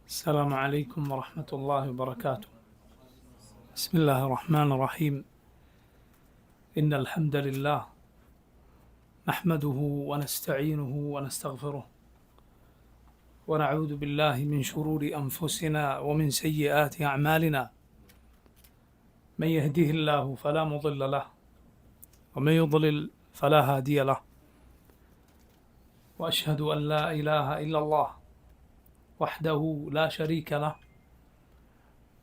السلام عليكم ورحمة الله وبركاته. بسم الله الرحمن الرحيم. إن الحمد لله نحمده ونستعينه ونستغفره ونعوذ بالله من شرور أنفسنا ومن سيئات أعمالنا. من يهده الله فلا مضل له ومن يضلل فلا هادي له، وأشهد أن لا إله إلا الله وحده لا شريك له،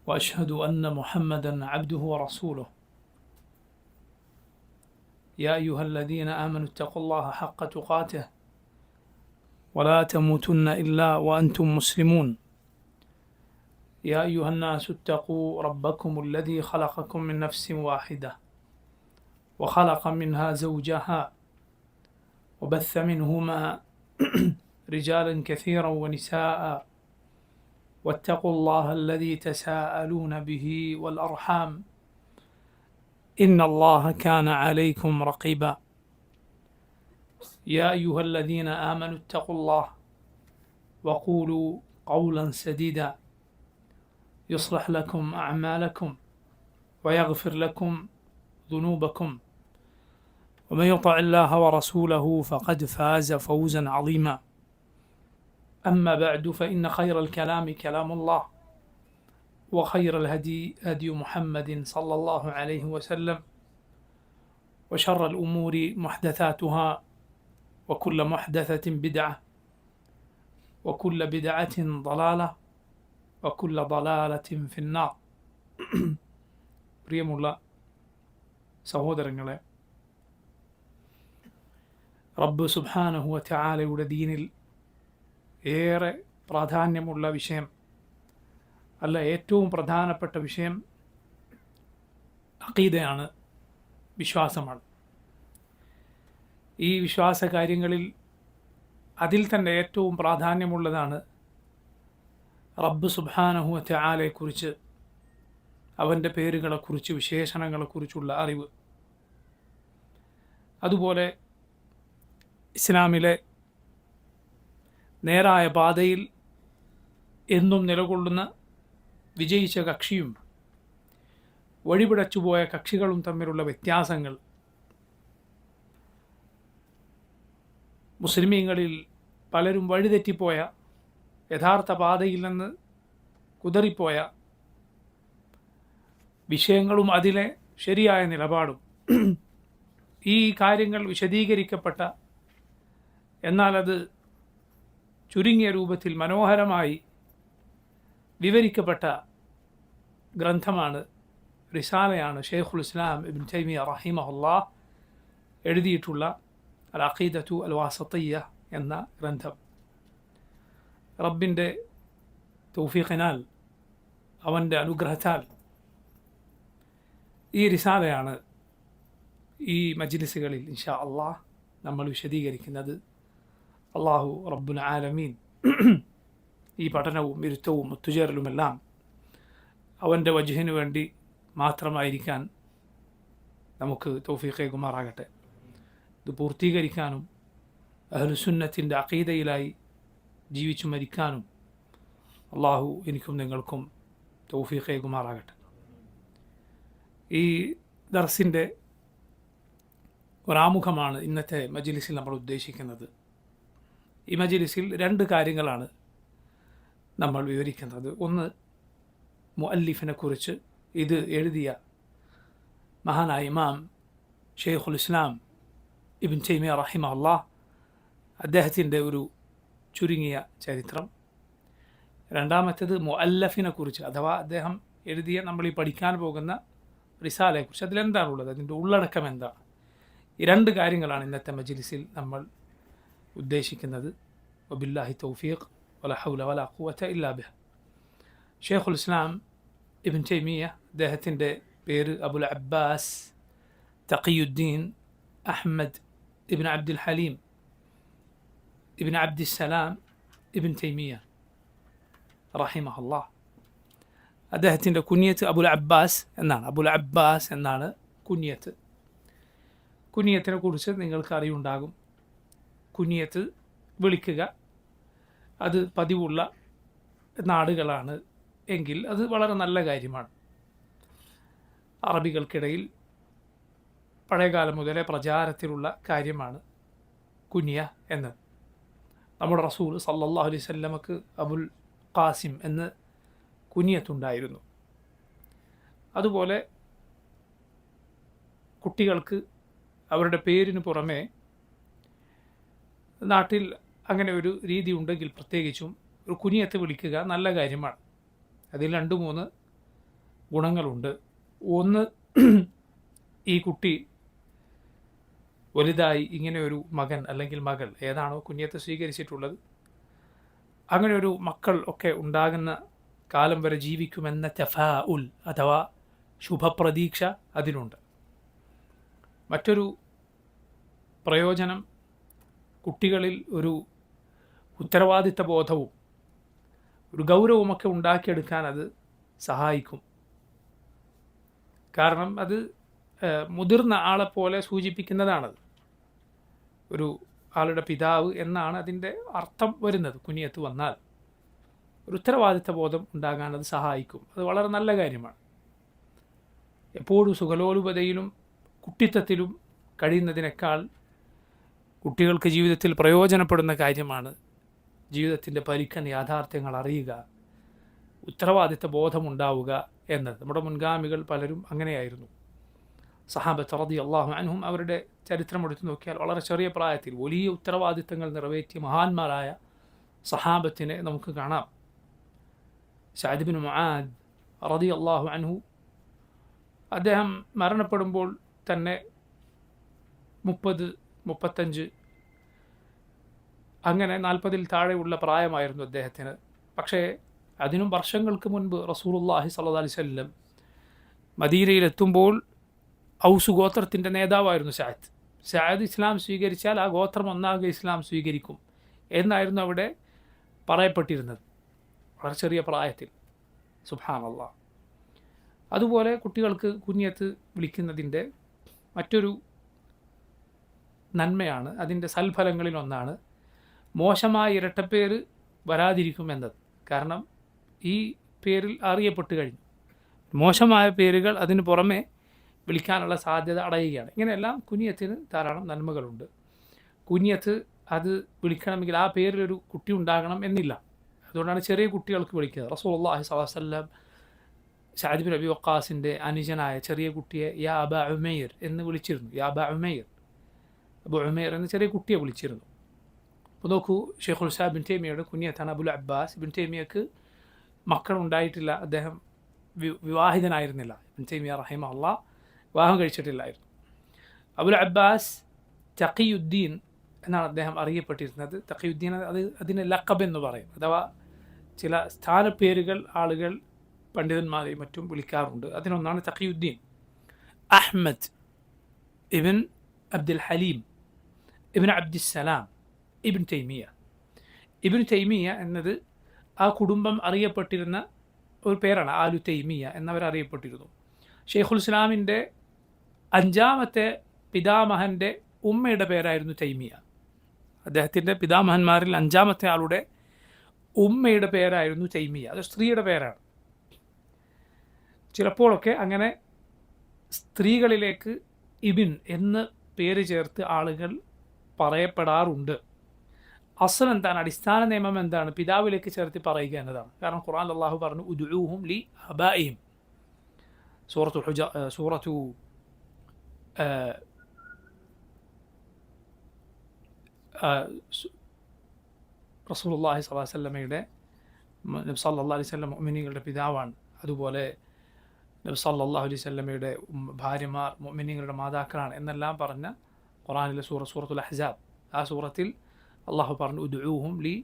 وأشهد أن محمدا عبده ورسوله. يا أيها الذين آمنوا اتقوا الله حق تقاته ولا تموتن إلا وأنتم مسلمون. يا أيها الناس اتقوا ربكم الذي خلقكم من نفس واحدة وخلق منها زوجها وبث منهما رجالا كثيرا ونساء، واتقوا الله الذي تساءلون به والأرحام إن الله كان عليكم رقيبا. يا أيها الذين آمنوا اتقوا الله وقولوا قولا سديدا يصلح لكم أعمالكم ويغفر لكم ذنوبكم، ومن يطع الله ورسوله فقد فاز فوزا عظيما. أما بعد، فإن خير الكلام كلام الله، وخير الهدي هدي محمد صلى الله عليه وسلم، وشر الأمور محدثاتها، وكل محدثة بدعة، وكل بدعة ضلالة، وكل ضلالة في النار. പ്രിയമുള്ള സഹോദരങ്ങളെ, റബ്ബ് സുബ്ഹാനഹു വ തആലയുടെ ദീനിൽ ഏറെ പ്രാധാന്യമുള്ള വിഷയം, അല്ല ഏറ്റവും പ്രധാനപ്പെട്ട വിഷയം അഖീദയാണ്, വിശ്വാസമാണ്. ഈ വിശ്വാസ കാര്യങ്ങളിൽ അതിൽ തന്നെ ഏറ്റവും പ്രാധാന്യമുള്ളതാണ് റബ്ബ് സുബ്ഹാനഹു വ തആലയെക്കുറിച്ച്, അവൻ്റെ പേരുകളെക്കുറിച്ച്, വിശേഷണങ്ങളെക്കുറിച്ചുള്ള അറിവ്. അതുപോലെ ഇസ്ലാമിലെ നേരായ പാതയിൽ എന്നും നിലകൊള്ളുന്ന വിജയിച്ച കക്ഷിയും വഴിപിഴച്ചുപോയ കക്ഷികളും തമ്മിലുള്ള വ്യത്യാസങ്ങൾ, മുസ്ലിമീങ്ങളിൽ പലരും വഴിതെറ്റിപ്പോയ, യഥാർത്ഥ പാതയിൽ നിന്ന് കുതറിപ്പോയ വിഷയങ്ങളും അതിലെ ശരിയായ നിലപാടും, ഈ കാര്യങ്ങൾ വിശദീകരിക്കപ്പെട്ട, എന്നാൽ അത് ചുരുങ്ങിയ രൂപത്തിൽ മനോഹരമായി വിവരിക്കപ്പെട്ട ഗ്രന്ഥമാണ്, റിസാലയാണ് ഷെയ്ഖുൽ ഇസ്ലാം ഇബ്നു തൈമിയ്യ റഹിമഹുല്ലാഹ് എഴുതിയിട്ടുള്ള അൽ അഖീദത്തു അൽ വാസിത്തിയ്യ എന്ന ഗ്രന്ഥം. റബ്ബിൻ്റെ തൗഫീഖിനാൽ, അവൻ്റെ അനുഗ്രഹത്താൽ ഈ റിസാലയാണ് ഈ മജ്ലിസുകളിൽ ഇൻഷാ അള്ളാഹ് നമ്മൾ വിശദീകരിക്കുന്നത്. അള്ളാഹു റബ്ബുൽ ആലമീൻ ഈ പഠനവും ഇരുത്തവും ഒത്തുചേരലുമെല്ലാം അവൻ്റെ വജ്ഹിനു വേണ്ടി മാത്രമായിരിക്കാൻ നമുക്ക് തൗഫീഖേകുമാറാകട്ടെ. ഇത് പൂർത്തീകരിക്കാനും അഹ്ലുസുന്നത്തിൻ്റെ അഖീദയിലായി ജീവിച്ചു മരിക്കാനും അള്ളാഹു എനിക്കും നിങ്ങൾക്കും തൗഫീഖേകുമാറാകട്ടെ. ഈ ദർസിൻ്റെ ഒരാമുഖമാണ് ഇന്നത്തെ മജ്ലിസിൽ നമ്മൾ ഉദ്ദേശിക്കുന്നത്. ഈ മജ്ലിസിൽ രണ്ട് കാര്യങ്ങളാണ് നമ്മൾ വിവരിക്കുന്നത്. ഒന്ന്, മുഅല്ലിഫിനെ കുറിച്ച്, ഇത് എഴുതിയ മഹാനായ ഇമാം ഷെയ്ഖുൽ ഇസ്ലാം ഇബ്നു തൈമിയ്യ റഹിമഹുല്ലാഹ്, അദ്ദേഹത്തിൻ്റെ ഒരു ചുരുങ്ങിയ ചരിത്രം. രണ്ടാമത്തേത് മുഅല്ലഫിനെ കുറിച്ച്, അഥവാ അദ്ദേഹം എഴുതിയ നമ്മൾ ഈ പഠിക്കാൻ പോകുന്ന റിസാലയെക്കുറിച്ച്, അതിലെന്താണുള്ളത്, അതിൻ്റെ ഉള്ളടക്കം എന്താണ്. ഈ രണ്ട് കാര്യങ്ങളാണ് ഇന്നത്തെ മജ്ലിസിൽ നമ്മൾ ഉദ്ദേശിക്കുന്നത്. വബില്ലാഹി തൗഫീഖ് വലാ ഹൗല വലാ ഖുവത ഇല്ലാ ബിഹ്. ഷെയ്ഖുൽ ഇസ്ലാം ഇബ്നു തൈമിയ്യ, അദ്ദേഹത്തിൻ്റെ പേര് അബുൽ അബ്ബാസ് തഖിയുദ്ദീൻ അഹ്മദ് ഇബ്നു അബ്ദുൽ ഹലീം ഇബ്നു അബ്ദുസ്സലാം ഇബ്നു തൈമിയ്യ റഹിമഹുല്ലാഹ്. അദ്ദേഹത്തിൻ്റെ കുനിയത്ത് അബുൽ അബ്ബാസ് എന്നാണ്. അബുൽ അബ്ബാസ് എന്നാണ് കുനിയത്ത്. കുനിയത്തിനെ കുറിച്ച് നിങ്ങൾക്ക് അറിവുണ്ടാകും. കുനിയത്ത് വിളിക്കുക, അത് പതിവുള്ള നാടുകളാണ് എങ്കിൽ അത് വളരെ നല്ല കാര്യമാണ്. അറബികൾക്കിടയിൽ പഴയകാലം മുതലേ പ്രചാരത്തിലുള്ള കാര്യമാണ് കുനിയ എന്ന്. നമ്മുടെ റസൂൽ സല്ലല്ലാഹു അലൈഹി വസല്ലമക്ക് അബുൽ ഖാസിം എന്ന് കുനിയത്തുണ്ടായിരുന്നു. അതുപോലെ കുട്ടികൾക്ക് അവരുടെ പേരിന് പുറമെ നാട്ടിൽ അങ്ങനെ ഒരു രീതി ഉണ്ടെങ്കിൽ പ്രത്യേകിച്ചും ഒരു കുനിയത്ത് വിളിക്കുക നല്ല കാര്യമാണ്. അതിൽ 2-3 ഗുണങ്ങളുണ്ട്. ഒന്ന്, ഈ കുട്ടി വലുതായി ഇങ്ങനെ ഒരു മകൻ അല്ലെങ്കിൽ മകൾ ഏതാണോ കുനിയത്ത് സ്വീകരിച്ചിട്ടുള്ളത് അങ്ങനെ ഒരു മക്കൾ ഒക്കെ ഉണ്ടാകുന്ന കാലം വരെ ജീവിക്കുമെന്ന തഫാഉൽ അഥവാ ശുഭപ്രതീക്ഷ അതിനുണ്ട്. മറ്റൊരു പ്രയോജനം, കുട്ടികളിൽ ഒരു ഉത്തരവാദിത്ത ബോധവും ഒരു ഗൗരവമൊക്കെ ഉണ്ടാക്കിയെടുക്കാൻ അത് സഹായിക്കും. കാരണം അത് മുതിർന്ന ആളെപ്പോലെ സൂചിപ്പിക്കുന്നതാണത്. ഒരു ആളുടെ പിതാവ് എന്നാണ് അതിൻ്റെ അർത്ഥം വരുന്നത്. കുനിയത്ത് വന്നാൽ ഒരു ഉത്തരവാദിത്ത ബോധം ഉണ്ടാകാൻ അത് സഹായിക്കും. അത് വളരെ നല്ല കാര്യമാണ്. എപ്പോഴും സുഖലോലുപതയിലും കുട്ടിത്തത്തിലും കഴിയുന്നതിനേക്കാൾ കുട്ടികൾക്ക് ജീവിതത്തിൽ പ്രയോജനപ്പെടുന്ന കാര്യമാണ് ജീവിതത്തിൻ്റെ പരിക്കൻ യാഥാർത്ഥ്യങ്ങൾ അറിയുക, ഉത്തരവാദിത്ത ബോധമുണ്ടാവുക എന്നത്. നമ്മുടെ മുൻഗാമികൾ പലരും അങ്ങനെയായിരുന്നു. സഹാബത്ത് റളിയല്ലാഹു അൻഹും അവരുടെ ചരിത്രം എടുത്തു നോക്കിയാൽ വളരെ ചെറിയ പ്രായത്തിൽ വലിയ ഉത്തരവാദിത്തങ്ങൾ നിറവേറ്റിയ മഹാന്മാരായ സഹാബത്തിനെ നമുക്ക് കാണാം. സഅദ് ഇബ്നു മുആദ് റളിയല്ലാഹു അൻഹു അദ്ദേഹം മരണപ്പെടുമ്പോൾ തന്നെ 30-35 അങ്ങനെ 40-ൽ താഴെയുള്ള പ്രായമായിരുന്നു അദ്ദേഹത്തിന്. പക്ഷേ അതിനും വർഷങ്ങൾക്ക് മുൻപ് റസൂലുള്ളാഹി സ്വല്ലല്ലാഹു അലൈഹി വസല്ലം മദീനയിലെത്തുമ്പോൾ ഔസ് ഗോത്രത്തിൻ്റെ നേതാവായിരുന്നു സഅദ്. സഅദ് ഇസ്ലാം സ്വീകരിച്ചാൽ ആ ഗോത്രം ഒന്നാകെ ഇസ്ലാം സ്വീകരിക്കും എന്നായിരുന്നു അവിടെ പറയപ്പെട്ടിരുന്നത്, വളരെ ചെറിയ പ്രായത്തിൽ. സുബ്ഹാനല്ലാഹ്. അതുപോലെ കുട്ടികൾക്ക് കുനിയത്ത് വിളിക്കുന്നതിൻ്റെ മറ്റൊരു നന്മയാണ്, അതിൻ്റെ സൽഫലങ്ങളിൽ ഒന്നാണ് മോശമായ ഇരട്ടപ്പേര് വരാതിരിക്കുമെന്നത്. കാരണം ഈ പേരിൽ അറിയപ്പെട്ട് കഴിഞ്ഞു. മോശമായ പേരുകൾ അതിന് പുറമെ വിളിക്കാനുള്ള സാധ്യത അടയുകയാണ്. ഇങ്ങനെയെല്ലാം കുനിയത്തിന് ധാരാളം നന്മകളുണ്ട്. കുനിയത്ത് അത് വിളിക്കണമെങ്കിൽ ആ പേരിലൊരു കുട്ടി ഉണ്ടാകണം എന്നില്ല. അതുകൊണ്ടാണ് ചെറിയ കുട്ടികൾക്ക് വിളിക്കുന്നത്. റസൂലുള്ളാഹി സ്വല്ലല്ലാഹു അലൈഹി വസല്ലം സഅദ് ബിൻ അബി വഖാസിൻ്റെ അനുജനായ ചെറിയ കുട്ടിയെ യാ അബ ഉമൈർ എന്ന് വിളിച്ചിരുന്നു. യാ അബ ഉമൈർ, അബു ഉമൈർ എന്ന് ചെറിയ കുട്ടിയെ വിളിച്ചിരുന്നു. അപ്പോൾ നോക്കൂ, ഷെയ്ഖുൽ ഇസ്ലാം ഇബ്നു തൈമിയ്യയുടെ കുനിയത്താണ് അബുൽ അബ്ബാസ്. ഇബ്നു തൈമിയ്യക്ക് മക്കളുണ്ടായിട്ടില്ല, അദ്ദേഹം വിവാഹിതനായിരുന്നില്ല. ഇബ്നു തൈമിയ്യ റഹിമഹുല്ലാഹ് വിവാഹം കഴിച്ചിട്ടില്ലായിരുന്നു. അബുൽ അബ്ബാസ് തഖിയുദ്ദീൻ എന്നാണ് അദ്ദേഹം അറിയപ്പെട്ടിരുന്നത്. തഖിയുദ്ദീൻ അതിന് ലഖബ് എന്ന് പറയും, അഥവാ ചില സ്ഥാനപ്പേരുകൾ ആളുകൾ പണ്ഡിതന്മാരെയും മറ്റും വിളിക്കാറുണ്ട്. അതിനൊന്നാണ് തഖിയുദ്ദീൻ. അഹ്മദ് ഇബ്ൻ അബ്ദുൽ ഹലീം ഇബ്ൻ അബ്ദുസ്സലാം ഇബ്ൻ തൈമിയ്യ. ഇബ്ൻ തൈമിയ്യ എന്നത് ആ കുടുംബം അറിയപ്പെട്ടിരുന്ന ഒരു പേരാണ്. ആലു തൈമിയ്യ എന്നവരറിയപ്പെട്ടിരുന്നു. ഷെയ്ഖുൽ ഇസ്ലാമിൻ്റെ 5ാമത്തെ പിതാമഹൻ്റെ ഉമ്മയുടെ പേരായിരുന്നു തൈമിയ്യ. അദ്ദേഹത്തിൻ്റെ പിതാമഹന്മാരിൽ 5ാമത്തെ ആളുടെ ഉമ്മയുടെ പേരായിരുന്നു തൈമിയ്യ. അത് സ്ത്രീയുടെ പേരാണ്. ചിലപ്പോഴൊക്കെ അങ്ങനെ സ്ത്രീകളിലേക്ക് ഇബിൻ എന്ന് പേര് ചേർത്ത് ആളുകൾ പറയപ്പെടാറുണ്ട്. അസ്ൽ എന്താണ്, അടിസ്ഥാന നിയമം എന്താണ്? പിതാവിലേക്ക് ചേർത്ത് പറയുക എന്നതാണ്. കാരണം ഖുർആൻ അല്ലാഹു പറഞ്ഞു ഉദ്ഉഹും ലി അബാഇഹിം. സൂറത്തു റസൂലുള്ളാഹി സ്വല്ലല്ലാഹു അലൈഹി വസല്ലമയുടെ നബി സല്ലല്ലാഹു അലൈഹി വസല്ലം മുഅ്മിനീങ്ങളുടെ പിതാവാണ്. അതുപോലെ നബി സല്ലല്ലാഹു അലൈഹി വസല്ലമയുടെ ഭാര്യമാർ മുഅ്മിനീങ്ങളുടെ മാതാക്കളാണ് എന്നെല്ലാം പറഞ്ഞ ഖുർആനിലെ സൂറത്തുൽ അഹ്സാബ്, ആ സൂറത്തിൽ അള്ളാഹു പറഞ്ഞു ഉദ്ഉഹും ലി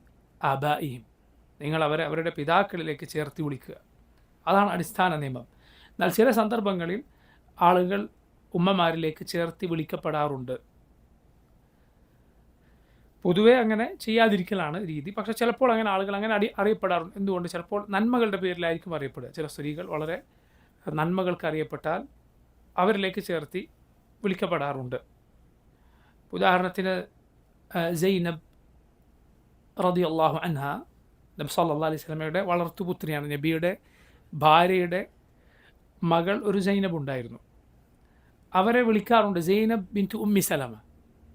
ആബാഇഹിം, നിങ്ങൾ അവരെ അവരുടെ പിതാക്കളിലേക്ക് ചേർത്ത് വിളിക്കുക. അതാണ് അടിസ്ഥാന നിയമം. എന്നാൽ ചില സന്ദർഭങ്ങളിൽ ആളുകൾ ഉമ്മമാരിലേക്ക് ചേർത്ത് വിളിക്കപ്പെടാറുണ്ട്. പൊതുവേ അങ്ങനെ ചെയ്യാതിരിക്കലാണ് രീതി. പക്ഷേ ചിലപ്പോൾ അങ്ങനെ ആളുകൾ അങ്ങനെ അറിയപ്പെടാറുണ്ട്. എന്തുകൊണ്ട്? ചിലപ്പോൾ നന്മകളുടെ പേരിലായിരിക്കും അറിയപ്പെടുക. ചില സ്ത്രീകൾ വളരെ നന്മകൾക്ക് അറിയപ്പെട്ടാൽ അവരിലേക്ക് ചേർത്തി വിളിക്കപ്പെടാറുണ്ട്. ഉദാഹരണത്തിന് സൈനബ് റളിയല്ലാഹു അൻഹ നബി സല്ലല്ലാഹു അലൈഹി വസല്ലമയുടെ വളർത്തുപുത്രിയാണ്. നബിയുടെ ഭാര്യയുടെ മകൾ ഒരു സൈനബ് ഉണ്ടായിരുന്നു. അവരെ വിളിക്കാറുണ്ട് സൈനബ് ബിൻറ്റ് ഉമ്മി സലമ.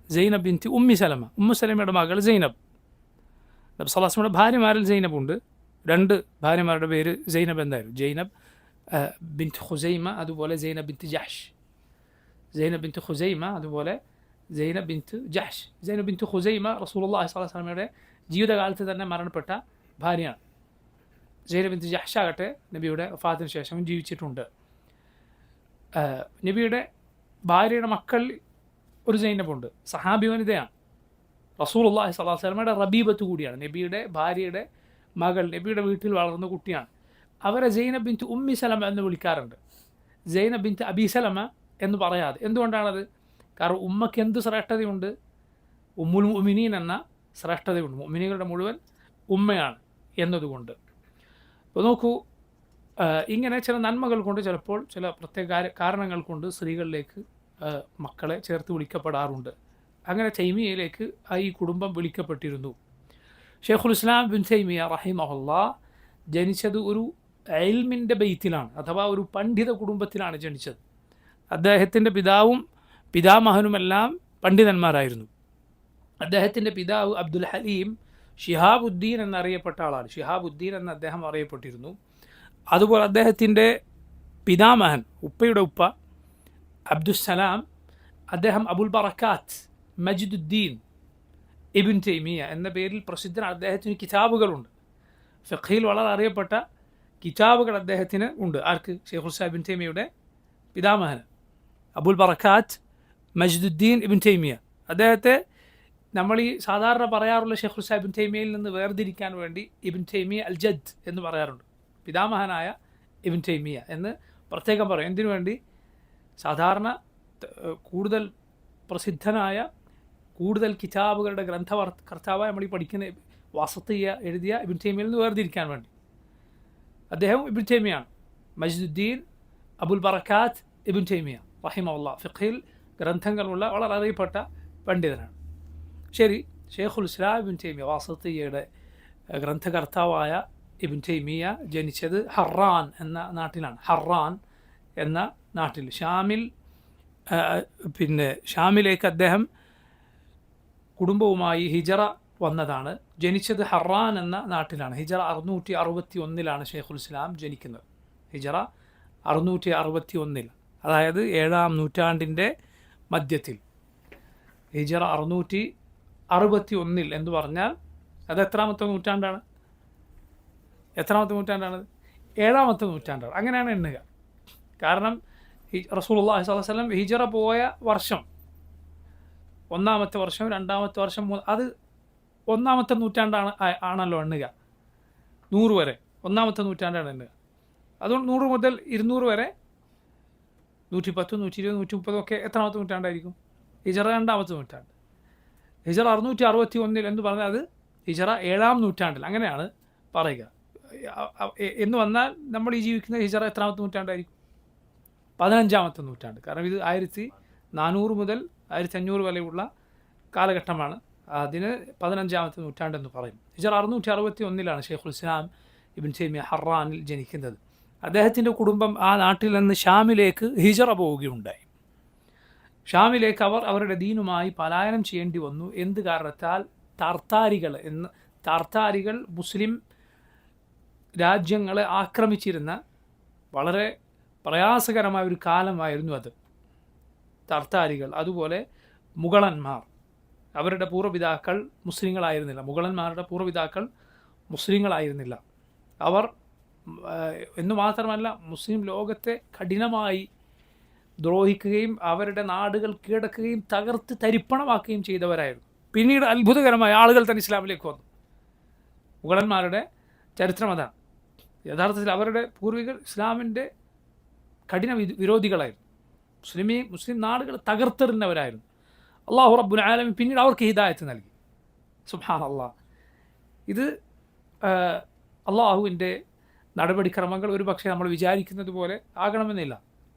സൈനബ് ബിൻറ്റ് ഉമ്മി സലമ, ഉമ്മു സലമയുടെ മകൾ സൈനബ്. നബി സല്ലല്ലാഹു അലൈഹി വസല്ലമയുടെ ഭാര്യമാരിൽ സൈനബ് ഉണ്ട്. 2 ഭാര്യമാരുടെ പേര് സൈനബ് എന്തായിരുന്നു? സൈനബ് ബിൻറ്റ് ഖുസൈമ, അതുപോലെ സൈനബ് ബിൻറ്റ് ജഹ്ഷ്. സൈനബ് ബിൻറ്റ് ഖുസൈമ, അതുപോലെ സൈനബ് ബിൻറ്റ് ജഹ്ഷ്. സൈനബ് ബിൻറ്റ് ഖുസൈമ റസൂലുള്ളാഹി സ്വല്ലല്ലാഹു അലൈഹി വസല്ലമയുടെ ജീവിതകാലത്ത് തന്നെ മരണപ്പെട്ട ഭാര്യയാണ്. സൈനബ് ബിൻറ്റ് ജഹ്ഷ് ആകട്ടെ നബിയുടെ വഫാത്തിന് ശേഷം ജീവിച്ചിട്ടുണ്ട്. നബിയുടെ ഭാര്യയുടെ മക്കൾ ഒരു സൈനബുണ്ട്, സഹാബി വനിതയാണ്. റസൂലുള്ളാഹി സ്വല്ലല്ലാഹു അലൈഹി വസല്ലമയുടെ റബീബത്ത് കൂടിയാണ്. നബിയുടെ ഭാര്യയുടെ മകൾ നബിയുടെ വീട്ടിൽ വളർന്ന കുട്ടിയാണ്. അവരെ സൈനബ് ബിൻറ്റ് ഉമ്മി സലമ എന്ന് വിളിക്കാറുണ്ട്, സൈനബ് ബിൻറ്റ് അബി സലമ എന്ന് പറയാതെ. എന്തുകൊണ്ടാണത്? കാരണം ഉമ്മയ്ക്ക് എന്ത് ശ്രേഷ്ഠതയുണ്ട്? ഉമ്മുൽ മുഅ്മിനീൻ എന്ന ശ്രേഷ്ഠതയുണ്ട്. മുഅ്മിനീങ്ങളുടെ മുഴുവൻ ഉമ്മയാണ് എന്നതുകൊണ്ട്. അപ്പോൾ നോക്കൂ, ഇങ്ങനെ ചില നന്മകൾ കൊണ്ട്, ചിലപ്പോൾ ചില പ്രത്യേക കാരണങ്ങൾ കൊണ്ട് സ്ത്രീകളിലേക്ക് മക്കളെ ചേർത്ത് വിളിക്കപ്പെടാറുണ്ട്. അങ്ങനെ തൈമിയയിലേക്ക് ഈ കുടുംബം വിളിക്കപ്പെട്ടിരുന്നു. ഷെയ്ഖുൽ ഇസ്ലാം ബിൻ തൈമിയ റഹിമഹുല്ലാഹ് ജനിച്ചത് ഒരു ഇൽമിൻ്റെ ബൈത്തിലാണ്, അഥവാ ഒരു പണ്ഡിത കുടുംബത്തിലാണ് ജനിച്ചത്. അദ്ദേഹത്തിൻ്റെ പിതാവും പിതാമഹനുമെല്ലാം പണ്ഡിതന്മാരായിരുന്നു. അദ്ദേഹത്തിൻ്റെ പിതാവ് അബ്ദുൽ ഹലീം ഷിഹാബുദ്ദീൻ എന്നറിയപ്പെട്ട ആളാണ്. ഷിഹാബുദ്ദീൻ എന്ന് അദ്ദേഹം അറിയപ്പെട്ടിരുന്നു. അതുപോലെ അദ്ദേഹത്തിൻ്റെ പിതാമഹൻ, ഉപ്പയുടെ ഉപ്പ അബ്ദുസ്സലാം, അദ്ദേഹം അബുൽ ബറക്കാത്ത് മജിദുദ്ദീൻ ഇബ്ൻ തൈമിയ എന്ന പേരിൽ പ്രസിദ്ധനാണ്. അദ്ദേഹത്തിന് കിതാബുകളുണ്ട്, ഫിഖ്ഹിൽ വളരെ അറിയപ്പെട്ട കിതാബുകൾ അദ്ദേഹത്തിന് ഉണ്ട്. ആർക്ക്? ഷെയ്ഖുൽ ഇസ്ലാം ഇബ്ൻ തൈമിയയുടെ പിതാമഹന് അബുൽ ബറക്കാത്ത് മജിദുദ്ദീൻ ഇബ്ൻ തൈമിയ. അദ്ദേഹത്തെ നമ്മൾ ഈ സാധാരണ പറയാറുള്ള ഷെയ്ഖുൽ ഇസ്ലാം ഇബ്ൻ തൈമിയയിൽ നിന്ന് വേർതിരിക്കാൻ വേണ്ടി ഇബ്ൻ തൈമിയ അൽ ജദ് എന്ന് പറയാറുണ്ട്. പിതാമഹനായ ഇബ്ൻ തൈമിയ എന്ന് പ്രത്യേകം പറയും. എന്തിനു വേണ്ടി? സാധാരണ കൂടുതൽ പ്രസിദ്ധനായ കൂടുതൽ കിതാബുകളുടെ ഗ്രന്ഥകർത്താവായ നമ്മൾ ഈ പഠിക്കുന്ന വാസത്തിയ എഴുതിയ ഇബ്ൻ തൈമിയയിൽ നിന്ന് വേർതിരിക്കാൻ വേണ്ടി. അദ്ദേഹം ഇബ്ൻ തൈമിയാണ്, മജിദുദ്ദീൻ അബുൽ ബറക്കാത്ത് ഇബ്ൻ തൈമിയ റഹിമഹുല്ലാഹ്. ഫിഖ്ഹിൽ ഗ്രന്ഥങ്ങളുള്ള വളരെ അറിയപ്പെട്ട പണ്ഡിതനാണ്. ശരി, ഷെയ്ഖുൽ ഇസ്ലാം ഇബ്ൻ തൈമിയ വാസത്തിയയുടെ ഗ്രന്ഥകർത്താവായ ഇബ്ൻ തൈമിയ ജനിച്ചത് ഹറാൻ എന്ന നാട്ടിലാണ്. ഹറാൻ എന്ന നാട്ടിൽ ഷാമിലേക്ക് അദ്ദേഹം കുടുംബവുമായി ഹിജറ വന്നതാണ്. ജനിച്ചത് ഹറാൻ എന്ന നാട്ടിലാണ്. ഹിജറ 661 ഷെയ്ഖുൽ ഇസ്ലാം ജനിക്കുന്നത്. ഹിജറ 661, അതായത് 7-ാം നൂറ്റാണ്ടിൻ്റെ മധ്യത്തിൽ. ഹിജറ 661 എന്ന് പറഞ്ഞാൽ അത് എത്രാമത്തെ നൂറ്റാണ്ടാണ്? 7-ാമത്തെ നൂറ്റാണ്ടാണ്. അങ്ങനെയാണ് എണ്ണുക. കാരണം റസൂലുള്ളാഹി സ്വല്ലല്ലാഹു അലൈഹി വസല്ലം ഹിജറ പോയ വർഷം, 1-ാമത്തെ വർഷം, 2-ാമത്തെ വർഷം, അത് 1-ാമത്തെ നൂറ്റാണ്ടാണ് ആണല്ലോ എണ്ണുക. 100 വരെ 1-ാമത്തെ നൂറ്റാണ്ടാണ് എണ്ണുക. അതുകൊണ്ട് 100 മുതൽ 200 വരെ 110, 120, 130 ഒക്കെ എത്രാമത്തെ നൂറ്റാണ്ടായിരിക്കും? ഹിജറ 2-ാമത്തെ നൂറ്റാണ്ട്. ഹിജറ 661 എന്ന് പറഞ്ഞാൽ അത് ഹിജറ 7-ാം നൂറ്റാണ്ടിൽ അങ്ങനെയാണ് പറയുക. എന്ന് വന്നാൽ നമ്മൾ ഈ ജീവിക്കുന്ന ഹിജറ എത്രാമത്തെ നൂറ്റാണ്ടായിരിക്കും? 15-ാമത്തെ നൂറ്റാണ്ട്. കാരണം ഇത് 1400 മുതൽ 1500 വരെയുള്ള കാലഘട്ടമാണ്. അതിന് 15-ാമത്തെ നൂറ്റാണ്ടെന്ന് പറയും. ഹിജറ 661 ഷെയ്ഖുൽ ഇസ്ലാം ഇബ്ൻ തൈമിയ ഹറാനിൽ ജനിക്കുന്നത്. അദ്ദേഹത്തിൻ്റെ കുടുംബം ആ നാട്ടിൽ നിന്ന് ഷാമിലേക്ക് ഹിജറ പോവുകയുണ്ടായി. ഷാമിലേക്ക് അവർ അവരുടെ ദീനുമായി പലായനം ചെയ്യേണ്ടി വന്നു. എന്ത് കാരണത്താൽ? താർത്താരികൾ മുസ്ലിം രാജ്യങ്ങളെ ആക്രമിച്ചിരുന്ന വളരെ പ്രയാസകരമായ ഒരു കാലമായിരുന്നു അത്. താർത്താരികൾ, അതുപോലെ മുഗളന്മാർ, അവരുടെ പൂർവ്വപിതാക്കൾ മുസ്ലിങ്ങളായിരുന്നില്ല. മുഗളന്മാരുടെ പൂർവ്വപിതാക്കൾ മുസ്ലിങ്ങളായിരുന്നില്ല. അവർ എന്നു മാത്രമല്ല, മുസ്ലിം ലോകത്തെ കഠിനമായി ദ്രോഹിക്കുകയും അവരുടെ നാടുകൾ കീഴടക്കുകയും തകർത്ത് തരിപ്പണമാക്കുകയും ചെയ്തവരായിരുന്നു. പിന്നീട് അത്ഭുതകരമായ ആളുകൾ തന്നെ ഇസ്ലാമിലേക്ക് വന്നു. മുഗളന്മാരുടെ ചരിത്രം അതാണ്. യഥാർത്ഥത്തിൽ അവരുടെ പൂർവികർ ഇസ്ലാമിൻ്റെ കഠിന വിരോധികളായിരുന്നു. മുസ്ലിം നാടുകൾ തകർത്തെറിഞ്ഞവരായിരുന്നു. അള്ളാഹു റബ്ബുൽ ആലമീൻ പിന്നീട് അവർക്ക് ഹിദായത്ത് നൽകി. സുബ്ഹാനല്ലാഹ്. ഇത് അള്ളാഹുവിൻ്റെ നടപടിക്രമങ്ങൾ ഒരു പക്ഷേ നമ്മൾ വിചാരിക്കുന്നത് പോലെ ആകണമെന്നില്ല.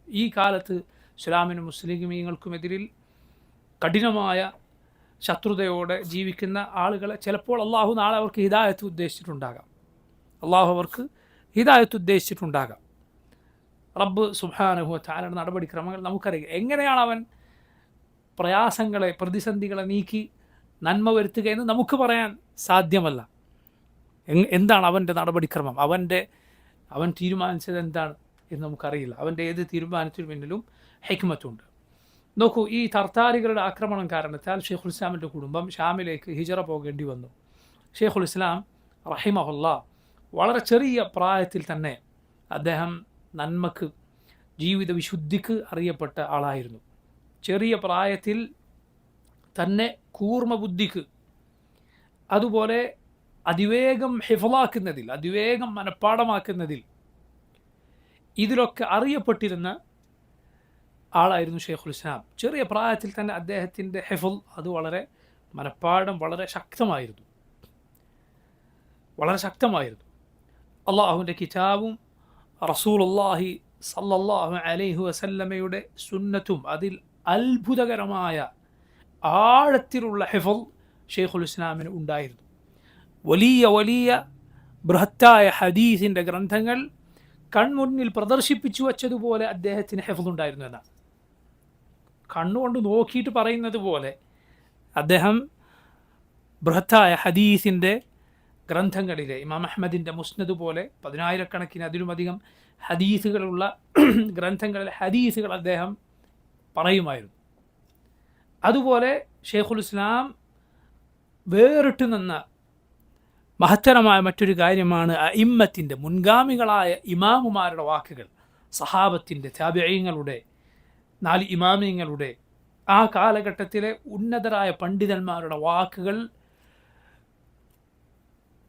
ഈ കാലത്ത് ഇസ്ലാമിനും മുസ്ലിമീങ്ങൾക്കുമെതിരിൽ കഠിനമായ ശത്രുതയോടെ ജീവിക്കുന്ന ആളുകളെ ചിലപ്പോൾ അള്ളാഹു നാളെ അവർക്ക് ഹിദായത്ത് ഉദ്ദേശിച്ചിട്ടുണ്ടാകാം. അള്ളാഹു അവർക്ക് ഹിദായത്ത് ഉദ്ദേശിച്ചിട്ടുണ്ടാകാം. റബ്ബ് സുബ്ഹാനഹു വ തആലയുടെ നടപടിക്രമങ്ങൾ നമുക്കറിയാം. എങ്ങനെയാണ് അവൻ പ്രയാസങ്ങളെ, പ്രതിസന്ധികളെ നീക്കി നന്മ വരുത്തുക എന്ന് നമുക്ക് പറയാൻ സാധ്യമല്ല. എന്താണ് അവൻ്റെ നടപടിക്രമം, അവൻ തീരുമാനിച്ചത് എന്താണ് എന്ന് നമുക്കറിയില്ല. അവൻ്റെ ഏത് തീരുമാനത്തിനു പിന്നിലും ഹിക്മത്തുണ്ട്. നോക്കൂ, ഈ തർത്താരികളുടെ ആക്രമണം കാരണത്താൽ ഷെയ്ഖുൽ ഇസ്ലാമിൻ്റെ കുടുംബം ഷാമിലേക്ക് ഹിജറ പോകേണ്ടി വന്നു. ഷെയ്ഖുൽ ഇസ്ലാം റഹിമഹുല്ലാ വളരെ ചെറിയ പ്രായത്തിൽ തന്നെ അദ്ദേഹം നന്മക്ക്, ജീവിത വിശുദ്ധിക്ക് അറിയപ്പെട്ട ആളായിരുന്നു. ചെറിയ പ്രായത്തിൽ തന്നെ കൂർമ്മ ബുദ്ധിക്ക്, അതുപോലെ അതിവേഗം ഹിഫ്ളാക്കുന്നതിൽ, അതിവേഗം മനഃപ്പാടമാക്കുന്നതിൽ, ഇതിലൊക്കെ അറിയപ്പെട്ടിരുന്ന ആളായിരുന്നു ഷെയ്ഖുൽ ഇസ്ലാം. ചെറിയ പ്രായത്തിൽ തന്നെ അദ്ദേഹത്തിൻ്റെ ഹിഫ്ൾ, അത് വളരെ മനഃപ്പാടം വളരെ ശക്തമായിരുന്നു. അള്ളാഹുവിൻ്റെ കിതാബും റസൂലുള്ളാഹി സല്ലല്ലാഹു അലൈഹി വസല്ലമയുടെ സുന്നത്തും അതിൽ അത്ഭുതകരമായ ആഴത്തിലുള്ള ഹിഫ്ൾ ഷെയ്ഖുൽ ഇസ്ലാമിന് ഉണ്ടായിരുന്നു. വലിയ ബൃഹത്തായ ഹദീസിൻ്റെ ഗ്രന്ഥങ്ങൾ കൺമുന്നിൽ പ്രദർശിപ്പിച്ചു വച്ചതുപോലെ അദ്ദേഹത്തിന് ഹിഫ്ൾ ഉണ്ടായിരുന്നു എന്നാണ്. കണ്ണുകൊണ്ട് നോക്കിയിട്ട് പറയുന്നത് പോലെ അദ്ദേഹം ബൃഹത്തായ ഹദീസിൻ്റെ ഗ്രന്ഥങ്ങളിലെ ഇമാം അഹ്മദിൻ്റെ മുസ്നദ് പോലെ 10,000 അതിലുമധികം ഹദീസുകളുള്ള ഗ്രന്ഥങ്ങളിലെ ഹദീസുകൾ അദ്ദേഹം പറയുമായിരുന്നു. അതുപോലെ ഷെയ്ഖുൽ ഇസ്ലാം വേറിട്ട് നിന്ന മഹത്തരമായ മറ്റൊരു കാര്യമാണ് അഇമ്മത്തിൻ്റെ, മുൻഗാമികളായ ഇമാമുമാരുടെ വാക്കുകൾ. സഹാബത്തിൻ്റെ, താബിഈങ്ങളുടെ, 4 ഇമാമിങ്ങളുടെ, ആ കാലഘട്ടത്തിലെ ഉന്നതരായ പണ്ഡിതന്മാരുടെ വാക്കുകൾ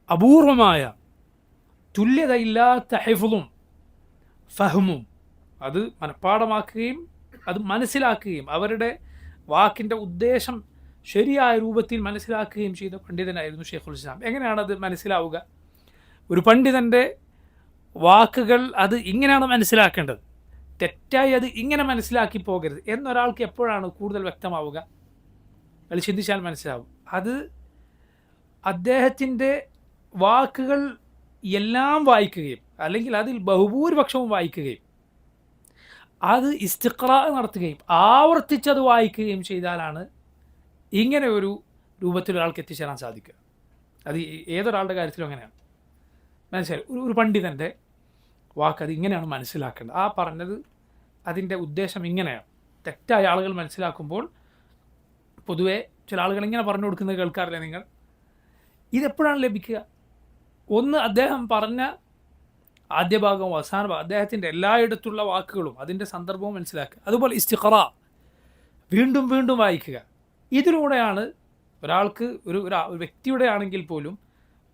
അപൂർവമായ, തുല്യതയില്ലാത്ത ഹിഫ്ളും ഫഹ്മും, അത് മനഃപ്പാടമാക്കുകയും അത് മനസ്സിലാക്കുകയും അവരുടെ വാക്കിൻ്റെ ഉദ്ദേശം ശരിയായ രൂപത്തിൽ മനസ്സിലാക്കുകയും ചെയ്ത പണ്ഡിതനായിരുന്നു ഷെയ്ഖുൽ ഇസ്ലാം. എങ്ങനെയാണത് മനസ്സിലാവുക? ഒരു പണ്ഡിതൻ്റെ വാക്കുകൾ അത് ഇങ്ങനെയാണ് മനസ്സിലാക്കേണ്ടത്, തെറ്റായി അത് ഇങ്ങനെ മനസ്സിലാക്കി പോകരുത് എന്നൊരാൾക്ക് എപ്പോഴാണ് കൂടുതൽ വ്യക്തമാവുക? അത് ചിന്തിച്ചാൽ മനസ്സിലാവും. അത് അദ്ദേഹത്തിൻ്റെ വാക്കുകൾ എല്ലാം വായിക്കുകയും അല്ലെങ്കിൽ അതിൽ ബഹുഭൂരിപക്ഷവും വായിക്കുകയും അത് ഇസ്തിഖ്റാ നടത്തുകയും ആവർത്തിച്ചത് വായിക്കുകയും ചെയ്താലാണ് ഇങ്ങനെ ഒരു രൂപത്തിൽ ഒരാൾക്ക് എത്തിച്ചേരാൻ സാധിക്കുക. അത് ഏതൊരാളുടെ കാര്യത്തിലും അങ്ങനെയാണ്. മനസ്സിലായി? ഒരു പണ്ഡിതൻ്റെ വാക്ക് അത് ഇങ്ങനെയാണ് മനസ്സിലാക്കേണ്ടത്, ആ പറഞ്ഞത് അതിൻ്റെ ഉദ്ദേശം ഇങ്ങനെയാണ്. തെറ്റായ ആളുകൾ മനസ്സിലാക്കുമ്പോൾ പൊതുവെ ചില ആളുകൾ ഇങ്ങനെ പറഞ്ഞു കൊടുക്കുന്നത് കേൾക്കാറില്ലേ നിങ്ങൾ? ഇതെപ്പോഴാണ് ലഭിക്കുക? ഒന്ന്, അദ്ദേഹം പറഞ്ഞ ആദ്യ ഭാഗവും അവസാന ഭാഗം, അദ്ദേഹത്തിൻ്റെ എല്ലായിടത്തുള്ള വാക്കുകളും അതിൻ്റെ സന്ദർഭവും മനസ്സിലാക്കുക. അതുപോലെ ഇസ്തിഖ്റാ, വീണ്ടും വീണ്ടും വായിക്കുക. ഇതിലൂടെയാണ് ഒരാൾക്ക് ഒരു വ്യക്തിയുടെ ആണെങ്കിൽ പോലും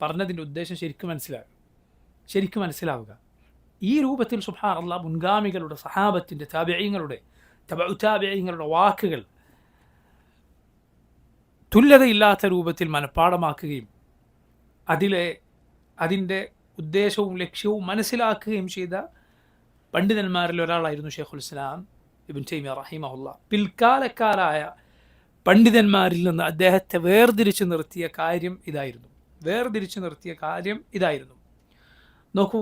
പറഞ്ഞതിൻ്റെ ഉദ്ദേശം ശരിക്കും മനസ്സിലാവുക. ഈ രൂപത്തിൽ സുബ്ഹാനല്ലാഹ് മുൻഗാമികളുടെ, സഹാബത്തിൻ്റെ, താബിഈങ്ങളുടെ, തബഉ താബിഈങ്ങളുടെ വാക്കുകൾ തുല്യതയില്ലാത്ത രൂപത്തിൽ മനഃപ്പാടമാക്കുകയും അതിൻ്റെ ഉദ്ദേശവും ലക്ഷ്യവും മനസ്സിലാക്കുകയും ചെയ്ത പണ്ഡിതന്മാരിൽ ഒരാളായിരുന്നു ഷെയ്ഖുൽ ഇസ്ലാം ഇബ്നു തൈമിയ്യ റഹിമഹുല്ലാഹ്. പിൽക്കാലക്കാരായ പണ്ഡിതന്മാരിൽ നിന്ന് അദ്ദേഹത്തെ വേർതിരിച്ച് നിർത്തിയ കാര്യം ഇതായിരുന്നു. നോക്കൂ,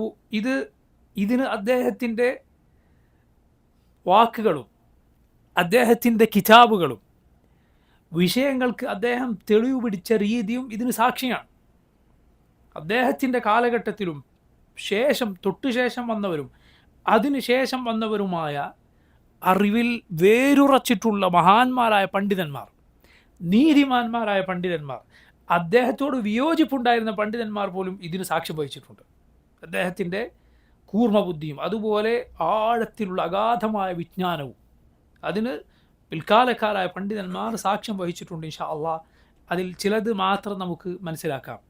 ഇതിന് അദ്ദേഹത്തിൻ്റെ വാക്കുകളും അദ്ദേഹത്തിൻ്റെ കിതാബുകളും വിഷയങ്ങൾക്ക് അദ്ദേഹം തെളിവ് പിടിച്ച രീതിയും ഇതിന് സാക്ഷിയാണ്. അദ്ദേഹത്തിൻ്റെ കാലഘട്ടത്തിലും തൊട്ടുശേഷം വന്നവരും അതിനുശേഷം വന്നവരുമായ അറിവിൽ വേരുറച്ചിട്ടുള്ള മഹാന്മാരായ പണ്ഡിതന്മാർ, നീതിമാന്മാരായ പണ്ഡിതന്മാർ, അദ്ദേഹത്തോട് വിയോജിപ്പുണ്ടായിരുന്ന പണ്ഡിതന്മാർ പോലും ഇതിന് സാക്ഷ്യം വഹിച്ചിട്ടുണ്ട്. അദ്ദേഹത്തിൻ്റെ കൂർമ്മബുദ്ധിയും അതുപോലെ ആഴത്തിലുള്ള അഗാധമായ വിജ്ഞാനവും അതിന് പിൽക്കാലക്കാരായ പണ്ഡിതന്മാർ സാക്ഷ്യം വഹിച്ചിട്ടുണ്ട്. ഇൻഷാ അള്ളാഹ് അതിൽ ചിലത് മാത്രം നമുക്ക് മനസ്സിലാക്കാം.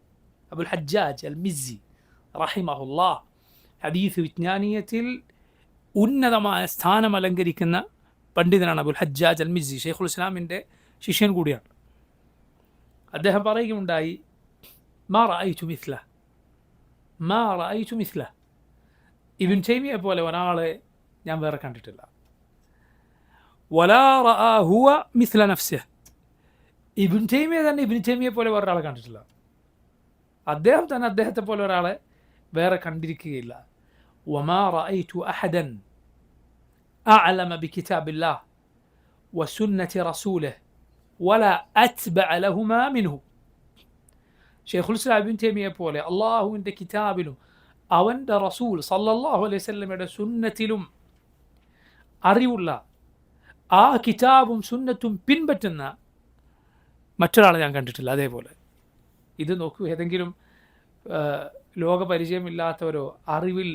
അബുൽ ഹജ്ജാജ് അൽ മിസ്സി റഹിമഹുല്ലാഹ് ഹദീസ് വിജ്ഞാനീയത്തിൽ ഉന്നതമായ സ്ഥാനം അലങ്കരിക്കുന്ന പണ്ഡിതനാണ് അബുൽ ഹജ്ജാജ് അൽ മിസ്സി. ഷെയ്ഖുൽ ഇസ്ലാമിൻ്റെ ശിഷ്യൻ കൂടിയാണ്. അദ്ദേഹം പറയുകയുണ്ടായി, മാ റഅയ്തു മിസ്ല, ഇബ്നു തൈമിയ്യ പോലെ ഒരാളെ ഞാൻ വേറെ കണ്ടിട്ടില്ല. വലാ റഅ ഹുവ മിസ്ല നഫ്സിഹി, ഇബ്നു തൈമിയ്യ തന്നെ ഇബ്നു തൈമിയ്യ പോലെ ഒരാളെ കണ്ടിട്ടില്ല. അദ്ദേഹം തന്നെ അദ്ദേഹത്തെ പോലെ ഒരാളെ വേറെ കണ്ടിരിക്കുകയില്ല. വമാ റഅയ്തു അഹദൻ അഅലമ ബികിതാബില്ലാഹ് വസുന്നതി റസൂലിഹി വലാ അത്ബഅ ലഹുമാ മിൻഹു. ശൈഖുൽ ഇസ്ലാം ഇബ്നു തൈമിയ്യ പോലെ അള്ളാഹുവിൻ്റെ കിതാബിലും അവൻ്റെ റസൂൽ സല്ലല്ലാഹു അലൈഹി വസല്ലമയുടെ സുന്നത്തിലും അറിവുള്ള, ആ കിതാബും സുന്നത്തും പിൻപറ്റുന്ന മറ്റൊരാളെ ഞാൻ കണ്ടിട്ടില്ല. അതേപോലെ ഇത് നോക്കൂ, ഏതെങ്കിലും ലോകപരിചയമില്ലാത്തവരോ അറിവിൽ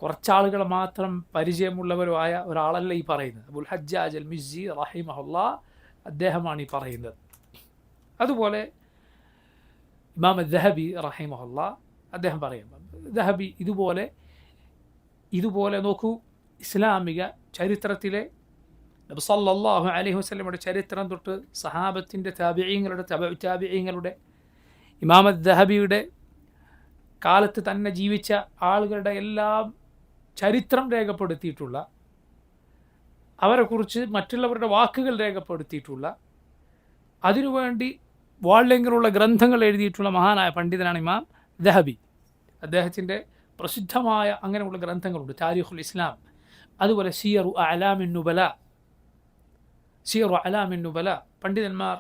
കുറച്ചാളുകൾ മാത്രം പരിചയമുള്ളവരോ ആയ ഒരാളല്ല ഈ പറയുന്നത്. അബുൽ ഹജ്ജാജ് അൽ മിസ്സി റഹിമഹുല്ലാ അദ്ദേഹമാണ് ഈ പറയുന്നത്. അതുപോലെ ഇമാം ദഹബി റഹിമഹുല്ലാ അദ്ദേഹം പറയുന്നത്, ദഹബി ഇതുപോലെ നോക്കൂ, ഇസ്ലാമിക ചരിത്രത്തിലെ നബി സല്ലല്ലാഹു അലൈഹി വസല്ലമയുടെ ചരിത്രം തൊട്ട് സഹാബത്തിൻ്റെ താബിഈങ്ങളുടെ താബിഈങ്ങളുടെ ഇമാം ദഹബിയുടെ കാലത്ത് തന്നെ ജീവിച്ച ആളുകളുടെ എല്ലാം ചരിത്രം രേഖപ്പെടുത്തിയിട്ടുള്ള, അവരെക്കുറിച്ച് മറ്റുള്ളവരുടെ വാക്കുകൾ രേഖപ്പെടുത്തിയിട്ടുള്ള, അതിനുവേണ്ടി വാള്യങ്ങളുള്ള ഗ്രന്ഥങ്ങൾ എഴുതിയിട്ടുള്ള മഹാനായ പണ്ഡിതനാണ് ഇമാം ദഹബി. അദ്ദേഹത്തിൻ്റെ പ്രസിദ്ധമായ അങ്ങനെയുള്ള ഗ്രന്ഥങ്ങളുണ്ട്. താരിഖുൽ ഇസ്ലാം, അതുപോലെ സിയറു അഅലാമിൻ നുബല. പണ്ഡിതന്മാർ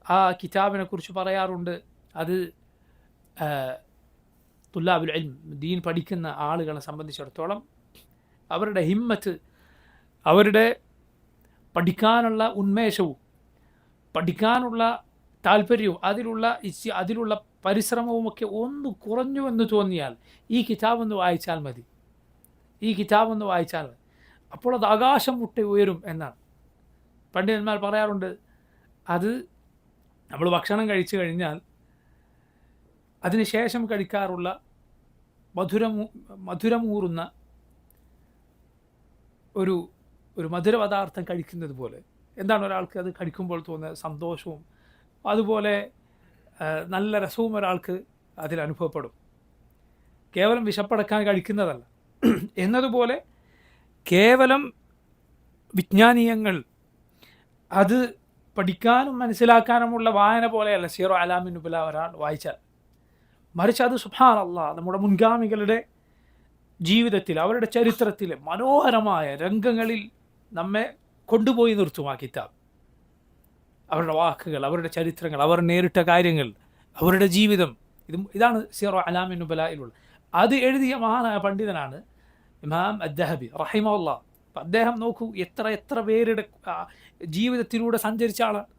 ആ കിതാബിനെ കുറിച്ച് പറയാറുണ്ട്, അത് തുല്ലാബുൽ ഇൽം, ദീൻ പഠിക്കുന്ന ആളുകളെ സംബന്ധിച്ചിടത്തോളം അവരുടെ ഹിമ്മത്ത്, അവരുടെ പഠിക്കാനുള്ള ഉന്മേഷവും പഠിക്കാനുള്ള താല്പര്യവും അതിലുള്ള പരിശ്രമവുമൊക്കെ ഒന്ന് കുറഞ്ഞുവെന്ന് തോന്നിയാൽ ഈ കിതാബൊന്ന് വായിച്ചാൽ മതി. അപ്പോൾ അത് ആകാശം മുട്ടെ ഉയരും എന്നാണ് പണ്ഡിതന്മാർ പറയാറുണ്ട്. അത് നമ്മൾ ഭക്ഷണം കഴിച്ചു കഴിഞ്ഞാൽ അതിനുശേഷം കഴിക്കാറുള്ള മധുരമൂറുന്ന ഒരു മധുരപദാർത്ഥം കഴിക്കുന്നത് പോലെ എന്താണ് ഒരാൾക്ക് അത് കഴിക്കുമ്പോൾ തോന്നുന്ന സന്തോഷവും അതുപോലെ നല്ല രസവും ഒരാൾക്ക് അതിലനുഭവപ്പെടും. കേവലം വിശപ്പടക്കാൻ കഴിക്കുന്നതല്ല എന്നതുപോലെ കേവലം വിജ്ഞാനീയങ്ങൾ അത് പഠിക്കാനും മനസ്സിലാക്കാനുമുള്ള വായന പോലെയല്ല സിയറു അഅലാമിൻ നുബല ഒരാൾ വായിച്ചാൽ. മറിച്ച് അത് സുബ്ഹാനല്ലാഹ് നമ്മുടെ മുൻഗാമികളുടെ ജീവിതത്തിൽ, അവരുടെ ചരിത്രത്തിലെ മനോഹരമായ രംഗങ്ങളിൽ നമ്മെ കൊണ്ടുപോയി നിർത്തും ആ കിതാബ്. അവരുടെ വാക്കുകൾ, അവരുടെ ചരിത്രങ്ങൾ, അവർ നേരിട്ട കാര്യങ്ങൾ, അവരുടെ ജീവിതം, ഇതാണ് സിയറു അഅലാമിൻ നുബലയിലുള്ള. അത് എഴുതിയ മഹാനായ പണ്ഡിതനാണ് ഇമാം അദ്ദഹബി റഹിമഹുല്ലാഹ്. അപ്പം അദ്ദേഹം നോക്കൂ, എത്ര പേരുടെ ജീവിതത്തിലൂടെ സഞ്ചരിച്ച ആളാണ്.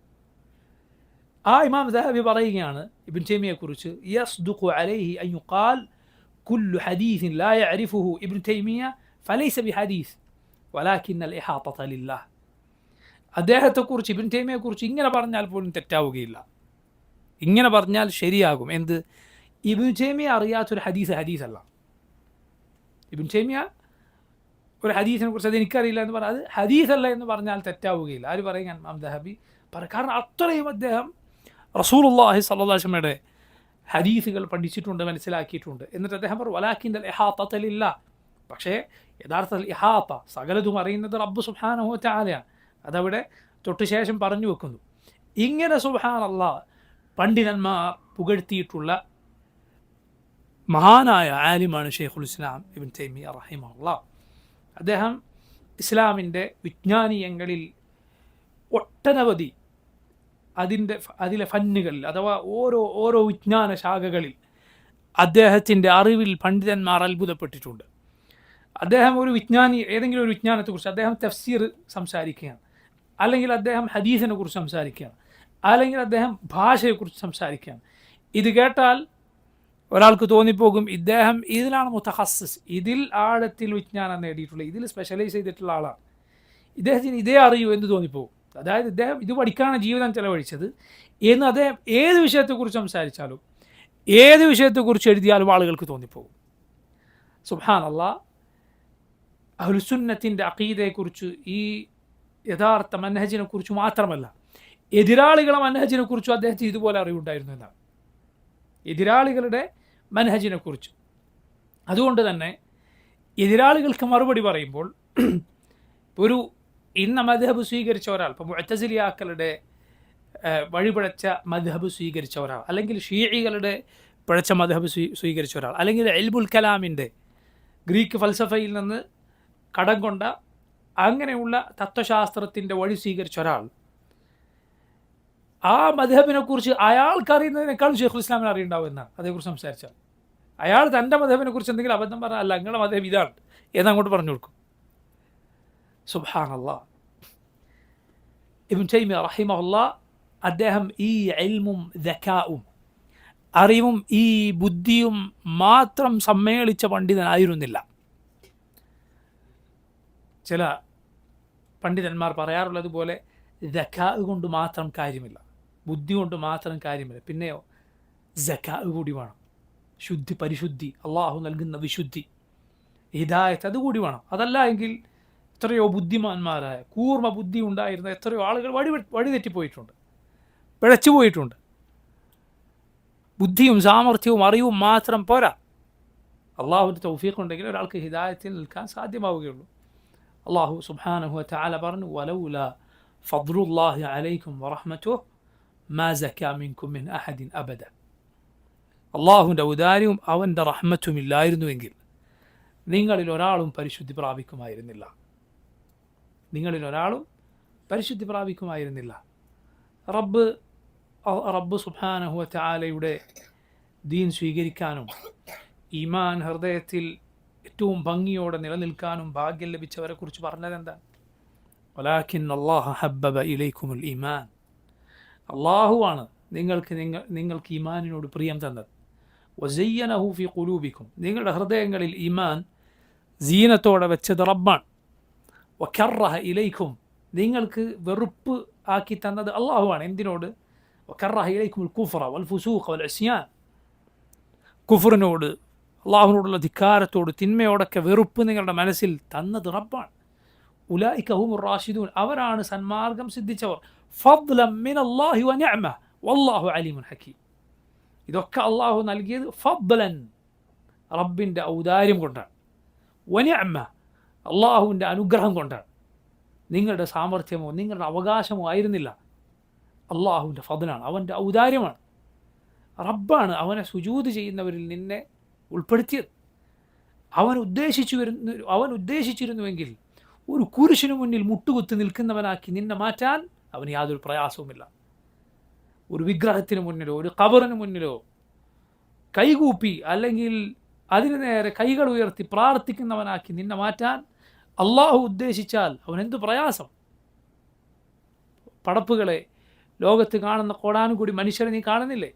ആ ഇമാം ദഹബി പറയുകയാണ് ഇബ്നു തൈമിയ്യയെക്കുറിച്ച്, യസ്ദുഖു അലൈഹി അൻ യുഖാൽ കുല്ലു ഹദീസിൻ ലാ യഅരിഫുഹു ഇബ്നു തൈമിയ്യ ഫലൈസ ബിഹദീസ് വലാകിന്നൽ ഇഹാത്തത ലില്ലാഹ്. അദ്ദേഹത്തെക്കുറിച്ച്, ഇബ്നു തൈമിയ്യയെക്കുറിച്ച് ഇങ്ങനെ പറഞ്ഞാൽ പോലും തെറ്റാവുകയില്ല, ഇങ്ങനെ പറഞ്ഞാൽ ശരിയാകും. എന്ത്? ഇബ്നു തൈമിയ്യ അറിയാത്തൊരു ഹദീസല്ല. ഇബ്നു തൈമിയ്യ ഒരു ഹദീസിനെ കുറിച്ച് അത് എനിക്കറിയില്ല എന്ന് പറഞ്ഞാൽ അത് ഹദീസല്ല എന്ന് പറഞ്ഞാൽ തെറ്റാവുകയില്ല. ആര് പറയും? ഇമാം ദഹബി പറയും. കാരണം അത്രയും അദ്ദേഹം റസൂലുള്ളാഹി സ്വല്ലല്ലാഹു അലൈഹി വസല്ലമയുടെ ഹദീസുകൾ പഠിച്ചിട്ടുണ്ട്, മനസ്സിലാക്കിയിട്ടുണ്ട്. എന്നിട്ട് അദ്ദേഹം പറഞ്ഞു വലാകിന്നൽ ഇഹാത്തത ലില്ലാഹ്. പക്ഷേ യഥാർത്ഥത്തിൽ ഇഹാത്ത, സകലതും അറിയുന്നത് റബ്ബ് സുബ്ഹാനഹു വ തആലയാണ്. അതവിടെ തൊട്ട് ശേഷം പറഞ്ഞു വെക്കുന്നു. ഇങ്ങനെ സുബ്ഹാനല്ലാഹ് പണ്ഡിതന്മാർ പുകഴ്ത്തിയിട്ടുള്ള മഹാനായ ആലിമാണ് ഷെയ്ഖുൽ ഇസ്ലാം ഇബ്നു തൈമിയ്യ റഹിമഹുല്ലാഹ്. അദ്ദേഹം ഇസ്ലാമിൻ്റെ വിജ്ഞാനീയങ്ങളിൽ ഒട്ടനവധി അതിലെ ഫന്നുകളിൽ അഥവാ ഓരോ വിജ്ഞാന ശാഖകളിൽ അദ്ദേഹത്തിൻ്റെ അറിവിൽ പണ്ഡിതന്മാർ അത്ഭുതപ്പെട്ടിട്ടുണ്ട്. അദ്ദേഹം ഏതെങ്കിലും ഒരു വിജ്ഞാനത്തെക്കുറിച്ച് അദ്ദേഹം തഫ്സീർ സംസാരിക്കുകയാണ്, അല്ലെങ്കിൽ അദ്ദേഹം ഹദീസിനെ കുറിച്ച് സംസാരിക്കുകയാണ്, അല്ലെങ്കിൽ അദ്ദേഹം ഭാഷയെക്കുറിച്ച് സംസാരിക്കുകയാണ്. ഇത് കേട്ടാൽ ഒരാൾക്ക് തോന്നിപ്പോകും ഇദ്ദേഹം ഇതിലാണ് മുതഖസ്സിസ്, ഇതിൽ ആഴത്തിൽ വിജ്ഞാനം നേടിയിട്ടുള്ള, ഇതിൽ സ്പെഷ്യലൈസ് ചെയ്തിട്ടുള്ള ആളാണ്, ഇദ്ദേഹത്തിന് ഇതേ അറിയൂ എന്ന് തോന്നിപ്പോകും. അതായത് ഇദ്ദേഹം ഇത് പഠിക്കാനാണ് ജീവിതം ചെലവഴിച്ചത് എന്ന് അദ്ദേഹം ഏത് വിഷയത്തെക്കുറിച്ച് സംസാരിച്ചാലും ഏത് വിഷയത്തെക്കുറിച്ച് എഴുതിയാലും ആളുകൾക്ക് തോന്നിപ്പോകും. സുബ്ഹാനല്ലാഹ്, അഹ്ലുസുന്നത്തിൻ്റെ അഖീദയെക്കുറിച്ച്, ഈ യഥാർത്ഥ മൻഹജിനെക്കുറിച്ച് മാത്രമല്ല, എതിരാളികളുടെ മൻഹജിനെക്കുറിച്ചും അദ്ദേഹത്തിന് ഇതുപോലെ അറിവുണ്ടായിരുന്നു എന്നാണ്, എതിരാളികളുടെ മൻഹജിനെക്കുറിച്ച്. അതുകൊണ്ട് തന്നെ എതിരാളികൾക്ക് മറുപടി പറയുമ്പോൾ ഒരു ഇന്ന മദ്ഹബ് സ്വീകരിച്ച ഒരാൾ, ഇപ്പോൾ മുഅ്തസിലിയാക്കളുടെ വഴിപിഴച്ച മദ്ഹബ് സ്വീകരിച്ച ഒരാൾ, അല്ലെങ്കിൽ ഷീഇകളുടെ പിഴച്ച മദ്ഹബ് സ്വീകരിച്ച ഒരാൾ, അല്ലെങ്കിൽ ഇൽമുൽ കലാമിൻ്റെ ഗ്രീക്ക് ഫൽസഫയിൽ നിന്ന് കടം കൊണ്ട അങ്ങനെയുള്ള തത്വശാസ്ത്രത്തിൻ്റെ വഴി സ്വീകരിച്ച ഒരാൾ ആ മദ്ഹബിനെ കുറിച്ച് അയാൾക്ക് അറിയുന്നതിനേക്കാൾ ഷെയ്ഖുൽ ഇസ്ലാമിന് അറിയുണ്ടാവും എന്നാണ് അതേക്കുറിച്ച് സംസാരിച്ചാൽ. അയാൾ തൻ്റെ മദ്ഹബിനെ കുറിച്ച് എന്തെങ്കിലും അബദ്ധം പറഞ്ഞാൽ അല്ല നിങ്ങളുടെ മദ്ഹബ് ഇതാണ് എന്നങ്ങോട്ട് പറഞ്ഞു കൊടുക്കും. സുബ്ഹാനല്ലാഹ്. ഇബ്നു തൈമിയ്യ റഹിമഹുല്ലാഹ് അദ്ദേഹം ഈ ഇൽമും ദക്കാവും അറിവും ഈ ബുദ്ധിയും മാത്രം സമ്മേളിച്ച പണ്ഡിതനായിരുന്നില്ല. ചില പണ്ഡിതന്മാർ പറയാറുള്ളത് പോലെ ദക്കാ കൊണ്ട് മാത്രം കാര്യമില്ല, ബുദ്ധി കൊണ്ട് മാത്രം കാര്യമില്ല, പിന്നെയോ സക്കാ കൂടി വേണം. ശുദ്ധി, പരിശുദ്ധി, അള്ളാഹു നൽകുന്ന വിശുദ്ധി, ഹിദായത്ത് അതുകൂടി വേണം. അതല്ല എങ്കിൽ എത്രയോ ബുദ്ധിമാന്മാരായ കൂർമ്മ ബുദ്ധി ഉണ്ടായിരുന്ന എത്രയോ ആളുകൾ വഴിതെറ്റിപ്പോയിട്ടുണ്ട്, പിഴച്ചു പോയിട്ടുണ്ട്. ബുദ്ധിയും സാമർഥ്യവും അറിവും മാത്രം പോരാ, അള്ളാഹുവിൻ്റെ തൗഫീഖ് ഉണ്ടെങ്കിൽ ഒരാൾക്ക് ഹിദായത്തിൽ നിൽക്കാൻ സാധ്യമാവുകയുള്ളൂ. അള്ളാഹു സുബ്ഹാനഹു വ തആല പറഞ്ഞു, വലൗലാ ഫദ്ലുല്ലാഹി അലൈക്കും വറഹ്മതുഹു മാ സക്കാ മിൻകും മിൻ അഹദിൻ അബദ. അള്ളാഹുവിൻ്റെ ഔദാര്യവും അവൻ്റെ റഹ്മത്തും ഇല്ലായിരുന്നുവെങ്കിൽ നിങ്ങളിൽ ഒരാളും പരിശുദ്ധി പ്രാപിക്കുമായിരുന്നില്ല. നിങ്ങളിൽ ഒരാളും പരിശുദ്ധി പ്രാപിക്കുമായിരുന്നില്ല. റബ്ബ് സുബ്ഹാനഹു വ തആലയുടെ ദീൻ സ്വീകരിക്കാനും ഈമാൻ ഹൃദയത്തിൽ ഏറ്റവും ഭംഗിയോടെ നിലനിൽക്കാനും ഭാഗ്യം ലഭിച്ചവരെ കുറിച്ച് പറഞ്ഞതെന്താണ്? വലാകിൻ അല്ലാഹ ഹബ്ബബ ഇലൈക്കുമുൽ ഈമാൻ. അള്ളാഹുവാണ് നിങ്ങൾക്ക് ഈമാനിനോട് പ്രിയം തന്നത്. വസയ്യനഹു ഫി ഖുലൂബിക്കും, നിങ്ങളുടെ ഹൃദയങ്ങളിൽ ഈമാൻ സീനത്തോടെ വെച്ചത് റബ്ബാണ്. വകറഹ ഇലൈക്കും, നിങ്ങൾക്ക് വെറുപ്പ് ആക്കി തന്നത് അള്ളാഹുവാണ്. എന്തിനോട്? വകറഹ ഇലൈക്കുമുൽ കുഫ്ര വൽ ഫുസൂഖ വൽ ഇസ്യാൻ, കുഫറിനോട്, അള്ളാഹുവിനോടുള്ള ധിക്കാരത്തോട്, തിന്മയോടൊക്കെ വെറുപ്പ് നിങ്ങളുടെ മനസ്സിൽ തന്നത് റബ്ബാണ്. ഉലൈക ഹുമുർ റാഷിദൂൻ, അവരാണ് സന്മാർഗം സിദ്ധിച്ചവർ. ഫദ്ലൻ മിനല്ലാഹി വ നിഅമ വല്ലാഹു അലീമുൻ ഹകീം. ഇതൊക്കെ അള്ളാഹു നൽകിയത് ഫദ്ലൻ, റബ്ബിൻ്റെ ഔദാര്യം കൊണ്ടാണ്. വ നിഅമ, അള്ളാഹുവിൻ്റെ അനുഗ്രഹം കൊണ്ടാണ്. നിങ്ങളുടെ സാമർഥ്യമോ നിങ്ങളുടെ അവകാശമോ ആയിരുന്നില്ല, അള്ളാഹുവിൻ്റെ ഫദ്ലാണ്, അവൻ്റെ ഔദാര്യമാണ്. റബ്ബാണ് അവനെ സുജൂദ് ചെയ്യുന്നവരിൽ നിന്നെ ഉൾപ്പെടുത്തിയത്. അവൻ ഉദ്ദേശിച്ചിരുന്നുവെങ്കിൽ ഒരു കുരിശിനു മുന്നിൽ മുട്ടുകുത്തി നിൽക്കുന്നവനാക്കി നിന്നെ മാറ്റാൻ അവന് യാതൊരു പ്രയാസവുമില്ല. ഒരു വിഗ്രഹത്തിന് മുന്നിലോ ഒരു ഖബറിന് മുന്നിലോ കൈകൂപ്പി അല്ലെങ്കിൽ അതിനു നേരെ കൈകൾ ഉയർത്തി പ്രാർത്ഥിക്കുന്നവനാക്കി നിന്നെ മാറ്റാൻ അള്ളാഹു ഉദ്ദേശിച്ചാൽ അവനെന്ത് പ്രയാസം. പടപ്പുകളെ, ലോകത്ത് കാണുന്ന കോടാനുകൂടി മനുഷ്യരെ നീ കാണുന്നില്ലേ?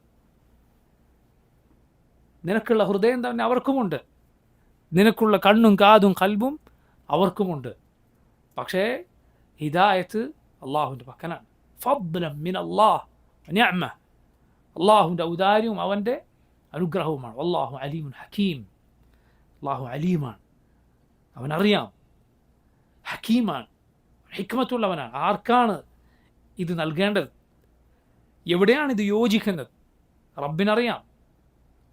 നിനക്കുള്ള ഹൃദയം തന്നെ അവർക്കുമുണ്ട്, നിനക്കുള്ള കണ്ണും കാതും കൽബും അവർക്കുമുണ്ട്. പക്ഷേ ഹിദായത്ത് അള്ളാഹുവിൻ്റെ പക്കലാണ്. ഫദ്ലൻ മിനല്ലാഹ് വ നിഅമ, അള്ളാഹുവിൻ്റെ ഔദാര്യവും അവൻ്റെ അനുഗ്രഹവുമാണ്. വല്ലാഹു അലീമുൻ ഹക്കീം, അള്ളാഹു അലീമാണ്, അവനറിയാം, ഹക്കീമാണ്, ഹിക്മത്തുള്ളവനാണ്. ആർക്കാണ് ഇത് നൽകേണ്ടത്, എവിടെയാണ് ഇത് യോജിക്കുന്നത് റബ്ബിനറിയാം.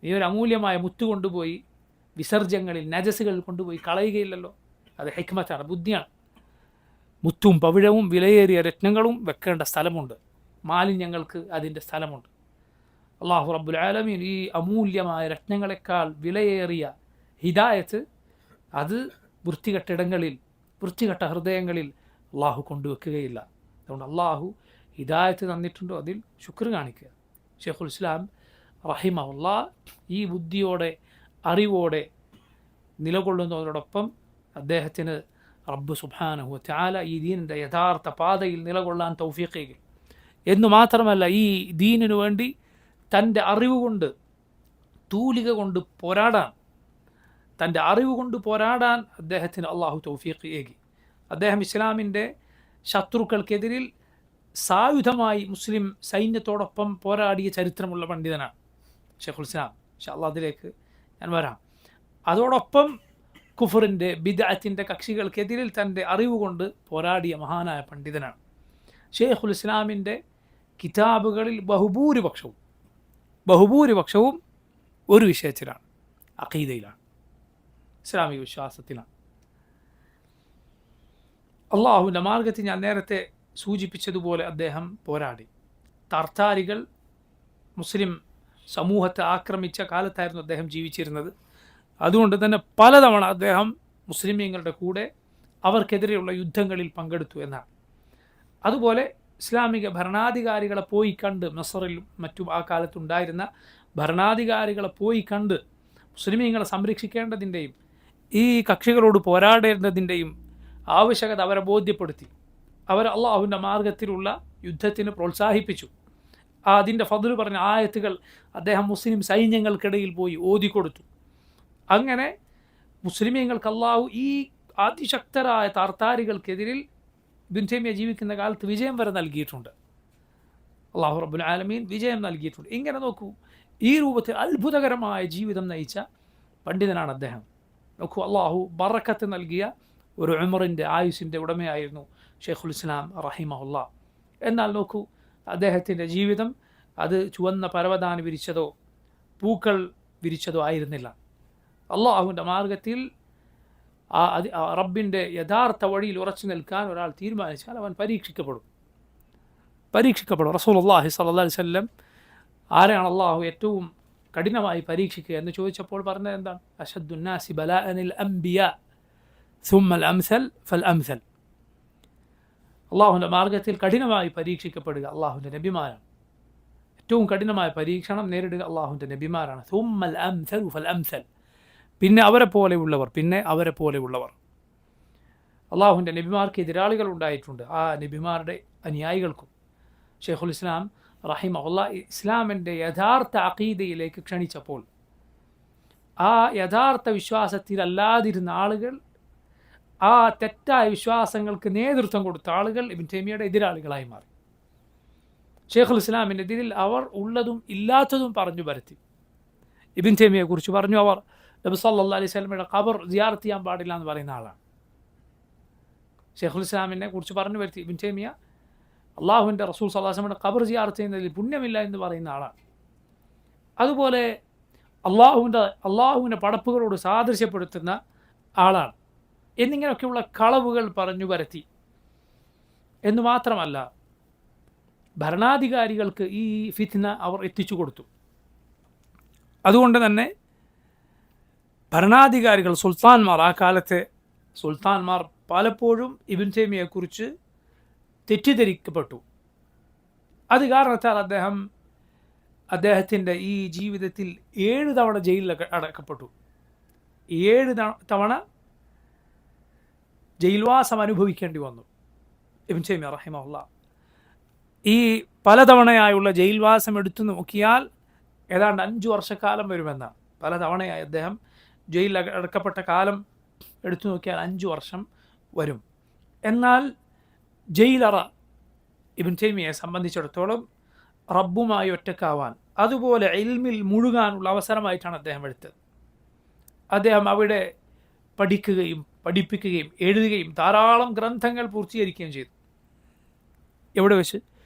നീ ഒരു അമൂല്യമായ മുത്ത് കൊണ്ടുപോയി വിസർജ്യങ്ങളിൽ, നജസുകൾ കൊണ്ടുപോയി കളയുകയില്ലല്ലോ. അത് ഹിക്മത്താണ്, ബുദ്ധിയാണ്. മുത്തും പവിഴവും വിലയേറിയ രത്നങ്ങളും വെക്കേണ്ട സ്ഥലമുണ്ട്, മാലിന്യങ്ങൾക്ക് അതിൻ്റെ സ്ഥലമുണ്ട്. അള്ളാഹു റബ്ബുൽ ആലമീൻ ഈ അമൂല്യമായ രത്നങ്ങളെക്കാൾ വിലയേറിയ ഹിദായത്ത് അത് വൃത്തികെട്ടിടങ്ങളിൽ, വൃത്തികെട്ട ഹൃദയങ്ങളിൽ അള്ളാഹു കൊണ്ടുവെക്കുകയില്ല. അതുകൊണ്ട് അള്ളാഹു ഹിദായത്ത് തന്നിട്ടുണ്ടോ അതിൽ ശുക്ർ കാണിക്കുക. ഷെയ്ഖുൽ ഇസ്ലാം റഹിമഹുല്ലാഹ് ഈ ബുദ്ധിയോടെ അറിവോടെ നിലകൊള്ളുന്നതോടൊപ്പം അദ്ദേഹത്തിന് റബ്ബ് സുബ്ഹാനഹു വ തആല ഈ ദീനിൻ്റെ യഥാർത്ഥ പാതയിൽ നിലകൊള്ളാൻ തൗഫീഖ് ചെയ്യും എന്നു മാത്രമല്ല, ഈ ദീനിനു വേണ്ടി തൻ്റെ അറിവ് കൊണ്ട്, തൂലിക കൊണ്ട് പോരാടാൻ, തൻ്റെ അറിവ് കൊണ്ട് പോരാടാൻ അദ്ദേഹത്തിന് അള്ളാഹു തൗഫീഖ് ഏകി. അദ്ദേഹം ഇസ്ലാമിൻ്റെ ശത്രുക്കൾക്കെതിരിൽ സായുധമായി മുസ്ലിം സൈന്യത്തോടൊപ്പം പോരാടിയ ചരിത്രമുള്ള പണ്ഡിതനാണ് ഷെയ്ഖുൽ ഇസ്ലാം. ഇൻഷാ അല്ലാഹ് അതിലേക്ക് ഞാൻ വരാം. അതോടൊപ്പം കുഫറിൻ്റെ, ബിദ്അത്തിൻ്റെ കക്ഷികൾക്കെതിരിൽ തൻ്റെ അറിവ് കൊണ്ട് പോരാടിയ മഹാനായ പണ്ഡിതനാണ്. ഷെയ്ഖുൽ ഇസ്ലാമിൻ്റെ കിതാബുകളിൽ ബഹുഭൂരിപക്ഷവും ഒരു വിഷയത്തിലാണ്, അഖീദയിലാണ്, ഇസ്ലാമിക വിശ്വാസത്തിലാണ്. അള്ളാഹുവിൻ്റെ മാർഗത്തിൽ ഞാൻ നേരത്തെ സൂചിപ്പിച്ചതുപോലെ അദ്ദേഹം പോരാടി. തർത്താരികൾ മുസ്ലിം സമൂഹത്തെ ആക്രമിച്ച കാലത്തായിരുന്നു അദ്ദേഹം ജീവിച്ചിരുന്നത്. അതുകൊണ്ട് തന്നെ പലതവണ അദ്ദേഹം മുസ്ലിമീങ്ങളുടെ കൂടെ അവർക്കെതിരെയുള്ള യുദ്ധങ്ങളിൽ പങ്കെടുത്തു എന്നാണ്. അതുപോലെ ഇസ്ലാമിക ഭരണാധികാരികളെ പോയി കണ്ട്, മസറിലും മറ്റും ആ കാലത്തുണ്ടായിരുന്ന ഭരണാധികാരികളെ പോയി കണ്ട് മുസ്ലിമീങ്ങളെ സംരക്ഷിക്കേണ്ടതിൻ്റെയും ഈ കക്ഷികളോട് പോരാടേണ്ടതിൻ്റെയും ആവശ്യകത അവരെ ബോധ്യപ്പെടുത്തി. അവർ അള്ളാഹുവിൻ്റെ മാർഗത്തിലുള്ള യുദ്ധത്തിന് പ്രോത്സാഹിപ്പിച്ചു. അതിൻ്റെ ഫദ്ല് പറഞ്ഞ ആയത്തുകൾ അദ്ദേഹം മുസ്ലിം സൈന്യങ്ങൾക്കിടയിൽ പോയി ഓതിക്കൊടുത്തു. അങ്ങനെ മുസ്ലിമീങ്ങൾക്ക് അള്ളാഹു ഈ അതിശക്തരായ താർത്താരികൾക്കെതിരിൽ ഇബ്നു തൈമിയ്യ ജീവിക്കുന്ന കാലത്ത് വിജയം വരെ നൽകിയിട്ടുണ്ട്. അള്ളാഹു റബ്ബുൽ ആലമീൻ വിജയം നൽകിയിട്ടുണ്ട്. ഇങ്ങനെ നോക്കൂ, ഈ രൂപത്തിൽ അത്ഭുതകരമായ ജീവിതം നയിച്ച പണ്ഡിതനാണ് അദ്ദേഹം. നോക്കൂ, അള്ളാഹു ബറക്കത്ത് നൽകിയ ഒരു ഉമറിൻ്റെ ആയുസിൻ്റെ ഉടമയായിരുന്നു ഷെയ്ഖുൽ ഇസ്ലാം റഹിമഹുല്ലാ. എന്നാൽ നോക്കൂ, അദ്ദേഹത്തിൻ്റെ ജീവിതം അത് ചുവന്ന പരവതാനി വിരിച്ചതോ പൂക്കൾ വിരിച്ചതോ ആയിരുന്നില്ല. അള്ളാഹുവിൻ്റെ മാർഗത്തിൽ റബ്ബിൻ്റെ യഥാർത്ഥ വഴിയിൽ ഉറച്ചു നിൽക്കാൻ ഒരാൾ തീരുമാനിച്ചാൽ അവൻ പരീക്ഷിക്കപ്പെടും. റസൂലുള്ളാഹി സ്വല്ലല്ലാഹി അലൈഹി വസല്ലം ആരെയാണ് അള്ളാഹു ഏറ്റവും കഠിനമായി പരീക്ഷിക്കുക എന്ന് ചോദിച്ചപ്പോൾ പറഞ്ഞത് എന്താണ്? അശദ്ദുന്നാസി ബലാഅനിൽ അംബിയാ സുമ്മൽ അംസൽ ഫൽ അംസൽ. അള്ളാഹുവിൻ്റെ മാർഗത്തിൽ കഠിനമായി പരീക്ഷിക്കപ്പെടുക അള്ളാഹുവിൻ്റെ നബിമാരാണ്. ഏറ്റവും കഠിനമായ പരീക്ഷണം നേരിടുക അള്ളാഹുവിൻ്റെ നബിമാരാണ്. സുമ്മൽ അംസൽ ഫൽ അംസൽ. പിന്നെ അവരെ പോലെയുള്ളവർ. അള്ളാഹുവിൻ്റെ നബിമാർക്ക് എതിരാളികൾ ഉണ്ടായിട്ടുണ്ട്. ആ നബിമാരുടെ അനുയായികൾക്കും ഷെയ്ഖുൽ ഇസ്ലാം റഹിമഹുല്ലാ ഇസ്ലാമിൻ്റെ യഥാർത്ഥ അഖീദയിലേക്ക് ക്ഷണിച്ചപ്പോൾ ആ യഥാർത്ഥ വിശ്വാസത്തിലല്ലാതിരുന്ന ആളുകൾ, ആ തെറ്റായ വിശ്വാസങ്ങൾക്ക് നേതൃത്വം കൊടുത്ത ആളുകൾ ഇബ്നു തൈമിയ്യയുടെ എതിരാളികളായി മാറി. ഷെയ്ഖുൽ ഇസ്ലാമിൻ്റെ എതിരിൽ അവർ ഉള്ളതും ഇല്ലാത്തതും പറഞ്ഞു പരത്തി. ഇബ്നു തൈമിയ്യയെക്കുറിച്ച് പറഞ്ഞു, അവർ നബി സല്ലല്ലാഹു അലൈഹി വസല്ലമയുടെ ഖബർ സിയാറത്ത് ചെയ്യാൻ പാടില്ല എന്ന് പറയുന്ന ആളാണ്. ഷെയ്ഖുൽ ഇസ്ലാമിനെ കുറിച്ച് പറഞ്ഞു വരുത്തി ഇബ്നു തൈമിയ്യ അള്ളാഹുവിൻ്റെ റസൂൽ സല്ലല്ലാഹു അലൈഹി വസല്ലമയുടെ ഖബർ സിയാറത്ത് ചെയ്യുന്നതിൽ പുണ്യമില്ല എന്ന് പറയുന്ന ആളാണ്. അതുപോലെ അള്ളാഹുവിൻ്റെ പടപ്പുകളോട് സാദൃശ്യപ്പെടുത്തുന്ന ആളാണ് എന്നിങ്ങനെയൊക്കെയുള്ള കളവുകൾ പറഞ്ഞു പരത്തി. എന്ന് മാത്രമല്ല, ഭരണാധികാരികൾക്ക് ഈ ഫിത്ന അവർ എത്തിച്ചു കൊടുത്തു. അതുകൊണ്ട് തന്നെ ഭരണാധികാരികൾ, ആ കാലത്തെ സുൽത്താൻമാർ പലപ്പോഴും ഇബ്നു തൈമിയ്യയെക്കുറിച്ച് തെറ്റിദ്ധരിക്കപ്പെട്ടു. അത് കാരണത്താൽ അദ്ദേഹത്തിൻ്റെ ഈ ജീവിതത്തിൽ 7 തവണ ജയിലിൽ അടക്കപ്പെട്ടു. 7 തവണ ജയിൽവാസം അനുഭവിക്കേണ്ടി വന്നു ഇബ്നു തൈമിയ്യ റഹിമഹുല്ലാ. ഈ പലതവണയായുള്ള ജയിൽവാസം എടുത്തു നോക്കിയാൽ ഏതാണ്ട് 5 വർഷക്കാലം വരുമെന്നാണ്. പലതവണയായി അദ്ദേഹം ജയിലിൽ അടക്കപ്പെട്ട കാലം എടുത്തു നോക്കിയാൽ 5 വർഷം വരും. എന്നാൽ ജയിലറ ഇബ്നു തൈമിയ്യയെ സംബന്ധിച്ചിടത്തോളം റബ്ബുമായി ഒറ്റക്കാവാൻ, അതുപോലെ ഇൽമിൽ മുഴുകാനുള്ള അവസരമായിട്ടാണ് അദ്ദേഹം എടുത്തത്. അദ്ദേഹം അവിടെ പഠിപ്പിക്കുകയും എഴുതുകയും ധാരാളം ഗ്രന്ഥങ്ങൾ പൂർത്തീകരിക്കുകയും ചെയ്തു. എവിടെ വെച്ച്?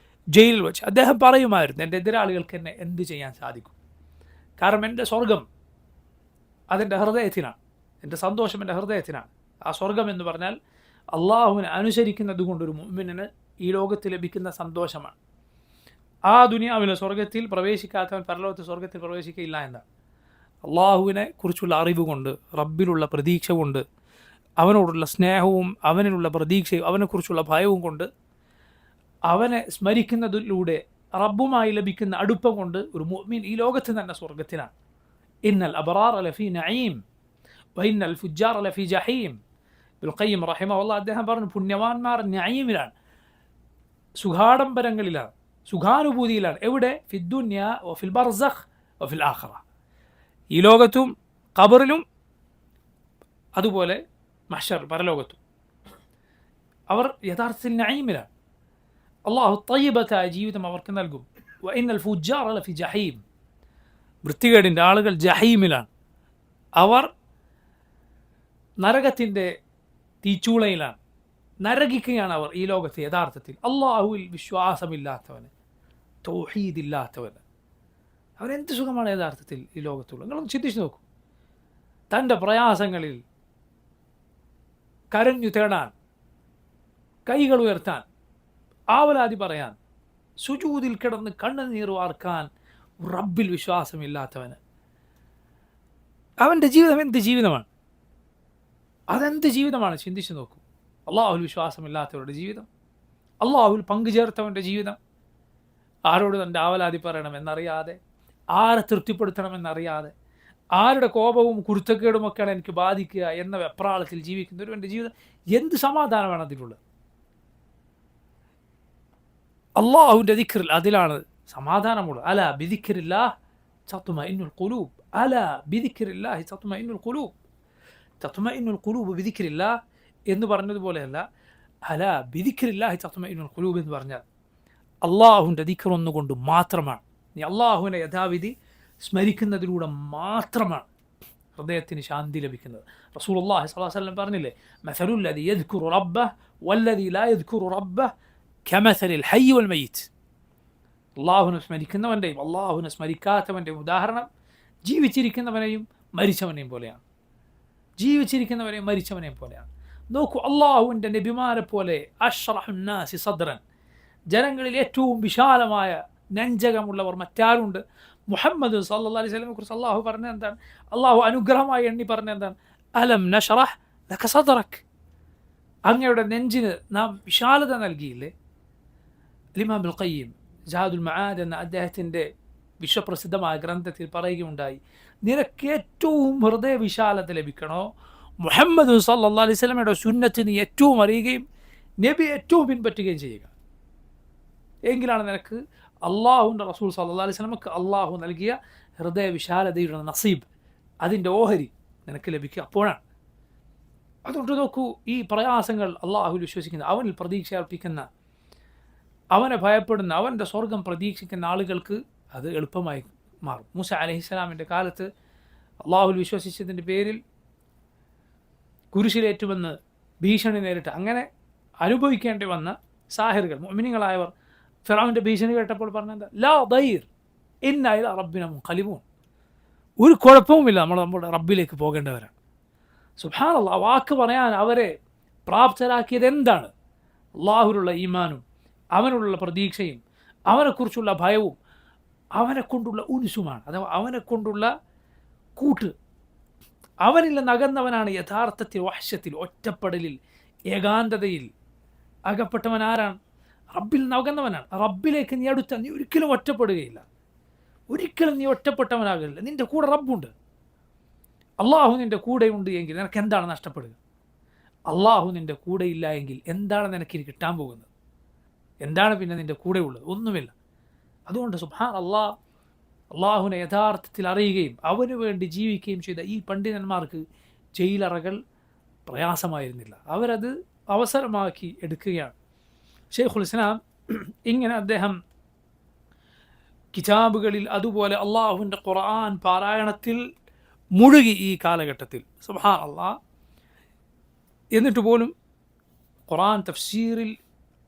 ജയിലിൽ വെച്ച്. അദ്ദേഹം പറയുമായിരുന്നു, എൻ്റെ എതിരാളികൾക്ക് എന്നെ എന്ത് ചെയ്യാൻ സാധിക്കും? കാരണം എൻ്റെ സ്വർഗം അതെൻ്റെ ഹൃദയത്തിനാണ്, എൻ്റെ സന്തോഷം എൻ്റെ ഹൃദയത്തിനാണ്. ആ സ്വർഗം എന്ന് പറഞ്ഞാൽ അള്ളാഹുവിനെ അനുസരിക്കുന്നത് കൊണ്ടൊരു മുഅ്മിനിന് ഈ ലോകത്ത് ലഭിക്കുന്ന സന്തോഷമാണ്. ആ ദുനിയാവിലെ സ്വർഗത്തിൽ പ്രവേശിക്കാത്തവൻ പരലോകത്തെ സ്വർഗത്തിൽ പ്രവേശിക്കുകയില്ല എന്നാണ്. അള്ളാഹുവിനെ കുറിച്ചുള്ള അറിവ് കൊണ്ട്, റബ്ബിലുള്ള പ്രതീക്ഷ കൊണ്ട്, അവനോടുള്ള സ്നേഹവും അവനിലുള്ള പ്രതീക്ഷയും അവനെക്കുറിച്ചുള്ള ഭയവും കൊണ്ട്, അവനെ സ്മരിക്കുന്നതിലൂടെ റബ്ബുമായി ലഭിക്കുന്ന അടുപ്പം കൊണ്ട് ഒരു മുഅ്മിൻ ഈ ലോകത്ത് തന്നെ സ്വർഗത്തിലാണ്. ഇന്നൽ അബ്റാറ ലഫീ നഈം വഇന്നൽ ഫുജ്ജാറ ലഫീ ജഹീം. ഇബ്നുൽ ഖയ്യിം റഹിമഹുല്ലാഹ് അദ്ദേഹം പറഞ്ഞു, പുണ്യവാന്മാർ നഈമിലാണ്, സുഖാഡംബരങ്ങളിലാണ്, സുഖാനുഭൂതിയിലാണ്. എവിടെ? ഫിദ്ദുന്യ വഫിൽ ബർസഖ് വഫിൽ ആഖിറ. ഈ ലോകത്തും ഖബറിലും അതുപോലെ മഹ്ശർ പരലോകത്തും അവർ യഥാർത്ഥത്തിൽ നഈമിലാണ്. അള്ളാഹു തയ്യിബത്തായ ജീവിതം അവർക്ക് നൽകും. വഇന്നൽ ഫുജ്ജാറ ലഫി ജഹീം. വൃത്തികേടിൻ്റെ ആളുകൾ ജഹീമിലാണ്, അവർ നരകത്തിൻ്റെ തീച്ചൂളയിലാണ്, നരകിക്കുകയാണ് അവർ ഈ ലോകത്ത്. യഥാർത്ഥത്തിൽ അള്ളാഹുവിൽ വിശ്വാസമില്ലാത്തവന്, തൗഹീദില്ലാത്തവന് അവനെന്ത് സുഖമാണ് യഥാർത്ഥത്തിൽ ഈ ലോകത്തുള്ള? നിങ്ങളൊന്ന് ചിന്തിച്ച് നോക്കൂ. തൻ്റെ പ്രയാസങ്ങളിൽ കരഞ്ഞു തേടാൻ, കൈകൾ ഉയർത്താൻ, ആവലാതി പറയാൻ, സുജൂദിൽ കിടന്ന് കണ്ണുനീർ വാർക്കാൻ റബ്ബിൽ വിശ്വാസമില്ലാത്തവന് അവൻ്റെ ജീവിതം എന്ത് ജീവിതമാണ്? അതെന്ത് ജീവിതമാണ്? ചിന്തിച്ചു നോക്കൂ. അള്ളാഹുൽ വിശ്വാസമില്ലാത്തവരുടെ ജീവിതം, അള്ളാഹുൽ പങ്കുചേർത്തവൻ്റെ ജീവിതം, ആരോട് തൻ്റെ ആവലാതി പറയണമെന്നറിയാതെ, ആരെ തൃപ്തിപ്പെടുത്തണമെന്നറിയാതെ, ആരുടെ കോപവും കുരുത്തക്കേടുമൊക്കെയാണ് എനിക്ക് ബാധിക്കുക എന്ന വെപ്രാളത്തിൽ ജീവിക്കുന്ന ഒരുവൻ്റെ ജീവിതം എന്ത് സമാധാനമാണ് അതിലുള്ളത്? അള്ളാഹുവിൻ്റെ ദിക്റിൽ അതിലാണ് സമാധാനമുള്ളത്. അലാ ബിദിക്രില്ലാഹ് തത്മഇന്നുൽ ഖുലൂബ്, അലാ ബിദിക്രില്ലാഹി തത്മഇന്നുൽ ഖുലൂബ്, തത്മഇന്നുൽ ഖുലൂബ് ബിദിക്രില്ലാഹ് എന്ന് പറഞ്ഞതുപോലെയല്ല, അലാ ബിദിക്രില്ലാഹി തത്മഇന്നുൽ ഖുലൂബ് എന്ന് പറഞ്ഞാൽ അള്ളാഹുവിൻ്റെ ദിക്ർ ഒന്നുകൊണ്ട് മാത്രമാണ്. നീ അള്ളാഹുവിനെ യഥാവിധി സ്മരിക്കുന്നതിലൂടെ മാത്രമാണ് ഹൃദയത്തിന് ശാന്തി ലഭിക്കുന്നത്. റസൂലുള്ളാഹി സ്വല്ലല്ലാഹു അലൈഹി വസല്ലം പറഞ്ഞില്ലേ, മസലുല്ലദീ യദ്കുറു റബ്ബഹ് വല്ലദീ ലാ യദ്കുറു റബ്ബഹ് കമസലിൽ ഹയ്യി വൽ മയ്യിത്ത്. അള്ളാഹുവിനെ സ്മരിക്കുന്നവൻ്റെയും അള്ളാഹുവിനെ സ്മരിക്കാത്തവൻ്റെയും ഉദാഹരണം ജീവിച്ചിരിക്കുന്നവനെയും മരിച്ചവനെയും പോലെയാണ്. ജീവിച്ചിരിക്കുന്നവനെയും മരിച്ചവനെയും പോലെയാണ്. നോക്കൂ, അള്ളാഹുവിൻ്റെ നബിമാരെ പോലെ അഷ്റഹുന്നാസി സദ്റൻ, ജനങ്ങളിൽ ഏറ്റവും വിശാലമായ നെഞ്ചകമുള്ളവർ മറ്റാരുണ്ട്? മുഹമ്മദ് സല്ലല്ലാഹു അലൈഹി വസല്ലമയെ കുറിച്ച് അള്ളാഹു പറഞ്ഞ എന്താണ്? അള്ളാഹു അനുഗ്രഹമായി എണ്ണി പറഞ്ഞ എന്താണ്? അലം നശ്റഹ് ലക സദ്റക്, അങ്ങയുടെ നെഞ്ചിന് നാം വിശാലത നൽകിയില്ലേ? ഇമാം ഇബ്നുൽ ഖയ്യിം സാദുൽ മആദ് എന്ന അദ്ദേഹത്തിൻ്റെ വിശ്വപ്രസിദ്ധമായ ഗ്രന്ഥത്തിൽ പറയുകയുണ്ടായി, നിനക്ക് ഏറ്റവും ഹൃദയ വിശാലത ലഭിക്കണോ, മുഹമ്മദ് സല്ലല്ലാഹു അലൈഹി വസല്ലമയുടെ സുന്നത്തിന് ഏറ്റവും അറിയുകയും നബി ഏറ്റവും പിൻപറ്റുകയും ചെയ്യുക. എങ്കിലാണ് നിനക്ക് അള്ളാഹുവിൻ്റെ റസൂൽ സല്ലല്ലാഹു അലൈഹി വസല്ലമക്ക് അള്ളാഹു നൽകിയ ഹൃദയ വിശാലതയുടെ നസീബ്, അതിൻ്റെ ഓഹരി നിനക്ക് ലഭിക്കുക അപ്പോഴാണ്. അതുകൊണ്ട് നോക്കൂ, ഈ പ്രയാസങ്ങൾ അള്ളാഹുവിൽ വിശ്വസിക്കുന്ന, അവനിൽ പ്രതീക്ഷ അർപ്പിക്കുന്ന, അവനെ ഭയപ്പെടുന്ന, അവൻ്റെ സ്വർഗം പ്രതീക്ഷിക്കുന്ന ആളുകൾക്ക് അത് എളുപ്പമായി മാറും. മൂസ അലൈഹിസ്സലാമിൻ്റെ കാലത്ത് അള്ളാഹുവിൽ വിശ്വസിച്ചതിൻ്റെ പേരിൽ കുരിശിലേറ്റുമെന്ന് ഭീഷണി നേരിട്ട് അങ്ങനെ അനുഭവിക്കേണ്ടി വന്ന സാഹിറുകൾ, മുഅ്മിനീങ്ങളായവർ ഫിറഔന്റെ ഭീഷണി കേട്ടപ്പോൾ പറഞ്ഞത് ലാ ദൈർ ഇന്നാ ഇലാ റബ്ബിനാ മുൻഖലിബൂൻ, ഒരു കുഴപ്പവുമില്ല, നമ്മുടെ റബ്ബിലേക്ക് പോകേണ്ടവരാണ്. സുബ്ഹാനല്ലാഹ്, വാക്ക് പറയാൻ അവരെ പ്രാപ്തരാക്കിയത് എന്താണ്? അള്ളാഹുവിലുള്ള ഈമാനും അവനുള്ള പ്രതീക്ഷയും അവനെക്കുറിച്ചുള്ള ഭയവും അവനെക്കൊണ്ടുള്ള ഉൻസുമാണ്. അഥവാ അവനെക്കൊണ്ടുള്ള കൂട്ട്. അവനിൽ നകന്നവനാണ് യഥാർത്ഥത്തിൽ വഹ്ശത്തിൽ, ഒറ്റപ്പെടലിൽ, ഏകാന്തതയിൽ അകപ്പെട്ടവൻ ആരാണ്? റബ്ബിൽ നകന്നവനാണ്. റബ്ബിലേക്ക് നീ അടുത്ത നീ ഒരിക്കലും ഒറ്റപ്പെടുകയില്ല, ഒരിക്കലും നീ ഒറ്റപ്പെട്ടവനാകില്ല. നിൻ്റെ കൂടെ റബ്ബുണ്ട്. അള്ളാഹു നിൻ്റെ കൂടെയുണ്ട് എങ്കിൽ നിനക്ക് എന്താണ് നഷ്ടപ്പെടുക? അള്ളാഹു നിൻ്റെ കൂടെയില്ല എങ്കിൽ എന്താണ് നിനക്കിനി കിട്ടാൻ പോകുന്നത്? എന്താണ് പിന്നെ നിൻ്റെ കൂടെ ഉള്ളത്? ഒന്നുമില്ല. അതുകൊണ്ട് സുബ്ഹാനല്ലാഹ്, അള്ളാഹുവിനെ യഥാർത്ഥത്തിൽ അറിയുകയും അവന് വേണ്ടി ജീവിക്കുകയും ചെയ്ത ഈ പണ്ഡിതന്മാർക്ക് ജയിലറകൾ പ്രയാസമായിരുന്നില്ല. അവരത് അവസരമാക്കി എടുക്കുകയാണ്. ശൈഖുൽ ഇസ്ലാം ഇങ്ങനെ അദ്ദേഹം കിതാബുകളിൽ അതുപോലെ അള്ളാഹുവിൻ്റെ ഖുർആൻ പാരായണത്തിൽ മുഴുകി ഈ കാലഘട്ടത്തിൽ. സുബ്ഹാനല്ലാഹ്, എന്നിട്ട് പോലും ഖുർആൻ തഫ്സീറിൽ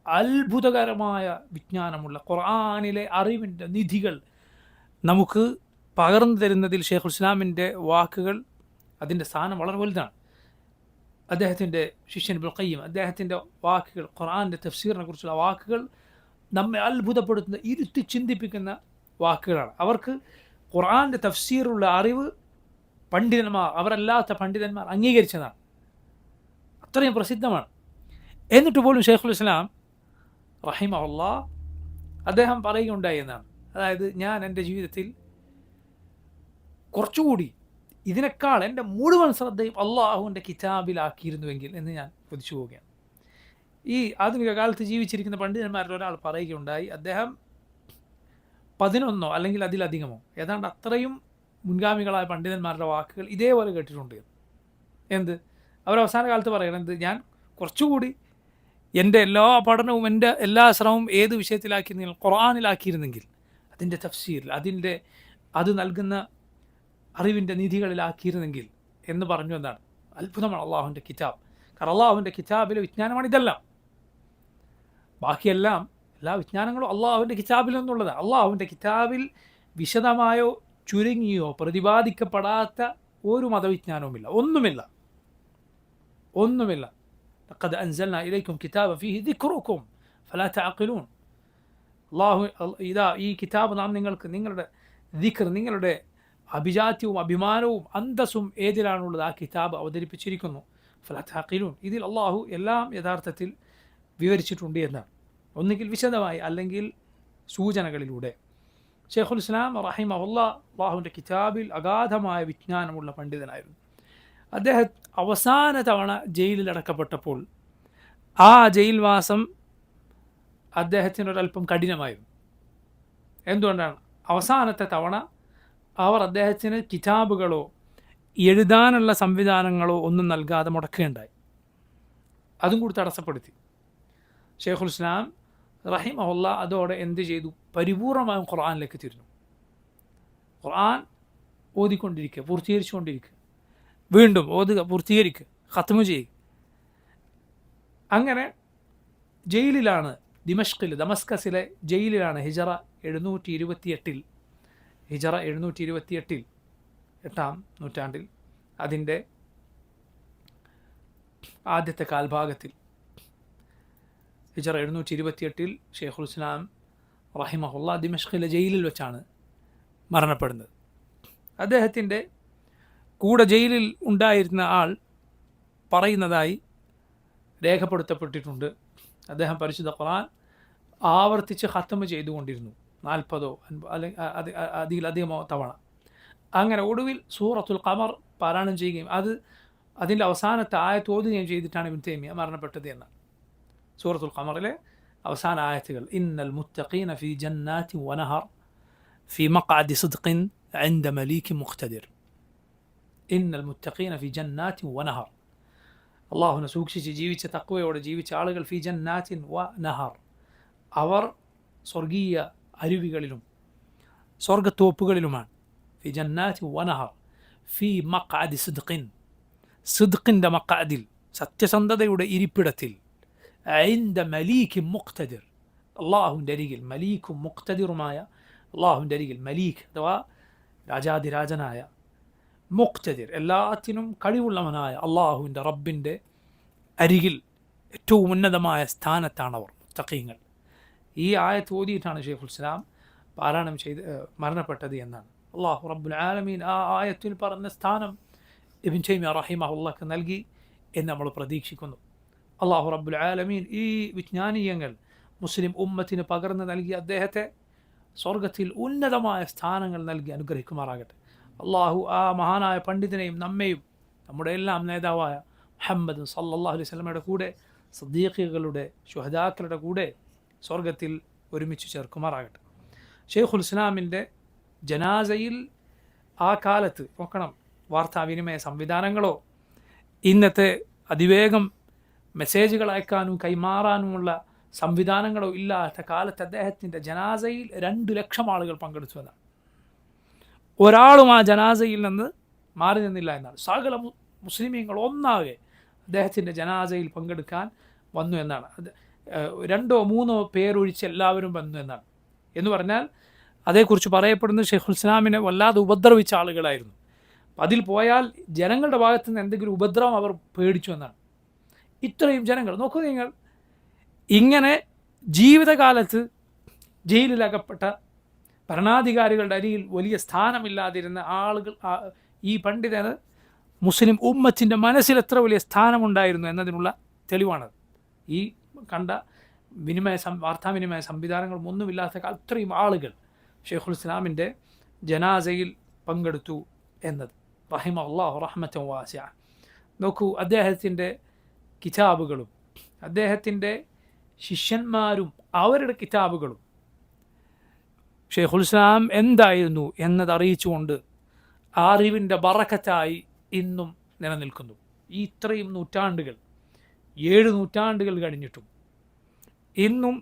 അത്ഭുതകരമായ വിജ്ഞാനമുള്ള ഖുർആനിലെ അറിവിൻ്റെ നിധികൾ നമുക്ക് പകർന്നു തരുന്നതിൽ ശൈഖുൽ ഇസ്ലാമിൻ്റെ വാക്കുകൾ, അതിൻ്റെ സ്ഥാനം വളരെ വലുതാണ്. അദ്ദേഹത്തിൻ്റെ ശിഷ്യൻ ഇബ്നുൽ ഖയ്യിം, അദ്ദേഹത്തിൻ്റെ വാക്കുകൾ, ഖുർആൻ്റെ തഫ്സീറിനെ കുറിച്ചുള്ള വാക്കുകൾ നമ്മെ അത്ഭുതപ്പെടുത്തുന്ന, ഇരുത്തി ചിന്തിപ്പിക്കുന്ന വാക്കുകളാണ്. അവർക്ക് ഖുർആൻ്റെ തഫ്സീറുള്ള അറിവ് പണ്ഡിതന്മാർ, അവരല്ലാത്ത പണ്ഡിതന്മാർ അംഗീകരിച്ചതാണ്. അത്രയും പ്രസിദ്ധമാണ്. എന്നിട്ട് പോലും ശൈഖുൽ ഇസ്ലാം റഹിമഹുല്ലാഹ് അദ്ദേഹം പറയുകയുണ്ടായി എന്നാണ്, അതായത് ഞാൻ എൻ്റെ ജീവിതത്തിൽ കുറച്ചുകൂടി ഇതിനേക്കാൾ എൻ്റെ മുഴുവൻ ശ്രദ്ധയും അള്ളാഹുവിൻ്റെ കിതാബിലാക്കിയിരുന്നുവെങ്കിൽ എന്ന് ഞാൻ കൊതിച്ചു പോവുകയാണ്. ഈ ആധുനിക കാലത്ത് ജീവിച്ചിരിക്കുന്ന പണ്ഡിതന്മാരിൽ ഒരാൾ പറയുകയുണ്ടായി, അദ്ദേഹം 11 അല്ലെങ്കിൽ അതിലധികമോ ഏതാണ്ട് അത്രയും മുൻഗാമികളായ പണ്ഡിതന്മാരുടെ വാക്കുകൾ ഇതേപോലെ കേട്ടിട്ടുണ്ട്. എന്ത് അവരവസാന കാലത്ത് പറയണത്, ഞാൻ കുറച്ചുകൂടി എൻ്റെ എല്ലാ പഠനവും എൻ്റെ എല്ലാ ശ്രമവും ഏത് വിഷയത്തിലാക്കിയിരുന്നെങ്കിൽ ഖുർആനിലാക്കിയിരുന്നെങ്കിൽ, അതിൻ്റെ തഫ്സീറിൽ, അത് നൽകുന്ന അറിവിൻ്റെ നിധികളിലാക്കിയിരുന്നെങ്കിൽ എന്ന് പറഞ്ഞു. എന്താണ് അത്ഭുതമാണ് അള്ളാഹുവിൻ്റെ കിതാബ്. കാരണം അള്ളാഹുവിൻ്റെ കിതാബിലെ വിജ്ഞാനമാണ് ഇതെല്ലാം. ബാക്കിയെല്ലാം, എല്ലാ വിജ്ഞാനങ്ങളും അള്ളാഹുവിൻ്റെ കിതാബിൽ നിന്നുള്ളതാണ്. അള്ളാഹുവിൻ്റെ കിതാബിൽ വിശദമായോ ചുരുങ്ങിയോ പ്രതിപാദിക്കപ്പെടാത്ത ഒരു മതവിജ്ഞാനവുമില്ല, ഒന്നുമില്ല. لقد أنزلنا إليكم كتابا فيه ذكركم فلا تعقلون. അള്ളാഹു ഇതാ ഈ കിതാബ് നാം നിങ്ങൾക്ക് നിങ്ങളുടെ ദിക്ർ, നിങ്ങളുടെ അഭിജാത്യവും അഭിമാനവും അന്തസ്സും ഏതിലാണുള്ളത് ആ കിതാബ് അവതരിപ്പിച്ചിരിക്കുന്നു. ഫലാ തഅഖിലൂൻ, ഇതിൽ അള്ളാഹു എല്ലാം യഥാർത്ഥത്തിൽ വിവരിച്ചിട്ടുണ്ട് എന്നാണ്, ഒന്നുകിൽ വിശദമായി അല്ലെങ്കിൽ സൂചനകളിലൂടെ. ഷെയ്ഖുൽ ഇസ്ലാം റഹിമഹുല്ലാഹ് അള്ളാഹുവിൻ്റെ കിതാബിൽ അഗാധമായ വിജ്ഞാനമുള്ള പണ്ഡിതനായിരുന്നു. അദ്ദേഹം അവസാന തവണ ജയിലിലടക്കപ്പെട്ടപ്പോൾ ആ ജയിൽവാസം അദ്ദേഹത്തിനൊരല്പം കഠിനമായിരുന്നു. എന്തുകൊണ്ടാണ്? അവസാനത്തെ തവണ അവർ അദ്ദേഹത്തിന് കിതാബുകളോ എഴുതാനുള്ള സംവിധാനങ്ങളോ ഒന്നും നൽകാതെ മുടക്കുകയുണ്ടായി. അതും കൂടി തടസ്സപ്പെടുത്തി. ഷെയ്ഖുൽ ഇസ്ലാം റഹിമഹുല്ലാഹ് അതോടെ എന്ത് ചെയ്തു? പരിപൂർണമായും ഖുർആനിലേക്ക് തിരിഞ്ഞു. ഖുർആൻ ഓതിക്കൊണ്ടിരിക്കുക, പൂർത്തീകരിച്ചുകൊണ്ടിരിക്കുക, വീണ്ടും ഓതുക, പൂർത്തീകരിക്കുക, ഖത്മു ചെയ്യുക. അങ്ങനെ ജയിലിലാണ്, ദമസ്കസിലെ ജയിലിലാണ് ഹിജറ 728 8-ാം നൂറ്റാണ്ടിൽ അതിൻ്റെ ആദ്യത്തെ കാൽഭാഗത്തിൽ ഹിജറ 728 ഷെയ്ഖുൽ ഇസ്ലാം റഹിമഹുല്ലാഹ് ദിമഷ്കിലെ ജയിലിൽ വെച്ചാണ് മരണപ്പെടുന്നത്. അദ്ദേഹത്തിൻ്റെ കൂടെ ജയിലിൽ ഉണ്ടായിരുന്ന ആൾ പറയുന്നതായി രേഖപ്പെടുത്തപ്പെട്ടിട്ടുണ്ട്. അദ്ദേഹം പരിശുദ്ധ ഖുർആൻ ആവർത്തിച്ച് ഖത്മ ചെയ്തുകൊണ്ടിരുന്നു, 40 അതിലധികമോ തവണ. അങ്ങനെ ഒടുവിൽ സൂറത്തുൽ ഖമർ പാരായണം ചെയ്യുകയും അതിൻ്റെ അവസാനത്തെ ആയത്ത് ഓതുകയും ചെയ്തിട്ടാണ് ഇബ്നു തൈമിയ്യ മരണപ്പെട്ടത് എന്ന്. സൂറത്തുൽ ഖമറിലെ അവസാന ആയത്തുകൾ, ഇന്നൽ മുത്തഖീന ഫീ ജന്നാത്തിൻ വനഹർ ഫീ മഖ്അദി സിദ്ഖിൻ ഇൻദ മലീകിൻ മുഖ്തദിർ. ഇന്നൽ മുത്തഖീന ഫീ ജന്നാത്തിൻ വനഹർ, അള്ളാഹുവിനെ സൂക്ഷിച്ച് ജീവിച്ച, തഖ്വയോടെ ജീവിച്ച ആളുകൾ ഫീ ജന്നാത്തിൻ വനഹർ, അവർ സ്വർഗീയ അരുവികളിലും സ്വർഗത്തോപ്പുകളിലുമാണ്. ഫി ജന്നാത്തി വനഹർ ഫി മഖ്അദി സിദ്ഖിൻ, സിദ്ഖിൻ്റെ മഖ്അദിൽ, സത്യസന്ധതയുടെ ഇരിപ്പിടത്തിൽ, ഇൻദ മലീകിൻ മുഖ്തദിർ, അള്ളാഹുവിൻ്റെ അരികിൽ, മലീക്കും മുഖ്തദിറുമായ അള്ളാഹുവിൻ്റെ അരികിൽ. മലീഖ് അഥവാ രാജാതിരാജനായ, മുഖ്തദിർ എല്ലാത്തിനും കഴിവുള്ളവനായ അള്ളാഹുവിൻ്റെ റബ്ബിൻ്റെ അരികിൽ ഏറ്റവും ഉന്നതമായ സ്ഥാനത്താണവർ മുത്തഖീങ്ങൾ. ഈ ആയത്ത് ഓതിയിട്ടാണ് ഷെയ്ഖുൽ ഇസ്ലാം പാരായണം ചെയ്ത് മരണപ്പെട്ടത് എന്നാണ്. അള്ളാഹു റബ്ബുൽ ആലമീൻ ആ ആയത്തിൽ പറഞ്ഞ സ്ഥാനം ഇബ്നു തൈമിയ്യ റഹിമഹുല്ലാഹ് നൽകി എന്ന് നമ്മൾ പ്രതീക്ഷിക്കുന്നു. അള്ളാഹു റബ്ബുൽ ആലമീൻ ഈ വിജ്ഞാനീയങ്ങൾ മുസ്ലിം ഉമ്മത്തിന് പകർന്ന് നൽകി അദ്ദേഹത്തെ സ്വർഗത്തിൽ ഉന്നതമായ സ്ഥാനങ്ങൾ നൽകി അനുഗ്രഹിക്കുമാറാകട്ടെ. അള്ളാഹു ആ മഹാനായ പണ്ഡിതനെയും നമ്മെയും നമ്മുടെ എല്ലാം നേതാവായ മുഹമ്മദ് സല്ലല്ലാഹു അലൈഹി വസല്ലമയുടെ കൂടെ, സിദ്ദീഖുകളുടെ, ശുഹദാക്കളുടെ കൂടെ സ്വർഗത്തിൽ ഒരുമിച്ച് ചേർക്കുമാറാകട്ടെ. ഷെയ്ഖുൽ ഇസ്ലാമിൻ്റെ ജനാസയിൽ ആ കാലത്ത് നോക്കണം, വാർത്താവിനിമയ സംവിധാനങ്ങളോ ഇന്നത്തെ അതിവേഗം മെസ്സേജുകൾ അയക്കാനും കൈമാറാനുമുള്ള സംവിധാനങ്ങളോ ഇല്ലാത്ത കാലത്ത് അദ്ദേഹത്തിൻ്റെ ജനാസയിൽ 2 ലക്ഷം ആളുകൾ പങ്കെടുത്തു എന്നാണ്. ഒരാളും ആ ജനാസയിൽ നിന്ന് മാറി നിന്നില്ല എന്നാണ്. സകല മുസ്ലിമീങ്ങൾ ഒന്നാകെ അദ്ദേഹത്തിൻ്റെ ജനാസയിൽ പങ്കെടുക്കാൻ വന്നു എന്നാണ്. 2-3 പേരൊഴിച്ച് എല്ലാവരും വന്നു എന്നാണ്. എന്ന് പറഞ്ഞാൽ അതേക്കുറിച്ച് പറയപ്പെടുന്നത് ഷെയ്ഖുൽ ഇസ്ലാമിനെ വല്ലാതെ ഉപദ്രവിച്ച ആളുകളായിരുന്നു. അതിൽ പോയാൽ ജനങ്ങളുടെ ഭാഗത്തു നിന്ന് എന്തെങ്കിലും ഉപദ്രവം അവർ പേടിച്ചു എന്നാണ്. ഇത്രയും ജനങ്ങൾ നോക്കൂ നിങ്ങൾ, ഇങ്ങനെ ജീവിതകാലത്ത് ജയിലിലകപ്പെട്ട ഭരണാധികാരികളുടെ അരികിൽ വലിയ സ്ഥാനമില്ലാതിരുന്ന ആളുകൾ, ഈ പണ്ഡിതന് മുസ്ലിം ഉമ്മത്തിൻ്റെ മനസ്സിൽ എത്ര വലിയ സ്ഥാനമുണ്ടായിരുന്നു എന്നതിനുള്ള തെളിവാണത്. ഈ കണ്ട വാർത്താവിനിമയ സംവിധാനങ്ങളും ഒന്നുമില്ലാത്ത അത്രയും ആളുകൾ ഷെയ്ഖുൽ ഇസ്ലാമിൻ്റെ ജനാസയിൽ പങ്കെടുത്തു എന്നത്. റഹിമഹുല്ലാഹു റഹ്മത്തൻ വാസിഅ. നോക്കൂ, അദ്ദേഹത്തിൻ്റെ കിതാബുകളും അദ്ദേഹത്തിൻ്റെ ശിഷ്യന്മാരും അവരുടെ കിതാബുകളും ഷെയ്ഖുൽ ഇസ്ലാം എന്തായിരുന്നു എന്നത് അറിയിച്ചുകൊണ്ട് ആ അറിവിൻ്റെ ബറക്കത്തായി ഇന്നും നിലനിൽക്കുന്നു. ഈ ഇത്രയും നൂറ്റാണ്ടുകൾ, 7 നൂറ്റാണ്ടുകൾ കഴിഞ്ഞിട്ടും ഇന്നും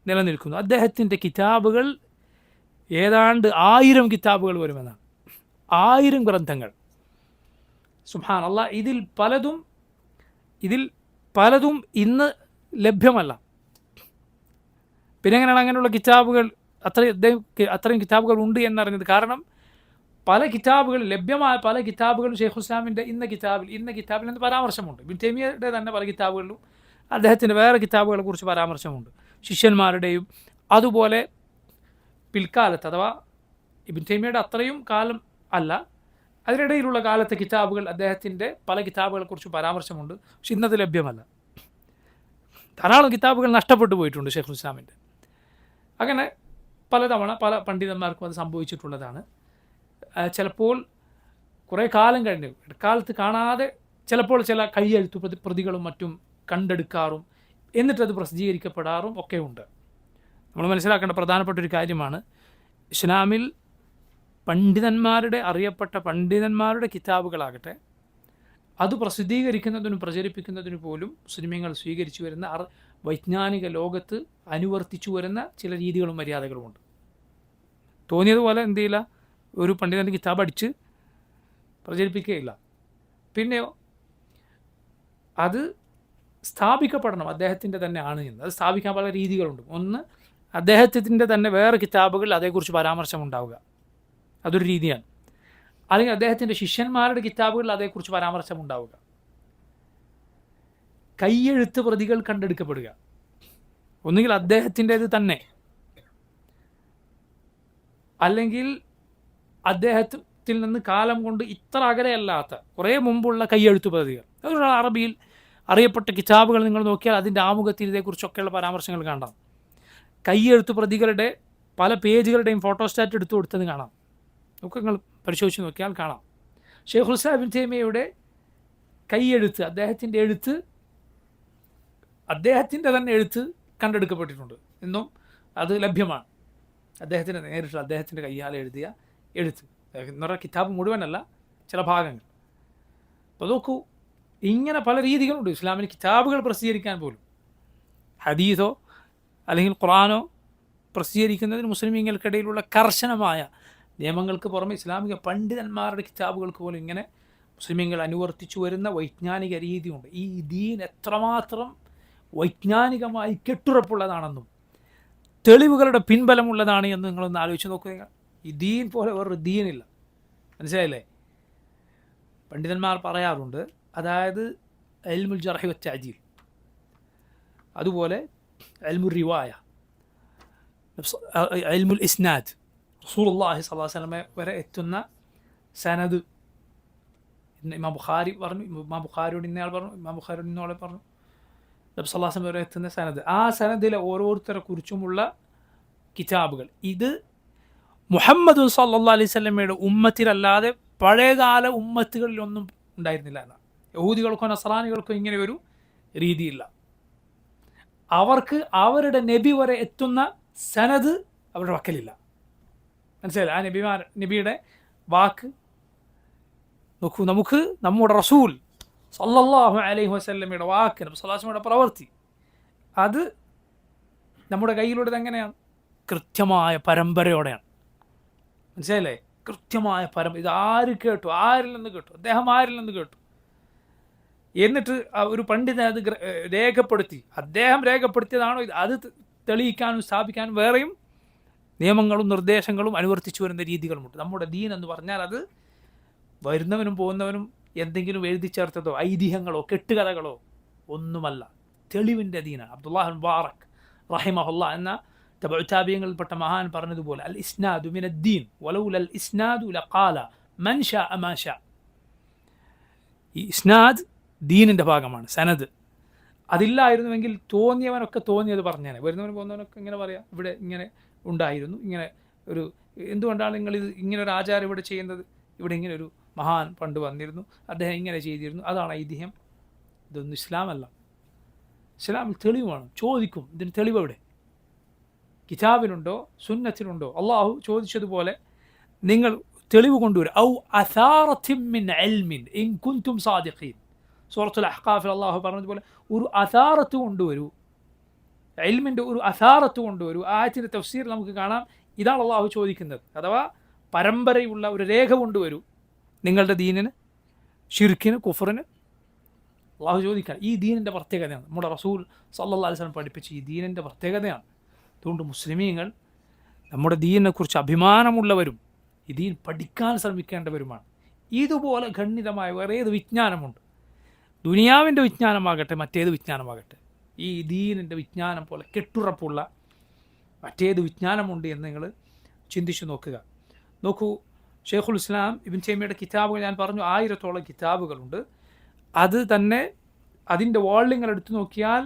നിലനിൽക്കുന്നു. അദ്ദേഹത്തിൻ്റെ കിതാബുകൾ ഏതാണ്ട് 1000 കിതാബുകൾ വരുമെന്നാണ്. 1000 ഗ്രന്ഥങ്ങൾ. സുബ്ഹാനല്ലാഹ്. ഇതിൽ പലതും ഇന്ന് ലഭ്യമല്ല. പിന്നെ എങ്ങനെയാണ് അങ്ങനെയുള്ള കിതാബുകൾ അത്രയും കിതാബുകൾ ഉണ്ട് എന്നറിഞ്ഞത്? കാരണം പല കിതാബുകൾ ലഭ്യമായ പല കിതാബുകളും ഷെയ്ഖുൽ ഇസ്ലാമിൻ്റെ ഇന്ന കിതാബിൽ എന്ന് പരാമർശമുണ്ട്. ഇബ്നു തൈമിയ്യയുടെ തന്നെ പല കിതാബുകളിലും അദ്ദേഹത്തിൻ്റെ വേറെ കിതാബുകളെ കുറിച്ച് പരാമർശമുണ്ട്, ശിഷ്യന്മാരുടെയും. അതുപോലെ പിൽക്കാലത്ത് അഥവാ ഇബ്നു തൈമിയ്യയുടെ അത്രയും കാലം അല്ല, അതിനിടയിലുള്ള കാലത്തെ കിതാബുകൾ, അദ്ദേഹത്തിൻ്റെ പല കിതാബുകളെക്കുറിച്ച് പരാമർശമുണ്ട്. പക്ഷെ ഇന്നത് ലഭ്യമല്ല. ധാരാളം കിതാബുകൾ നഷ്ടപ്പെട്ടു പോയിട്ടുണ്ട് ഷെയ്ഖുൽ ഇസ്ലാമിൻ്റെ. അങ്ങനെ പലതവണ പല പണ്ഡിതന്മാർക്കും അത് സംഭവിച്ചിട്ടുള്ളതാണ്. ചിലപ്പോൾ കുറേ കാലം കഴിഞ്ഞ് ഇടക്കാലത്ത് കാണാതെ ചിലപ്പോൾ ചില കയ്യെഴുത്തു പ്രതികളും മറ്റും കണ്ടെടുക്കാറും എന്നിട്ടത് പ്രസിദ്ധീകരിക്കപ്പെടാറും ഒക്കെ ഉണ്ട്. നമ്മൾ മനസ്സിലാക്കേണ്ട പ്രധാനപ്പെട്ട ഒരു കാര്യമാണ്, ഇസ്ലാമിൽ പണ്ഡിതന്മാരുടെ, അറിയപ്പെട്ട പണ്ഡിതന്മാരുടെ കിതാബുകളാകട്ടെ, അത് പ്രസിദ്ധീകരിക്കുന്നതിനും പ്രചരിപ്പിക്കുന്നതിനു പോലും മുസ്ലിമീങ്ങൾ സ്വീകരിച്ചു വരുന്ന വൈജ്ഞാനിക ലോകത്ത് അനുവർത്തിച്ചു വരുന്ന ചില രീതികളും മര്യാദകളുമുണ്ട്. തോന്നിയതുപോലെ എന്ത് ചെയ്യില്ല, ഒരു പണ്ഡിതൻ്റെ കിതാബ് അടിച്ച് പ്രചരിപ്പിക്കുകയില്ല. പിന്നെയോ അത് സ്ഥാപിക്കപ്പെടണം, അദ്ദേഹത്തിൻ്റെ തന്നെ ആണ് എന്ന്. അത് സ്ഥാപിക്കാൻ പല രീതികളുണ്ട്. ഒന്ന്, അദ്ദേഹത്തിൻ്റെ തന്നെ വേറെ കിതാബുകൾ അതേക്കുറിച്ച് പരാമർശമുണ്ടാവുക, അതൊരു രീതിയാണ്. അല്ലെങ്കിൽ അദ്ദേഹത്തിൻ്റെ ശിഷ്യന്മാരുടെ കിതാബുകളിൽ അതേക്കുറിച്ച് പരാമർശമുണ്ടാവുക. കയ്യെഴുത്ത് പ്രതികൾ കണ്ടെടുക്കപ്പെടുക, ഒന്നുകിൽ അദ്ദേഹത്തിൻ്റേത് തന്നെ, അല്ലെങ്കിൽ അദ്ദേഹത്തിൽ നിന്ന് കാലം കൊണ്ട് ഇത്ര അകലെയല്ലാത്ത കുറേ മുമ്പുള്ള കയ്യെഴുത്ത് പ്രതികൾ. അതുകൊണ്ട് അറബിയിൽ അറിയപ്പെട്ട കിതാബുകൾ നിങ്ങൾ നോക്കിയാൽ അതിൻ്റെ ആമുഖത്തിൽ ഇതേക്കുറിച്ചൊക്കെയുള്ള പരാമർശങ്ങൾ കാണാം. കയ്യെഴുത്ത് പ്രതികളുടെ പല പേജുകളുടെയും ഫോട്ടോസ്റ്റാറ്റ് എടുത്തു കൊടുത്തത് കാണാം. ഒക്കെ നിങ്ങൾ പരിശോധിച്ച് നോക്കിയാൽ കാണാം. ഷെയ്ഖുൽ ഇസ്ലാം ഇബ്നു തൈമിയ്യയുടെ കയ്യെഴുത്ത്, അദ്ദേഹത്തിൻ്റെ എഴുത്ത്, അദ്ദേഹത്തിൻ്റെ തന്നെ എഴുത്ത് കണ്ടെടുക്കപ്പെട്ടിട്ടുണ്ട് എന്നും അത് ലഭ്യമാണ്. അദ്ദേഹത്തിൻ്റെ നേരിട്ട് അദ്ദേഹത്തിൻ്റെ കയ്യാൽ എഴുതിയ എഴുത്ത് എന്ന് പറഞ്ഞാൽ കിതാബ് മുഴുവനല്ല, ചില ഭാഗങ്ങൾ. അപ്പോൾ നോക്കൂ, ഇങ്ങനെ പല രീതികളുണ്ട് ഇസ്ലാമിൽ കിതാബുകൾ പ്രസിദ്ധീകരിക്കാൻ പോലും. ഹദീസോ അല്ലെങ്കിൽ ഖുർആനോ പ്രസിദ്ധീകരിക്കുന്നതിന് മുസ്ലിമീങ്ങൾക്കിടയിലുള്ള കർശനമായ നിയമങ്ങൾക്ക് പുറമെ ഇസ്ലാമിക പണ്ഡിതന്മാരുടെ കിതാബുകൾക്ക് പോലും ഇങ്ങനെ മുസ്ലിമീങ്ങൾ അനുവർത്തിച്ചു വരുന്ന വൈജ്ഞാനിക രീതിയുണ്ട്. ഈ ദീൻ എത്രമാത്രം വൈജ്ഞാനികമായി കെട്ടുറപ്പുള്ളതാണെന്നും തെളിവുകളുടെ പിൻബലമുള്ളതാണ് എന്ന് നിങ്ങളൊന്ന് ആലോചിച്ച് നോക്കുക. ഈ ദീൻ പോലെ വേറൊരു ദീനില്ല. മനസ്സിലായില്ലേ? പണ്ഡിതന്മാർ പറയാറുണ്ട്, അതായത് ഇൽമുൽ ജർഹ് വ തഅദീൽ, അതുപോലെ ഇൽമുൽ റിവായ, ഇൽമുൽ ഇസ്നാദ്, റസൂലുള്ളാഹി സ്വല്ലല്ലാഹു അലൈഹി വസല്ലം വരെ എത്തുന്ന സനദ്. ഇമാം ബുഖാരി പറഞ്ഞു, ഇമാം ബുഖാരിയോട് ഇന്നയാൾ പറഞ്ഞു, ഇമാം ബുഖാരിയോട് ഇന്നയാളെ പറഞ്ഞു, നബി സല്ലല്ലാഹു അലൈഹി വസല്ലം വരെ എത്തുന്ന സനദ്. ആ സനദിലെ ഓരോരുത്തരെ കുറിച്ചുമുള്ള കിതാബുകൾ. ഇത് മുഹമ്മദ് സല്ലല്ലാഹു അലൈഹി വസല്ലമയുടെ ഉമ്മത്തിലല്ലാതെ പഴയകാല ഉമ്മത്തുകളിലൊന്നും ഉണ്ടായിരുന്നില്ല എന്നാണ്. യഹൂദികൾക്കോ നസ്രാനികൾക്കോ ഇങ്ങനെ ഒരു രീതിയില്ല. അവർക്ക് അവരുടെ നബി വരെ എത്തുന്ന സനദ് അവരുടെ വക്കലില്ല. മനസ്സിലായില്ല? ആ നബിയുടെ വാക്ക് നോക്കൂ, നമുക്ക് നമ്മുടെ റസൂൽ സല്ലല്ലാഹു അലൈഹി വസല്ലമയുടെ വാക്ക്, നബി സല്ലല്ലാഹു അലൈഹി വസല്ലമയുടെ പ്രവൃത്തി, അത് നമ്മുടെ കയ്യിലുള്ളത് എങ്ങനെയാണ്? കൃത്യമായ പരമ്പരയോടെയാണ്. മനസ്സിലായില്ലേ? കൃത്യമായ ഇത് ആര് കേട്ടു, ആരിൽ നിന്ന് കേട്ടു, അദ്ദേഹം ആരിൽ നിന്ന് കേട്ടു, എന്നിട്ട് ഒരു പണ്ഡിതൻ അത് രേഖപ്പെടുത്തി, അദ്ദേഹം രേഖപ്പെടുത്തിയതാണോ ഇത്, അത് തെളിയിക്കാനും സ്ഥാപിക്കാനും വേറെയും നിയമങ്ങളും നിർദ്ദേശങ്ങളും അനുവർത്തിച്ചു വരുന്ന രീതികളുമുണ്ട്. നമ്മുടെ ദീൻ എന്ന് പറഞ്ഞാൽ അത് വരുന്നവനും പോകുന്നവനും എന്തെങ്കിലും എഴുതി ചേർത്തതോ ഐതിഹ്യങ്ങളോ കെട്ടുകഥകളോ ഒന്നുമല്ല, തെളിവിൻ്റെ ദീനാണ്. അബ്ദുല്ലാഹ് മുബാറക് റഹിമഹുല്ലാ എന്ന തബഉതാബിയങ്ങളിൽപ്പെട്ട മഹാൻ പറഞ്ഞതുപോലെ, അൽ ഇസ്നാദു മിനദ്ദീൻ വലൗലൽ ഇസ്നാദു ലഖാല മൻ ശാഅ മാ ശാഅ. ഈ ഇസ്നാദ് ദീനിൻ്റെ ഭാഗമാണ്, സനദ്. അതില്ലായിരുന്നുവെങ്കിൽ തോന്നിയവനൊക്കെ തോന്നിയത് പറഞ്ഞേനെ. വരുന്നവനും പോകുന്നവനൊക്കെ ഇങ്ങനെ പറയാം, ഇവിടെ ഇങ്ങനെ ഉണ്ടായിരുന്നു, ഇങ്ങനെ ഒരു, എന്തുകൊണ്ടാണ് നിങ്ങളിത് ഇങ്ങനെ ഒരു ആചാരം ഇവിടെ ചെയ്യുന്നത്, ഇവിടെ ഇങ്ങനെ ഒരു മഹാൻ പണ്ട് വന്നിരുന്നു, അദ്ദേഹം ഇങ്ങനെ ചെയ്തിരുന്നു, അതാണ് ഐതിഹ്യം. ഇതൊന്നും ഇസ്ലാമല്ല. ഇസ്ലാമിൽ തെളിവാണ്. ചോദിക്കും, ഇതിന് തെളിവ് എവിടെ? കിതാബിലുണ്ടോ സുന്നത്തിലുണ്ടോ? അള്ളാഹു ചോദിച്ചതുപോലെ നിങ്ങൾ തെളിവ് കൊണ്ടുവരും. ഔ അസാറത്തിൻ മിൻ ഇൽമിൻ ഇൻ കുൻതും സാദിഖീൻ. സൂറത്തുൽ അഹ്ഖാഫിൽ അള്ളാഹു പറഞ്ഞതുപോലെ ഒരു അസാറത്ത് കൊണ്ടുവരൂ, ഇൽമിൻ്റെ ഒരു അസാറത്ത് കൊണ്ടുവരൂ. ആയത്തിൻ്റെ തഫ്സീർ നമുക്ക് കാണാം, ഇതാണ് അള്ളാഹു ചോദിക്കുന്നത്. അഥവാ പരമ്പരയുള്ള ഒരു രേഖ കൊണ്ടുവരൂ നിങ്ങളുടെ ദീനിന്, ഷിർക്കിന്, കുഫറിന്. അള്ളാഹു ചോദിക്കാൻ ഈ ദീനിൻ്റെ പ്രത്യേകതയാണ്. നമ്മുടെ റസൂൽ സല്ലല്ലാഹു അലൈഹി വസല്ലം പഠിപ്പിച്ച ഈ ദീനിൻ്റെ പ്രത്യേകതയാണ്. അതുകൊണ്ട് മുസ്ലിമീങ്ങൾ നമ്മുടെ ദീനിനെക്കുറിച്ച് അഭിമാനമുള്ളവരും ഈ ദീൻ പഠിക്കാൻ ശ്രമിക്കേണ്ടവരുമാണ്. ഇതുപോലെ ഖണ്ഡിതമായ വേറെ ഏത് വിജ്ഞാനമുണ്ട്? ദുനിയാവിൻ്റെ വിജ്ഞാനമാകട്ടെ മറ്റേത് വിജ്ഞാനമാകട്ടെ, ഈ ദീനിൻ്റെ വിജ്ഞാനം പോലെ കെട്ടുറപ്പുള്ള മറ്റേത് വിജ്ഞാനമുണ്ട് എന്ന് നിങ്ങൾ ചിന്തിച്ചു നോക്കുക. നോക്കൂ, ഷെയ്ഖുൽ ഇസ്ലാം ഇബ്ൻ തൈമിയ്യയുടെ കിതാബുകൾ ഞാൻ പറഞ്ഞു 1000-ഓളം കിതാബുകളുണ്ട്. അത് തന്നെ അതിൻ്റെ വോള്യങ്ങൾ എടുത്തു നോക്കിയാൽ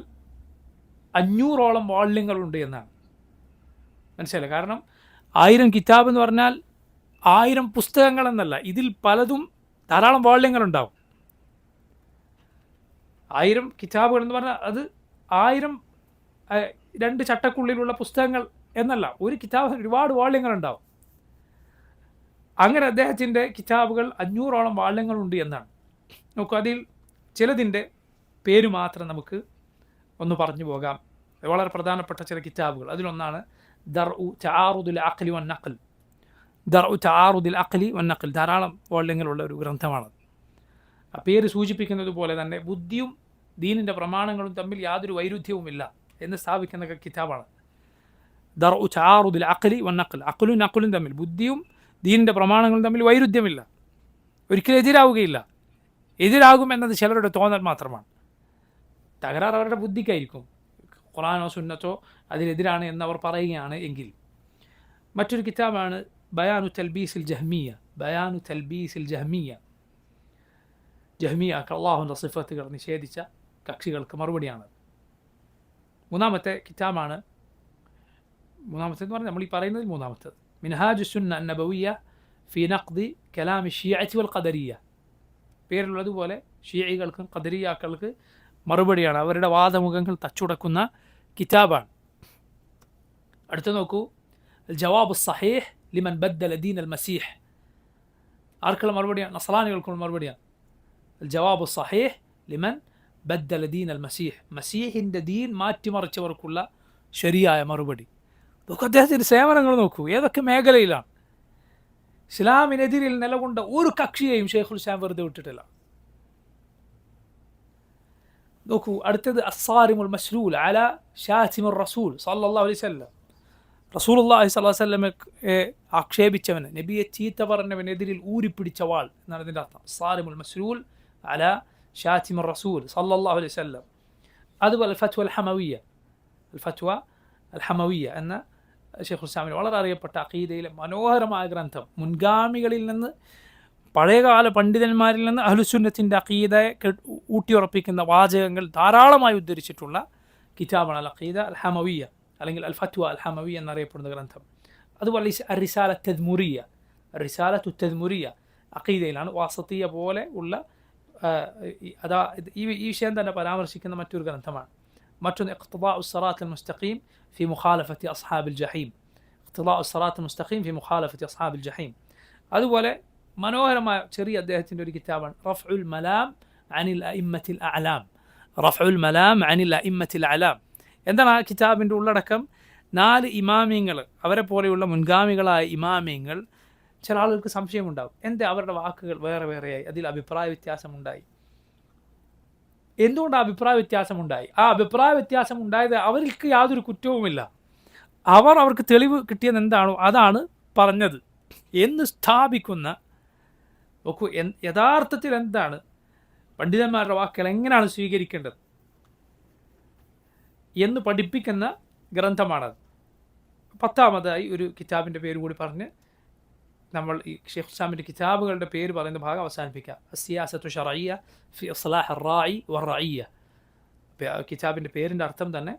500-ഓളം വോള്യങ്ങളുണ്ട് എന്നാണ് മനസ്സിലായി. കാരണം 1000 കിതാബ് എന്ന് പറഞ്ഞാൽ 1000 പുസ്തകങ്ങൾ എന്നല്ല, ഇതിൽ പലതും ധാരാളം വോള്യങ്ങളുണ്ടാവും. 1000 കിതാബുകൾ എന്ന് പറഞ്ഞാൽ അത് 1000 2 ചട്ടക്കുള്ളിലുള്ള പുസ്തകങ്ങൾ എന്നല്ല, ഒരു കിതാബിന് ഒരുപാട് വോള്യങ്ങളുണ്ടാവും. അങ്ങനെ അദ്ദേഹത്തിൻ്റെ കിതാബുകൾ 500-ഓളം വോള്യങ്ങളുണ്ട് എന്നാണ്. നോക്കൂ, അതിൽ ചിലതിൻ്റെ പേര് മാത്രം നമുക്ക് ഒന്ന് പറഞ്ഞു പോകാം. വളരെ പ്രധാനപ്പെട്ട ചില കിതാബുകൾ. അതിലൊന്നാണ് ദർഉ തആറുദുൽ അഖ്ലി വൻ നഖൽ. ദർഉ തആറുദുൽ അഖ്ലി വൻ നഖൽ ധാരാളം വോള്യങ്ങളുള്ള ഒരു ഗ്രന്ഥമാണ്. ആ പേര് സൂചിപ്പിക്കുന്നത് പോലെ തന്നെ ബുദ്ധിയും ദീനിൻ്റെ പ്രമാണങ്ങളും തമ്മിൽ യാതൊരു വൈരുദ്ധ്യവുമില്ല എന്ന് സ്ഥാപിക്കുന്ന കിതാബാണ് ദർഉ തആറുദുൽ അഖ്ലി വൻ നഖൽ. അഖ്ലും നഖലും തമ്മിൽ, ബുദ്ധിയും ദീനിൻ്റെ പ്രമാണങ്ങളും തമ്മിൽ വൈരുദ്ധ്യമില്ല, ഒരിക്കലും എതിരാവുകയില്ല. എതിരാകുമെന്നത് ചിലരുടെ തോന്നൽ മാത്രമാണ്. തകരാറ് അവരുടെ ബുദ്ധിക്കായിരിക്കും. ഖുർആനോ സുന്നത്തോ അതിനെതിരാണ് എന്നവർ പറയുകയാണ് എങ്കിൽ. മറ്റൊരു കിതാബാണ് ബയാനു തൽബീസിൽ ജഹ്മിയ. ബയാനു തൽബീസിൽ ജഹ്മിയ, ജഹ്മിയക്ക് അള്ളാഹുവിൻ്റെ സിഫത്തുകൾ നിഷേധിച്ച കക്ഷികൾക്ക് മറുപടിയാണ്. മൂന്നാമത്തെ കിതാബാണ്, മൂന്നാമത്തേന്ന് പറഞ്ഞാൽ നമ്മൾ ഈ പറയുന്നത് മൂന്നാമത്തേത്, മിൻഹാജു സുന്ന നബവിയ ഫി നഖ്ദി കലാമി ഷിയഅത്തി വൽ ഖദരിയ. പേരിലുള്ളതുപോലെ ഷിയകൾക്കും ഖദരിയാക്കൾക്ക് മറുപടിയാണ്, അവരുടെ വാദമുഖങ്ങൾ തച്ചുടക്കുന്ന കിതാബാണ്. അടുത്ത നോക്കൂ, ജവാബ് സഹീഹ് ലിമൻ ബദ്ദല ദീൻ അൽ മസീഹ്. ആർക്കുള്ള മറുപടിയാണ്? നസ്രാനികൾക്കുള്ള മറുപടിയാണ്. ജവാബ് സഹീഹ് ലിമൻ ബദ്ദല ദീൻ അൽ മസീഹ്. മസീഹിൻ്റെ ദീൻ മാറ്റിമറിച്ചവർക്കുള്ള ശരിയായ മറുപടി. നോക്കൂ, അദ്ദേഹത്തിൻ്റെ സേവനങ്ങൾ നോക്കൂ, ഏതൊക്കെ മേഖലയിലാണ്. ഇസ്ലാമിനെതിരിൽ നിലകൊണ്ട ഒരു കക്ഷിയെയും ഷെയ്ഖുൽ ഇസ്ലാം വെറുതെ വിട്ടിട്ടില്ല. നോക്കൂ, അടുത്തത് അസ്സാരിമുൽ മസ്ലൂൽ അല ഷാതിമുർ റസൂൽ സല്ലല്ലാഹു അലൈഹി വസല്ലം. റസൂലുള്ളാഹി സ്വല്ലല്ലാഹു അലൈഹി വസല്ലമയെ ആക്ഷേപിച്ചവന്, നബിയെ ചീത്ത പറഞ്ഞവനെതിരിൽ ഊരിപ്പിടിച്ച വാൾ എന്നാണ് ഇതിൻ്റെ അർത്ഥം. അസ്സാരിമുൽ മസ്ലൂൽ അല ഷാതിമുർ റസൂൽ സല്ലല്ലാഹു അലൈഹി വസല്ലം. അതുപോലെ ഫത്വ അൽ ഹമവിയ, ഫത്വ അൽ ഹമവിയ എന്ന ഷെയ്ഖുൽ ഇസ്ലാമിന് വളരെ അറിയപ്പെട്ട അഖീദയിലെ മനോഹരമായ ഗ്രന്ഥം. മുൻഗാമികളിൽ നിന്ന്, പഴയകാല പണ്ഡിതന്മാരിൽ നിന്ന് അഹ്ലുസുന്നത്തിൻ്റെ അഖീദയെ ഊട്ടിയുറപ്പിക്കുന്ന വാചകങ്ങൾ ധാരാളമായി ഉദ്ധരിച്ചിട്ടുള്ള കിതാബാണ് അൽ അഖീദ അൽ ഹമവിയ, അല്ലെങ്കിൽ അൽ ഫത്വ അൽ ഹമവിയ എന്നറിയപ്പെടുന്ന ഗ്രന്ഥം. അതുപോലെ റിസാല തദ്മുരിയ, റിസാലത്തു തദ്മുരിയ അഖീദയിലാണ്. വാസത്തിയ പോലെ ഉള്ള ഈ വിഷയം തന്നെ പരാമർശിക്കുന്ന മറ്റൊരു ഗ്രന്ഥമാണ്. മറ്റൊന്ന് ഇഖ്തിദാഉ സിറാത്തുൽ മുസ്തഖീം ഫി മുഖാലഫത്തി അസ്ഹാബിൽ ജഹീം. ഇഖ്തിദാഉ സിറാത്തുൽ മുസ്തഖീം ഫി മുഖാലഫത്തി അസ്ഹാബിൽ ജഹീം. അതുപോലെ മനോഹരമായ ചെറിയ അദ്ദേഹത്തിൻ്റെ ഒരു കിതാബാണ് റഫ്ഉൽ മലാം അനിൽ അഇമ്മത്തിൽ അഅലാം. റഫ്ഉൽ മലാം അനിൽ അഇമ്മത്തിൽ അഅലാം. എന്താണ് ആ കിതാബിൻ്റെ ഉള്ളടക്കം? 4 ഇമാമിങ്ങൾ, അവരെ പോലെയുള്ള മുൻഗാമികളായ ഇമാമിങ്ങൾ, ചില ആളുകൾക്ക് സംശയമുണ്ടാകും, എന്താ അവരുടെ വാക്കുകൾ വേറെ വേറെയായി, അതിൽ അഭിപ്രായ വ്യത്യാസമുണ്ടായി. എന്തുകൊണ്ട് അഭിപ്രായ വ്യത്യാസമുണ്ടായി? ആ അഭിപ്രായ വ്യത്യാസം ഉണ്ടായത് അവർക്ക് യാതൊരു കുറ്റവുമില്ല, അവർക്ക് തെളിവ് കിട്ടിയത് എന്താണോ അതാണ് പറഞ്ഞത് എന്ന് സ്ഥാപിക്കുന്ന, നോക്കൂ, യഥാർത്ഥത്തിൽ എന്താണ് പണ്ഡിതന്മാരുടെ വാക്കുകൾ എങ്ങനെയാണ് സ്വീകരിക്കേണ്ടത് എന്ന് പഠിപ്പിക്കുന്ന ഗ്രന്ഥമാണത്. 10ാമതായി ഒരു കിതാബിൻ്റെ പേര് കൂടി പറഞ്ഞ് നമ്മൾ ഈ ഷെയ്ഖുൽ ഇസ്ലാമിൻ്റെ കിതാബുകളുടെ പേര് പറയുന്ന ഭാഗം അവസാനിപ്പിക്കാം. അസ്സിയാസത്തു ശർഇയ്യ ഫി ഇസ്ലാഹ് അർ-റാഇ വർ-റഇയ്യ. കിതാബിൻ്റെ പേരിൻ്റെ അർത്ഥം തന്നെ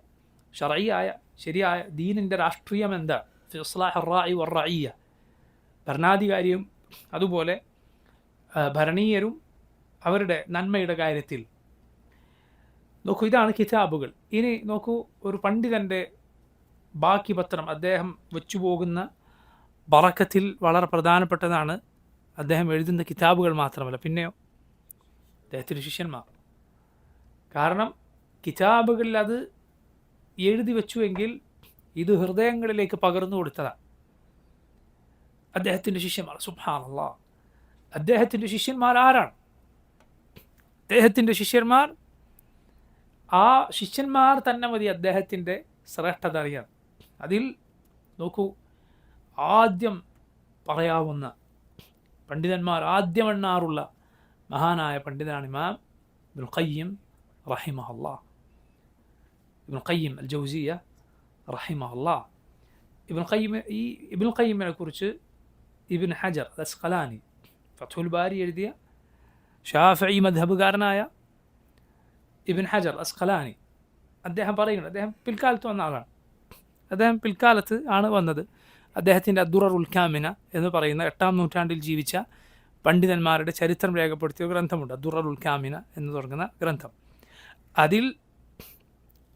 ശർഇയായ ശരിയായ ദീനിൻ്റെ രാഷ്ട്രീയം എന്താ, ഫി ഇസ്ലാഹ് അർ-റാഇ വർ-റഇയ്യ, ഭരണാധികാരിയും അതുപോലെ ഭരണീയരും അവരുടെ നന്മയുടെ കാര്യത്തിൽ. നോക്കൂ, ഇതാണ് കിതാബുകൾ. ഇനി നോക്കൂ, ഒരു പണ്ഡിതൻ്റെ ബാക്കി പത്രം, അദ്ദേഹം വെച്ചുപോകുന്ന ബറക്കത്തിൽ വളരെ പ്രധാനപ്പെട്ടതാണ് അദ്ദേഹം എഴുതുന്ന കിതാബുകൾ മാത്രമല്ല, പിന്നെയോ അദ്ദേഹത്തിൻ്റെ ശിഷ്യന്മാർ. കാരണം കിതാബുകളിൽ അത് എഴുതി വെച്ചുവെങ്കിൽ ഇത് ഹൃദയങ്ങളിലേക്ക് പകർന്നു കൊടുത്തതാണ് അദ്ദേഹത്തിൻ്റെ ശിഷ്യന്മാർ. സുബ്ഹാനല്ലാഹ്, അദ്ദേഹത്തിൻ്റെ ശിഷ്യന്മാർ ആരാണ്? അദ്ദേഹത്തിൻ്റെ ശിഷ്യന്മാർ, ആ ശിഷ്യന്മാർ തന്നെ മതി അദ്ദേഹത്തിൻ്റെ ശ്രേഷ്ഠത അറിയാൻ. അതിൽ നോക്കൂ, ആദ്യം പറയാവുന്ന പണ്ഡിതന്മാർ, ആദ്യം എണ്ണാറുള്ള മഹാനായ പണ്ഡിതനാണ് ഇമാം ഇബ്നുൽ ഖയ്യിം റഹിമഹുല്ലാഹ്. ഇബ്നുൽ ഖയ്യിം അൽ ജൗസിയ്യ റഹിമഹുല്ലാഹ്. ഇബ്നുൽ ഖയ്യിമിനെ കുറിച്ച് ഇബ്ൻ ഹജർ അസ്ഖലാനി ഫത്ഹുൽ ബാരി എഴുതിയ ഷാഫിഈ മദ്ഹബുകാരനായ ഇബ്ൻ ഹജർ അസ്ഖലാനി അദ്ദേഹം പറയുന്നുണ്ട്, അദ്ദേഹം പിൽക്കാലത്ത് വന്ന ആളാണ്. അദ്ദേഹം പിൽക്കാലത്ത് ആണ് വന്നത്. അദ്ദേഹത്തിൻ്റെ അദ്ദുററുൽ കാമിന എന്ന് പറയുന്ന 8-ാം നൂറ്റാണ്ടിൽ ജീവിച്ച പണ്ഡിതന്മാരുടെ ചരിത്രം രേഖപ്പെടുത്തിയ ഗ്രന്ഥമുണ്ട്, അദ്ദുററുൽ കാമിന എന്ന് തുടങ്ങുന്ന ഗ്രന്ഥം. അതിൽ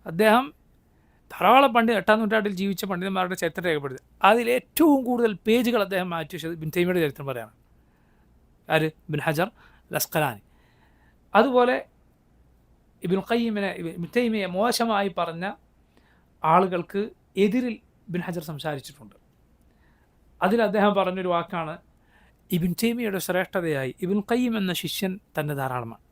അദ്ദേഹം ധാരാളം 8-ാം നൂറ്റാണ്ടിൽ ജീവിച്ച പണ്ഡിതന്മാരുടെ ചരിത്രം രേഖപ്പെടുത്തി. അതിൽ ഏറ്റവും കൂടുതൽ പേജുകൾ അദ്ദേഹം മാറ്റി വെച്ചത് ഇബ്ൻ തൈമിയുടെ ചരിത്രം പറയാണ്. ആര്? ഇബ്ൻ ഹജർ അസ്ഖലാനി. അതുപോലെ ഇബ്ൻ തൈമിയെ മോശമായി പറഞ്ഞ ആളുകൾക്ക് എതിരിൽ ഇബ്ൻ ഹജർ സംസാരിച്ചിട്ടുണ്ട്. അതിൽ അദ്ദേഹം പറഞ്ഞൊരു വാക്കാണ്, ഇബ്ൻ തൈമിയുടെ ശ്രേഷ്ഠതയായി ഇബ്ൻ ഖയ്യിം എന്ന ശിഷ്യൻ തന്നെ ധാരാളമാണ്.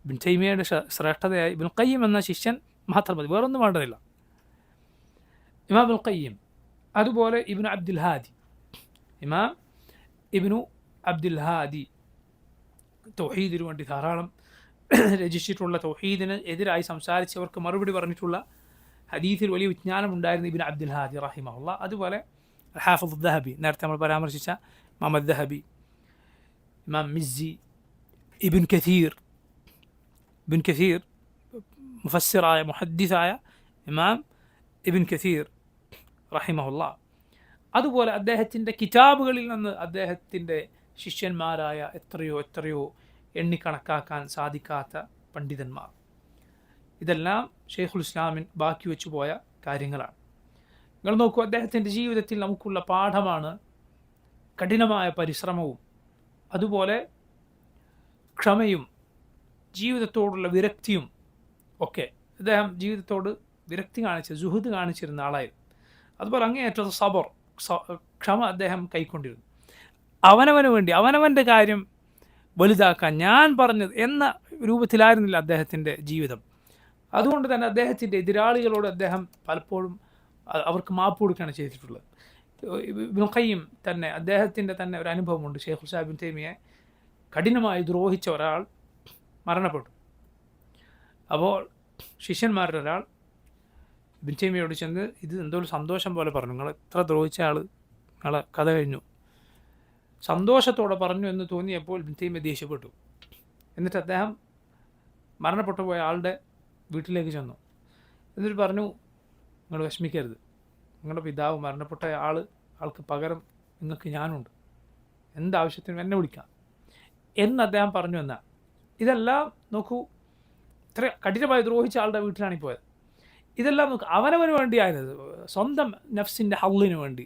ഇബ്ൻ തൈമിയുടെ ശ്രേഷ്ഠതയായി ഇബ്ൻ ഖയ്യിം എന്ന ശിഷ്യൻ മാത്രം മതി, വേറൊന്നും വേണ്ടതില്ല. ഇമാം ഇബ്ൻ ഖയ്യിം, അതുപോലെ ഇബ്നു അബ്ദുൽ ഹാദി, ഇമാം ഇബ്നു അബ്ദുൽ ഹാദി തൗഹീദിനു വേണ്ടി ധാരാളം രചിച്ചിട്ടുള്ള, തൗഹീദിന് എതിരായി സംസാരിച്ചവർക്ക് മറുപടി പറഞ്ഞിട്ടുള്ള, ഹദീസിൽ വലിയ വിജ്ഞാനം ഉണ്ടായിരുന്ന ഇബ്നു അബ്ദുൽ ഹാദി റഹിമഹുല്ലാഹ്. അതുപോലെ ഹാഫിദ് ദഹബി, നേരത്തെ നമ്മൾ പരാമർശിച്ച മുഹമ്മദ് ദഹബി, ഇമാം മിസ്സി, ഇബ്ൻ കഥീർ മുഫസ്സിറായ മുഹദ്ദിസായ ഇമാം ഇബ്ൻ കഥീർ റഹിമഹുല്ലാഹ്. അതുപോലെ അദ്ദേഹത്തിൻ്റെ കിതാബുകളിൽ നിന്ന് അദ്ദേഹത്തിൻ്റെ ശിഷ്യന്മാരായ എത്രയോ എണ്ണിക്കണക്കാക്കാൻ സാധിക്കാത്ത പണ്ഡിതന്മാർ. ഇതെല്ലാം ഷെയ്ഖുൽ ഇസ്ലാമിൻ ബാക്കി വെച്ചു പോയ കാര്യങ്ങളാണ്. നിങ്ങൾ നോക്കൂ, അദ്ദേഹത്തിൻ്റെ ജീവിതത്തിൽ നമുക്കുള്ള പാഠമാണ് കഠിനമായ പരിശ്രമവും അതുപോലെ ക്ഷമയും ജീവിതത്തോടുള്ള വിരക്തിയും ഒക്കെ. അദ്ദേഹം ജീവിതത്തോട് വിരക്തി സുഹൃദ് കാണിച്ചിരുന്ന ആളായിരുന്നു. അതുപോലെ അങ്ങേയറ്റം ക്ഷമ അദ്ദേഹം കൈക്കൊണ്ടിരുന്നു. അവനവന് വേണ്ടി അവനവൻ്റെ കാര്യം വലുതാക്കാൻ ഞാൻ പറഞ്ഞത് എന്ന രൂപത്തിലായിരുന്നില്ല അദ്ദേഹത്തിൻ്റെ ജീവിതം. അതുകൊണ്ട് തന്നെ അദ്ദേഹത്തിൻ്റെ എതിരാളികളോട് അദ്ദേഹം പലപ്പോഴും അവർക്ക് മാപ്പ് കൊടുക്കുകയാണ് ചെയ്തിട്ടുള്ളത്. ഇബ്നു ഖയ്യിം തന്നെ അദ്ദേഹത്തിൻ്റെ തന്നെ ഒരു അനുഭവമുണ്ട്. ഷെയ്ഖുൽ ഇസ്ലാം ഇബ്നു തൈമിയെ കഠിനമായി ദ്രോഹിച്ച ഒരാൾ മരണപ്പെട്ടു. അപ്പോൾ ശിഷ്യന്മാരുടെ ഒരാൾ ഇബ്നു തൈമിയോട് ചെന്ന് ഇത് എന്തോ ഒരു സന്തോഷം പോലെ പറഞ്ഞു, നിങ്ങൾ എത്ര ദ്രോഹിച്ച ആൾ, നിങ്ങളെ കഥ കഴിഞ്ഞു, സന്തോഷത്തോടെ പറഞ്ഞു എന്ന് തോന്നിയപ്പോൾ ഇബ്നു തൈമിയ ദേഷ്യപ്പെട്ടു. എന്നിട്ട് അദ്ദേഹം മരണപ്പെട്ടു പോയ ആളുടെ വീട്ടിലേക്ക് ചെന്നു. എന്നിട്ട് പറഞ്ഞു, നിങ്ങൾ വിഷമിക്കരുത്, നിങ്ങളുടെ പിതാവ് മരണപ്പെട്ട ആൾക്ക് പകരം നിങ്ങൾക്ക് ഞാനുണ്ട്, എന്താവശ്യത്തിനും എന്നെ വിളിക്കാം എന്ന് അദ്ദേഹം പറഞ്ഞു. എന്നാൽ ഇതെല്ലാം നോക്കൂ, ഇത്ര കഠിനമായി ദ്രോഹിച്ച ആളുടെ വീട്ടിലാണ് പോയത്. ഇതെല്ലാം നോക്കൂ, അവനവന് വേണ്ടിയായത്, സ്വന്തം നഫ്സിൻ്റെ ഹള്ളിന് വേണ്ടി,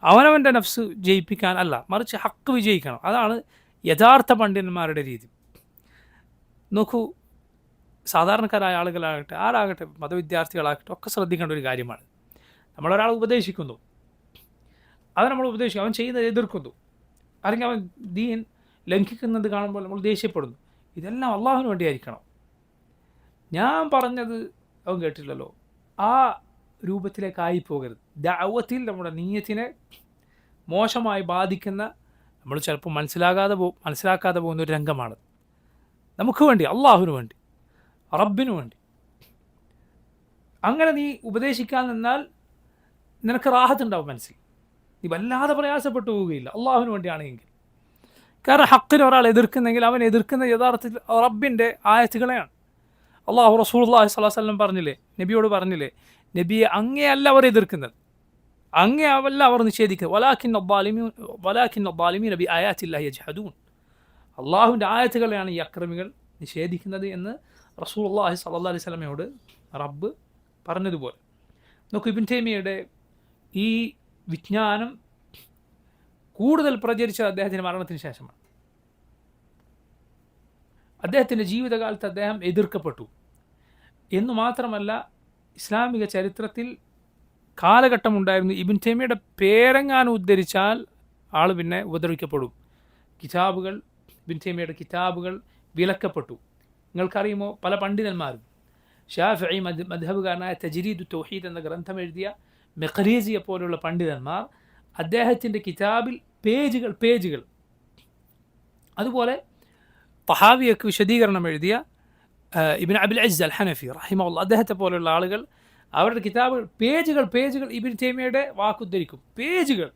അവനവൻ്റെ നഫ്സ് ജയിപ്പിക്കാൻ അല്ല, മറിച്ച് ഹക്ക് വിജയിക്കണം. അതാണ് യഥാർത്ഥ പണ്ഡിതന്മാരുടെ രീതി. നോക്കൂ, സാധാരണക്കാരായ ആളുകളാകട്ടെ, ആരാകട്ടെ, മതവിദ്യാർത്ഥികളാകട്ടെ, ഒക്കെ ശ്രദ്ധിക്കേണ്ട ഒരു കാര്യമാണ്. നമ്മളൊരാൾ ഉപദേശിക്കുന്നു, നമ്മൾ ഉപദേശിക്കും, അവൻ ചെയ്യുന്നത് എതിർക്കുന്നു, അല്ലെങ്കിൽ അവൻ ദീൻ ലംഘിക്കുന്നത് കാണുമ്പോൾ നമ്മൾ ദേഷ്യപ്പെടുന്നു. ഇതെല്ലാം അള്ളാഹുവിന് വേണ്ടിയായിരിക്കണം. ഞാൻ പറഞ്ഞത് അവൻ കേട്ടില്ലല്ലോ, ആ രൂപത്തിലേക്കായി പോകരുത്. ദഅവത്തിൽ നമ്മുടെ നീയത്തിനെ മോശമായി ബാധിക്കുന്ന, നമ്മൾ ചിലപ്പോൾ മനസ്സിലാക്കാതെ പോകുന്ന ഒരു രംഗമാണ്. നമുക്ക് വേണ്ടി, അള്ളാഹുവിന് വേണ്ടി, റബ്ബിനു വേണ്ടി അങ്ങനെ നീ ഉപദേശിക്കാൻ നിന്നാൽ നിനക്ക് റാഹത്തുണ്ടാവും മനസ്സിൽ, നീ വല്ലാതെ പ്രയാസപ്പെട്ടു പോവുകയില്ല അള്ളാഹുവിന് വേണ്ടിയാണെങ്കിൽ. കാരണം ഹക്കിന് ഒരാൾ എതിർക്കുന്നെങ്കിൽ അവൻ എതിർക്കുന്ന യഥാർത്ഥത്തിൽ റബ്ബിൻ്റെ ആയത്തുകളെയാണ്. അള്ളാഹു റസൂലുള്ളാഹി സ്വല്ലല്ലാഹു അലൈഹി വസല്ലം പറഞ്ഞില്ലേ, നബിയോട് പറഞ്ഞില്ലേ, നബിയെ അങ്ങേയല്ല അവർ എതിർക്കുന്നത്, അങ്ങേയല്ല അവർ നിഷേധിക്കുന്നത്, വലാകിന്ന ളാലിമീന ബിആയാത്തില്ലാഹി യജ്ഹദൂൻ, അള്ളാഹുവിൻ്റെ ആയത്തുകളെയാണ് ഈ അക്രമികൾ നിഷേധിക്കുന്നത് എന്ന് റസൂലുള്ളാഹി സ്വല്ലല്ലാഹു അലൈഹി വസല്ലമയോട് റബ്ബ് പറഞ്ഞതുപോലെ. നോക്കൂ, ഇബ്നു തൈമിയയുടെ ഈ വിജ്ഞാനം കൂടുതൽ പ്രചരിച്ചത് അദ്ദേഹത്തിൻ്റെ മരണത്തിന് ശേഷമാണ്. അദ്ദേഹത്തിൻ്റെ ജീവിതകാലത്ത് അദ്ദേഹം എതിർക്കപ്പെട്ടു എന്നു മാത്രമല്ല, ഇസ്ലാമിക ചരിത്രത്തിൽ കാലഘട്ടമുണ്ടായിരുന്നു, ഇബ്നു തൈമിയയുടെ പേരെങ്ങാനും ഉദ്ധരിച്ചാൽ ആൾ പിന്നെ ഉപദ്രവിക്കപ്പെടും. ഇബ്നു തൈമിയയുടെ കിതാബുകൾ വിലക്കപ്പെട്ടു. നിങ്ങൾക്കറിയുമോ, പല പണ്ഡിതന്മാരും, ഷാഫിഈ മദ്ഹബുകാരനായ തജ്രീദു തൗഹീദ് എന്ന ഗ്രന്ഥം എഴുതിയ മെഖരീസിയെ പോലുള്ള പണ്ഡിതന്മാർ അദ്ദേഹത്തിൻ്റെ കിതാബിൽ പേജുകൾ, അതുപോലെ തഹാവിയക്ക് വിശദീകരണം എഴുതിയ ഇബ്നു അബിൽ ഇസ്സ് അൽ ഹനഫി റഹിമഹുല്ലാഹ്, അദ്ദേഹത്തെ പോലുള്ള ആളുകൾ അവരുടെ കിതാബുകൾ പേജുകൾ ഇബ്നു തൈമിയയുടെ വാക്കുദ്ധരിക്കും. പേജുകൾ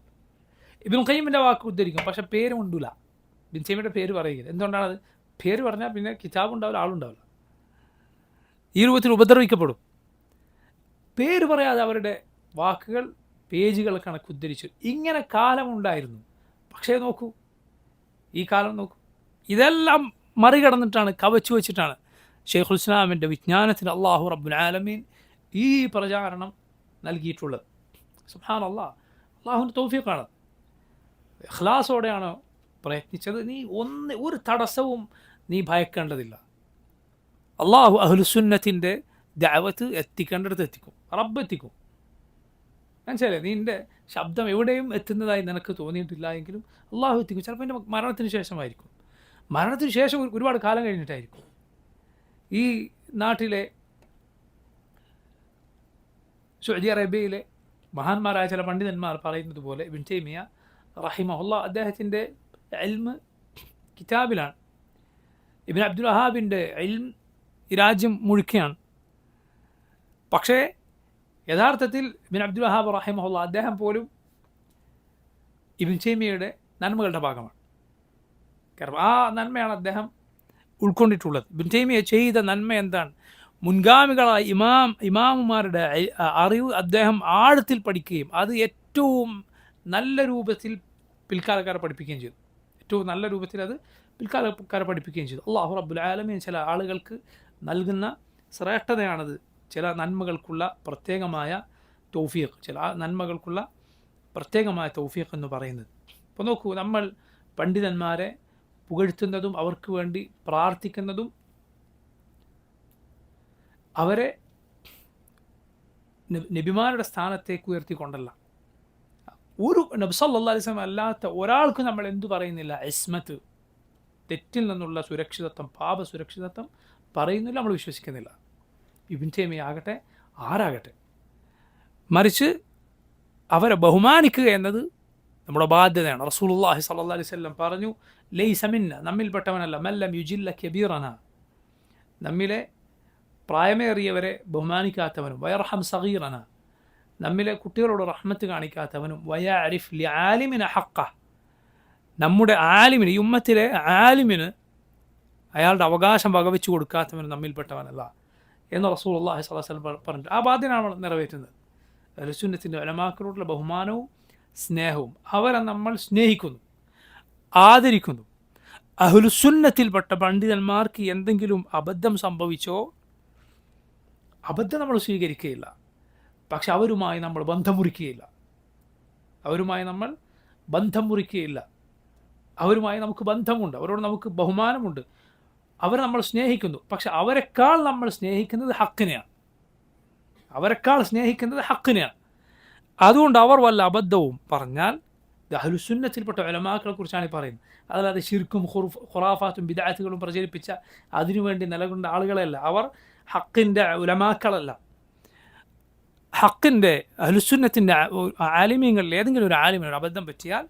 ഇബ്നുൽ ഖയ്യിമിൻ്റെ വാക്ക് ഉദ്ധരിക്കും, പക്ഷെ പേര് കൊണ്ടൂല. ഇബ്നു തൈമിയ്യയുടെ പേര് പറയുകയില്ല. എന്തുകൊണ്ടാണത്? പേര് പറഞ്ഞാൽ പിന്നെ കിതാബ് ഉണ്ടാവില്ല, ആളുണ്ടാവില്ല, ഈ രൂപത്തിൽ ഉപദ്രവിക്കപ്പെടും. പേര് പറയാതെ അവരുടെ വാക്കുകൾ പേജുകൾ കണക്ക് ഉദ്ധരിച്ചു. ഇങ്ങനെ കാലമുണ്ടായിരുന്നു. പക്ഷേ നോക്കൂ, ഈ കാലം നോക്കൂ, ഇതെല്ലാം മറികടന്നിട്ടാണ്, കവച്ചു വെച്ചിട്ടാണ് ഷെയ്ഖുൽ ഇസ്ലാമിൻ്റെ വിജ്ഞാനത്തിന് അള്ളാഹു റബ്ബുൽ ആലമീൻ ഈ പ്രചാരണം നൽകിയിട്ടുള്ളത്. സുബ്ഹാനല്ലാഹ്, അള്ളാഹുവിൻ്റെ തൗഫീഖാണ്. ഇഖ്ലാസോടെയാണ് പ്രയത്നിച്ചത്. നീ ഒരു തടസ്സവും നീ ഭയക്കേണ്ടതില്ല. അള്ളാഹു അഹ്ലുസുന്നത്തിൻ്റെ ദഅവത്ത് എത്തിക്കേണ്ടടുത്ത് എത്തിക്കും, റബ്ബ് എത്തിക്കും. മനസ്സിലായില്ലേ? നിൻ്റെ ശബ്ദം എവിടെയും എത്തുന്നതായി നിനക്ക് തോന്നിയിട്ടില്ല എങ്കിലും അള്ളാഹു എത്തിക്കും. ചിലപ്പോൾ എൻ്റെ മരണത്തിന് ശേഷമായിരിക്കും, മരണത്തിന് ശേഷം ഒരുപാട് കാലം കഴിഞ്ഞിട്ടായിരിക്കും. ഈ നാട്ടിലെ സൗദി അറേബ്യയിലെ മഹാന്മാരായ ചില പണ്ഡിതന്മാർ പറയുന്നത് പോലെ ഇബ്നു തൈമിയ്യ റഹിമഹുല്ലാഹ് അദ്ദേഹത്തിൻ്റെ ഇൽമ് കിതാബിലാണ്. ഇബ്നു അബ്ദുൽ വഹാബിൻ്റെ ഇൽമ് ഈ രാജ്യം മുഴുക്കെയാണ്. പക്ഷേ യഥാർത്ഥത്തിൽ ഇബ്നു അബ്ദുൽ വഹാബ് റഹിമഹുല്ലാഹ് അദ്ദേഹം പോലും ഇബ്നു തൈമിയ്യയുടെ നന്മകളുടെ ഭാഗമാണ്. കാരണം ആ നന്മയാണ് അദ്ദേഹം ഉൾക്കൊണ്ടിട്ടുള്ളത്. ഇബ്നു തൈമിയ്യ ചെയ്ത നന്മ എന്താണ്? മുൻഗാമികളായ ഇമാമുമാരുടെ അറിവ് അദ്ദേഹം ആഴത്തിൽ പഠിക്കുകയും അത് ഏറ്റവും നല്ല രൂപത്തിൽ പിൽക്കാലക്കാരെ പഠിപ്പിക്കുകയും ചെയ്തു. ഏറ്റവും നല്ല രൂപത്തിൽ അത് പിൽക്കാലക്കാരെ പഠിപ്പിക്കുകയും ചെയ്തു. അല്ലാഹു റബ്ബുൽ ആലമീൻ ചില ആളുകൾക്ക് നൽകുന്ന ശ്രേഷ്ഠതയാണത്, ചില നന്മകൾക്കുള്ള പ്രത്യേകമായ തൗഫീഖ്, ചില നന്മകൾക്കുള്ള പ്രത്യേകമായ തൗഫീഖ് എന്ന് പറയുന്നത്. അപ്പോൾ നോക്കൂ, നമ്മൾ പണ്ഡിതന്മാരെ പുകഴ്ത്തുന്നതും അവർക്ക് വേണ്ടി പ്രാർത്ഥിക്കുന്നതും അവരെ നബിമാരുടെ സ്ഥാനത്തേക്ക് ഉയർത്തിക്കൊണ്ടല്ല. ഒരു നബി സല്ലല്ലാഹു അലൈഹി വസല്ലം അല്ലാത്ത ഒരാൾക്ക് നമ്മൾ എന്തു പറയുന്നില്ല? ഇസ്മത്ത്, തെറ്റിൽ നിന്നുള്ള സുരക്ഷിതത്വം, പാപ സുരക്ഷിതത്വം പറയുന്നില്ല, നമ്മൾ വിശ്വസിക്കുന്നില്ല. ഇബ്നു തൈമിയ്യ ആകട്ടെ ആരാകട്ടെ, മറിച്ച് അവരെ ബഹുമാനിക്കുക എന്നത് നമ്മുടെ ബാധ്യതയാണ്. റസൂലുള്ളാഹി സ്വല്ലല്ലാഹു അലൈഹി വസല്ലം പറഞ്ഞു, ലൈസ മിന്ന, നമ്മിൽപ്പെട്ടവനല്ല, മല്ലം യുജില്ല കബീറന, നമ്മിലെ പ്രായമേറിയവരെ ബഹുമാനിക്കാത്തവനും, വയർഹം സഗീറന, നമ്മിലെ കുട്ടികളോട് റഹ്മത്ത് കാണിക്കാത്തവനും, വയഅരിഫ് ലിആലിമിന ഹഖ, നമ്മുടെ ആലിമിന്, ഈ ഉമ്മത്തിലെ ആലിമിന് അയാളുടെ അവകാശം വകവെച്ച് കൊടുക്കാത്തവനും നമ്മിൽപ്പെട്ടവനല്ല എന്ന് റസൂലുള്ളാഹി സ്വല്ലല്ലാഹു അലൈഹി വസല്ലം പറഞ്ഞു. ആ ബാധ്യതയാണ് നമ്മൾ നിറവേറ്റുന്നത്. അഹ്ലുസുന്നത്തിൻ്റെ ഉലമാക്കളോടുള്ള ബഹുമാനവും സ്നേഹവും, അവരെ നമ്മൾ സ്നേഹിക്കുന്നു, ആദരിക്കുന്നു. അഹ്ലുസുന്നത്തിൽപ്പെട്ട പണ്ഡിതന്മാർക്ക് എന്തെങ്കിലും അബദ്ധം സംഭവിച്ചോ, അബദ്ധം നമ്മൾ സ്വീകരിക്കുകയില്ല, പക്ഷെ അവരുമായി നമ്മൾ ബന്ധം മുറിക്കുകയില്ല, അവരുമായി നമ്മൾ ബന്ധം മുറിക്കുകയില്ല. അവരുമായി നമുക്ക് ബന്ധമുണ്ട്, അവരോട് നമുക്ക് ബഹുമാനമുണ്ട്, അവരെ നമ്മൾ സ്നേഹിക്കുന്നു. പക്ഷെ അവരെക്കാൾ നമ്മൾ സ്നേഹിക്കുന്നത് ഹക്കിനെയാണ്, അവരെക്കാൾ സ്നേഹിക്കുന്നത് ഹക്കിനെയാണ്. അതുകൊണ്ട് അവർ വല്ല അബദ്ധവും പറഞ്ഞാൽ, അഹ്ലുസുന്നത്തിൽപ്പെട്ട ഉലമാക്കളെ കുറിച്ചാണ് ഈ പറയുന്നത്. അതല്ലാതെ ശിർക്കും ഖുറാഫാത്തും ബിദ്അത്തുകളും പ്രചരിപ്പിച്ച അതിനുവേണ്ടി നിലകൊണ്ട ആളുകളല്ല, അവർ ഹക്കിൻ്റെ ഉലമാക്കളല്ല. ഹക്കിൻ്റെ അഹ്ലുസുന്നത്തിൻ്റെ ആലിമീങ്ങളിൽ ഏതെങ്കിലും ഒരു ആലിമിനൊരു അബദ്ധം പറ്റിയാൽ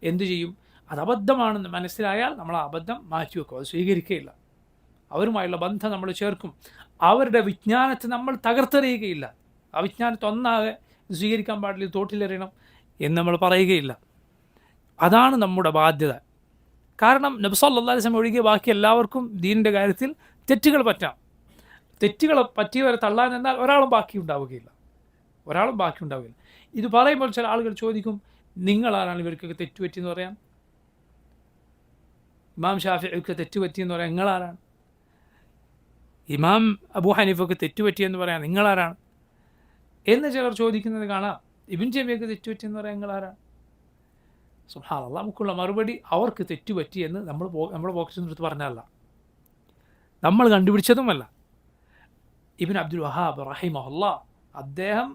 എന്തു ചെയ്യും? അത് അബദ്ധമാണെന്ന് മനസ്സിലായാൽ നമ്മൾ ആ അബദ്ധം മാറ്റിവെക്കും, അത് സ്വീകരിക്കുകയില്ല. അവരുമായുള്ള ബന്ധം നമ്മൾ ചേർക്കും. അവരുടെ വിജ്ഞാനത്തെ നമ്മൾ തകർത്തെറിയുകയില്ല. ആ വിജ്ഞാനത്തെ ഒന്നാകെ സ്വീകരിക്കാൻ പാടില്ല, തോട്ടിലെറിയണം എന്ന് നമ്മൾ പറയുകയില്ല. അതാണ് നമ്മുടെ ബാധ്യത. കാരണം നബി സല്ലല്ലാഹു അലൈഹി വസല്ലം ഒഴികെ ബാക്കി എല്ലാവർക്കും ദീനിൻ്റെ കാര്യത്തിൽ തെറ്റുകൾ പറ്റാം. തെറ്റുകൾ പറ്റിയവരെ തള്ളാൻ എന്നാൽ ഒരാളും ബാക്കി ഉണ്ടാവുകയില്ല. ഇത് പറയുമ്പോൾ ചില ആളുകൾ ചോദിക്കും, നിങ്ങളാരാണ് ഇവർക്കൊക്കെ തെറ്റുപറ്റിയെന്ന് പറയാം? ഇമാം ഷാഫിഇക്ക് തെറ്റുപറ്റിയെന്ന് പറയാം, നിങ്ങളാരാണ്? ഇമാം അബൂ ഹനീഫക്ക് തെറ്റുപറ്റിയെന്ന് പറയാം, നിങ്ങളാരാണ് എന്ന് ചിലർ ചോദിക്കുന്നത് കാണാം. ഇബ്നു തൈമിയ്യക്ക് തെറ്റുപറ്റിയെന്ന് പറയാം, നിങ്ങളാരാണ്? സുബ്ഹാനല്ലാഹ്, നമുക്കുള്ള മറുപടി അവർക്ക് തെറ്റുപറ്റിയെന്ന് നമ്മുടെ പോക്കറ്റിൽ നിന്നെടുത്ത് പറഞ്ഞല്ല, നമ്മൾ കണ്ടുപിടിച്ചതുമല്ല. ഇബ്നു അബ്ദുൽ വഹാബ് റഹിമഹുല്ലാഹ് അദ്ദേഹം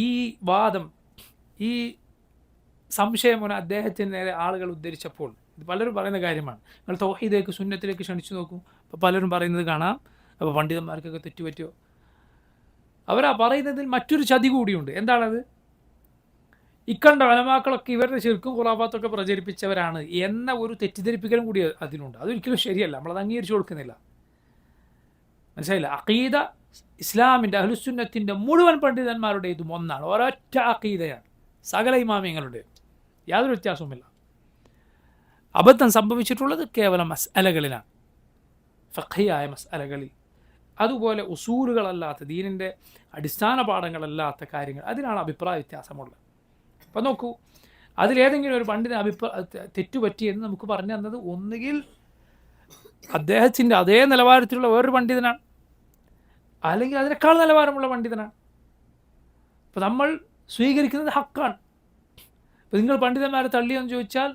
ഈ വാദം, ഈ സംശയം അദ്ദേഹത്തിന് നേരെ ആളുകൾ ഉദ്ധരിച്ചപ്പോൾ, ഇത് പലരും പറയുന്ന കാര്യമാണ്, നിങ്ങൾ തൗഹീദിലേക്ക് സുന്നത്തിലേക്ക് ക്ഷണിച്ചു നോക്കൂ, അപ്പോൾ പലരും പറയുന്നത് കാണാം, അപ്പോൾ പണ്ഡിതന്മാർക്കൊക്കെ തെറ്റുപറ്റുമോ? അവരാ പറയുന്നതിൽ മറ്റൊരു ചതി കൂടിയുണ്ട്. എന്താണത്? ഇക്കണ്ട ഉലമാക്കളൊക്കെ ഇവരുടെ ശിർക്കും ഖുറാഫാത്തൊക്കെ പ്രചരിപ്പിച്ചവരാണ് എന്ന ഒരു തെറ്റിദ്ധരിപ്പിക്കലും കൂടി അതിലുണ്ട്. അതൊരിക്കലും ശരിയല്ല, നമ്മളത് അംഗീകരിച്ചു കൊടുക്കുന്നില്ല. മനസ്സിലായില്ല? അഖീദ ഇസ്ലാമിൻ്റെ അഹ്ലുസുന്നത്തിൻ്റെ മുഴുവൻ പണ്ഡിതന്മാരുടേതും ഒന്നാണ്, ഒരൊറ്റ അഖീദയാണ് സകല ഇമാമിയങ്ങളുടെയും. യാതൊരു വ്യത്യാസവുമില്ല. അബദ്ധം സംഭവിച്ചിട്ടുള്ളത് കേവലം മസ്അലകളിലാണ്, ഫഖഹിയായ മസ്അലകളിൽ. അതുപോലെ ഉസൂലുകളല്ലാത്ത, ദീനിൻ്റെ അടിസ്ഥാന പാഠങ്ങളല്ലാത്ത കാര്യങ്ങൾ, അതിനാണ് അഭിപ്രായ വ്യത്യാസമുള്ളത്. അപ്പം നോക്കൂ, അതിലേതെങ്കിലും ഒരു പണ്ഡിതന് തെറ്റുപറ്റിയെന്ന് നമുക്ക് പറഞ്ഞു തന്നത് ഒന്നുകിൽ അദ്ദേഹത്തിൻ്റെ അതേ നിലവാരത്തിലുള്ള വേറൊരു പണ്ഡിതനാണ്, അല്ലെങ്കിൽ അതിനേക്കാൾ നിലവാരമുള്ള പണ്ഡിതനാണ്. അപ്പോൾ നമ്മൾ സ്വീകരിക്കുന്നത് ഹക്കാണ്. അപ്പോൾ നിങ്ങൾ പണ്ഡിതന്മാരെ തള്ളിയെന്ന് ചോദിച്ചാൽ,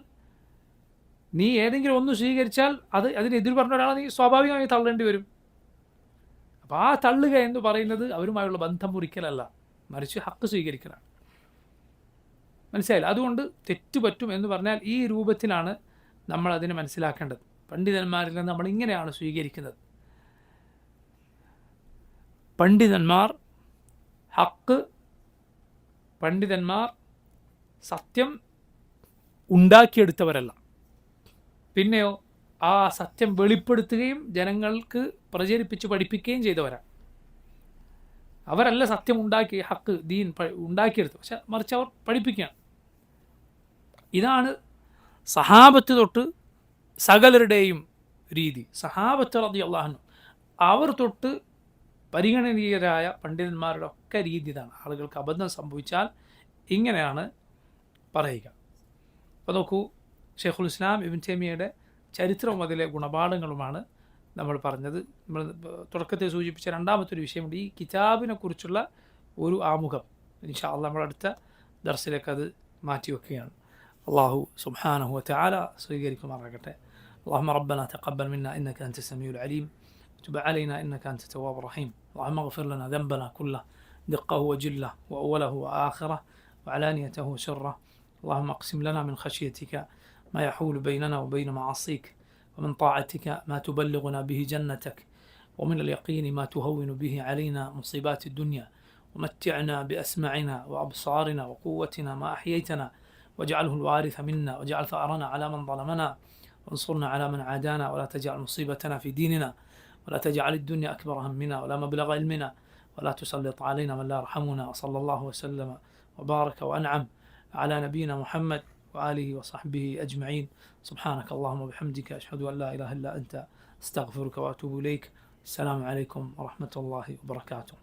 നീ ഏതെങ്കിലും ഒന്ന് സ്വീകരിച്ചാൽ അതിനെതിർ പറഞ്ഞ ഒരാളെ നീ സ്വാഭാവികമായി തള്ളേണ്ടി വരും. അപ്പോൾ ആ തള്ളുക എന്ന് പറയുന്നത് അവരുമായുള്ള ബന്ധം മുറിക്കലല്ല, മറിച്ച് ഹക്ക് സ്വീകരിക്കലാണ്. മനസ്സിലായില്ല? അതുകൊണ്ട് തെറ്റുപറ്റും എന്ന് പറഞ്ഞാൽ ഈ രൂപത്തിലാണ് നമ്മൾ അതിനെ മനസ്സിലാക്കേണ്ടത്. പണ്ഡിതന്മാരിൽ നിന്ന് നമ്മൾ ഇങ്ങനെയാണ് സ്വീകരിക്കുന്നത്. പണ്ഡിതന്മാർ ഹക്ക്, പണ്ഡിതന്മാർ സത്യം ഉണ്ടാക്കിയെടുത്തവരല്ല, പിന്നെയോ ആ സത്യം വെളിപ്പെടുത്തുകയും ജനങ്ങൾക്ക് പ്രചരിപ്പിച്ച് പഠിപ്പിക്കുകയും ചെയ്തവരാണ്. അവരല്ല സത്യം ഉണ്ടാക്കി, ഹക്ക് ദീൻ ഉണ്ടാക്കിയെടുത്തു, പക്ഷെ മറിച്ച് അവർ പഠിപ്പിക്കുകയാണ്. ഇതാണ് സഹാബത്ത് തൊട്ട് സകലരുടെയും രീതി. സഹാബത്ത് റളിയല്ലാഹു അൻഹു അവർ തൊട്ട് പരിഗണനീയരായ പണ്ഡിതന്മാരുടെ ഒക്കെ രീതി ഇതാണ്. ആളുകൾക്ക് അബദ്ധം സംഭവിച്ചാൽ ഇങ്ങനെയാണ് പറയുക. അപ്പോൾ നോക്കൂ, ഷെയ്ഖുൽ ഇസ്ലാം ഇബ്നു തൈമിയ്യയുടെ ചരിത്രവും അതിലെ ഗുണപാഠങ്ങളുമാണ് നമ്മൾ പറഞ്ഞത്. നമ്മൾ തുടക്കത്തിൽ സൂചിപ്പിച്ച രണ്ടാമത്തൊരു വിഷയമുണ്ട്, ഈ കിതാബിനെ കുറിച്ചുള്ള ഒരു ആമുഖം. ഇൻഷാ അല്ലാഹ് നമ്മൾ അടുത്ത ദർസിലേക്ക് അത് മാറ്റിവെക്കുകയാണ്. അല്ലാഹു സുബ്ഹാനഹു വ തആല സ്വീകരിക്കുമാറാകട്ടെ. اللهم ربنا تقبل منا إنك أنت السميع العليم وتب علينا إنك أنت التواب الرحيم. اللهم اغفر لنا ذنبنا كله دقه وجله وأوله وآخره وعلانيته وسره. اللهم اقسم لنا من خشيتك ما يحول بيننا وبين معاصيك، ومن طاعتك ما تبلغنا به جنتك، ومن اليقين ما تهون به علينا مصيبات الدنيا، ومتعنا بأسماعنا وأبصارنا وقوتنا ما أحييتنا، واجعله الوارث منا، واجعل ثأرنا على من ظلمنا، وانصرنا على من عادانا، ولا تجعل مصيبتنا في ديننا، ولا تجعل الدنيا أكبر همنا ولا مبلغ علمنا، ولا تسلط علينا من لا يرحمنا. صلى الله وسلم وبارك وأنعم على نبينا محمد وآله وصحبه أجمعين. سبحانك اللهم وبحمدك، أشهد أن لا إله إلا أنت، أستغفرك وأتوب إليك. السلام عليكم ورحمة الله وبركاته.